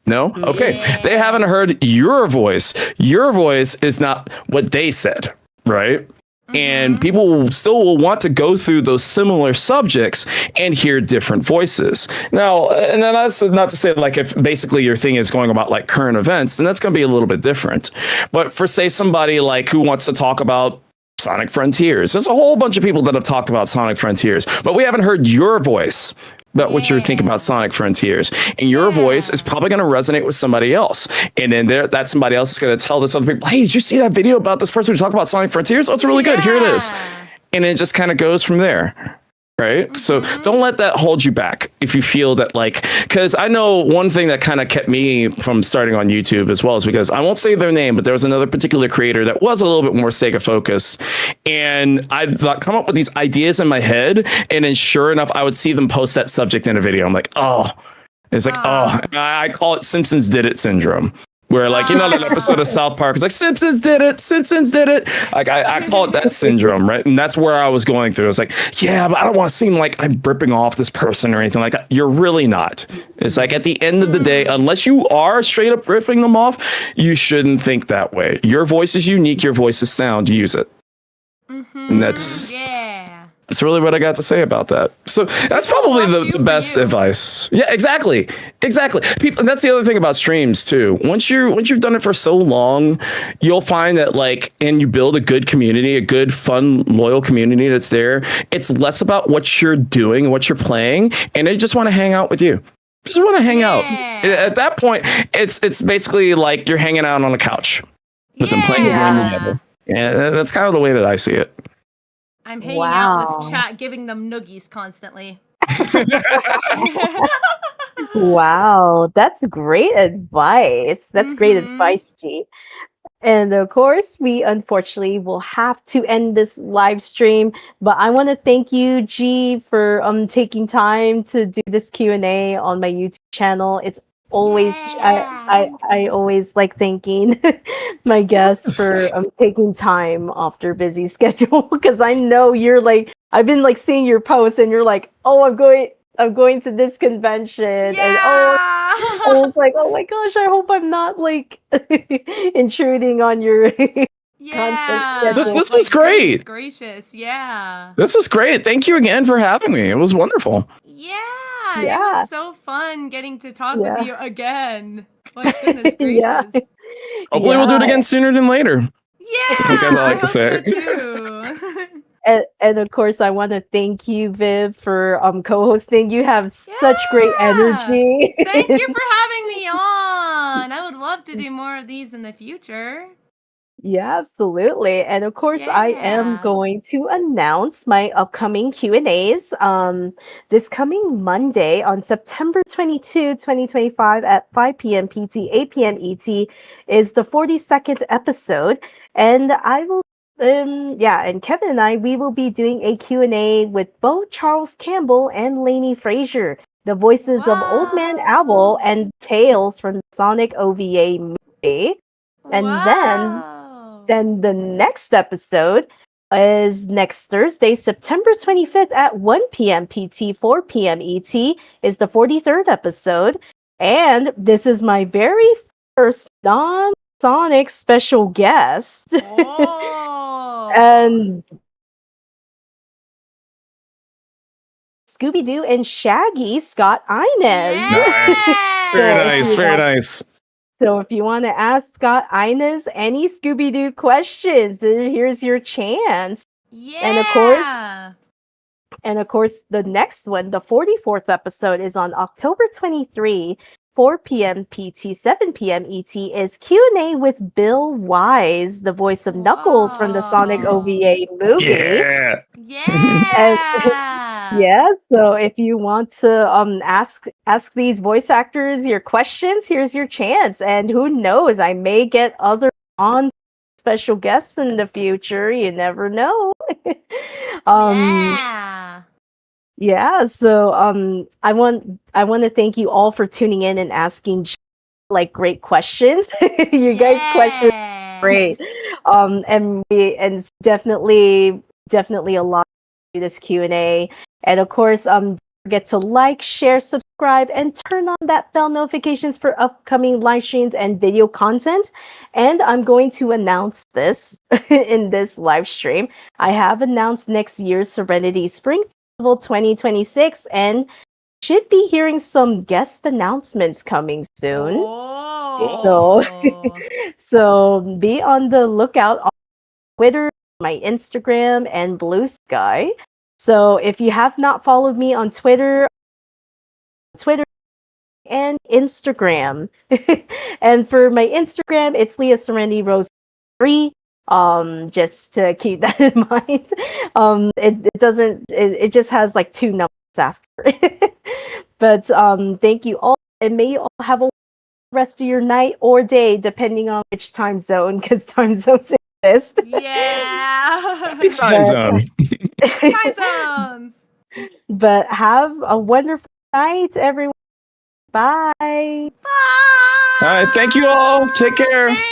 No? Okay. Yeah. They haven't heard your voice. Your voice is not what they said, right? And people will want to go through those similar subjects and hear different voices. Now, and then that's not to say like if basically your thing is going about like current events, then that's going to be a little bit different. But for say somebody like who wants to talk about Sonic Frontiers, there's a whole bunch of people that have talked about Sonic Frontiers, but we haven't heard your voice about what you're thinking about Sonic Frontiers. And your voice is probably going to resonate with somebody else. And then that somebody else is going to tell this other people, hey, did you see that video about this person who talked about Sonic Frontiers? Oh, it's really good. Here it is. And it just kind of goes from there. Right. So don't let that hold you back if you feel that like, because I know one thing that kind of kept me from starting on YouTube as well is because I won't say their name, but there was another particular creator that was a little bit more Sega focused. And I'd come up with these ideas in my head. And then sure enough, I would see them post that subject in a video. I'm like, oh, it's like, oh, I call it Simpsons did it syndrome. Where like, you know, that episode of South Park is like, Simpsons did it. Like I call it that syndrome, right? And that's where I was going through. It's like, yeah, but I don't want to seem like I'm ripping off this person or anything like that. You're really not. It's like at the end of the day, unless you are straight up ripping them off, you shouldn't think that way. Your voice is unique. Your voice is sound. Use it. And that's really what I got to say about that. So that's probably the best advice. Yeah, exactly. People, and that's the other thing about streams too. Once you've done it for so long, you'll find that like, and you build a good community, a good, fun, loyal community that's there. It's less about what you're doing, what you're playing, and they just want to hang out with you. Just want to hang out. At that point, it's basically like you're hanging out on a couch with them playing the game together. And that's kind of the way that I see it. I'm hanging out with chat, giving them noogies constantly. Wow, that's great advice. That's great advice, G. And of course, we unfortunately will have to end this live stream. But I want to thank you, G, for taking time to do this Q&A on my YouTube channel. It's always I always like thanking my guests for taking time off their busy schedule because I know you're like I've been like seeing your posts and you're like, oh, I'm going to this convention and I was like, oh my gosh, I hope I'm not like intruding on your content schedule. This was great. Gracious, This was great. Thank you again for having me. It was wonderful. It was so fun getting to talk with you again. My goodness gracious. Hopefully we'll do it again sooner than later. I like to say. so too. And of course, I want to thank you, Viv, for co-hosting. You have such great energy. Thank you for having me on. I would love to do more of these in the future. Yeah, absolutely. And of course, I am going to announce my upcoming Q&As. This coming Monday on September 22, 2025 at 5 p.m. PT, 8 p.m. ET is the 42nd episode. And I will, and Kevin and I, we will be doing a Q&A with both Charles Campbell and Lainey Frazier, the voices of Old Man Owl and Tails from the Sonic OVA movie. And then the next episode is next Thursday, September 25th at 1 p.m. PT, 4 p.m. ET is the 43rd episode. And this is my very first non-Sonic special guest. And Scooby-Doo and Shaggy, Scott Inez. Very nice. So if you want to ask Scott Inez any Scooby-Doo questions, here's your chance. And of course, the next one, the 44th episode, is on October 23. 4 p.m. PT, 7 p.m. ET is Q&A with Bill Wise, the voice of Knuckles from the Sonic Whoa. OVA movie. Yeah. Yeah. Yeah, so if you want to ask these voice actors your questions, here's your chance. And who knows, I may get other on special guests in the future. You never know. Yeah. Yeah, so I want to thank you all for tuning in and asking like great questions. You guys questions Yeah. great. And it's definitely a lot to this Q&A. And of course, don't forget to like, share, subscribe, and turn on that bell notifications for upcoming live streams and video content. And I'm going to announce this in this live stream. I have announced next year's Serenity Spring Festival 2026 and should be hearing some guest announcements coming soon. Oh. So be on the lookout on Twitter, my Instagram, and Blue Sky. So if you have not followed me on Twitter and Instagram, and for my Instagram, it's Liaserenityrose 3. Just to keep that in mind. It doesn't. It just has like 2 numbers after. But thank you all, and may you all have a rest of your night or day, depending on which time zone, because time zones exist. Yeah. Time zone. Time zones. But have a wonderful night, everyone. Bye. Bye. All right. Thank you all. Take care. Thanks.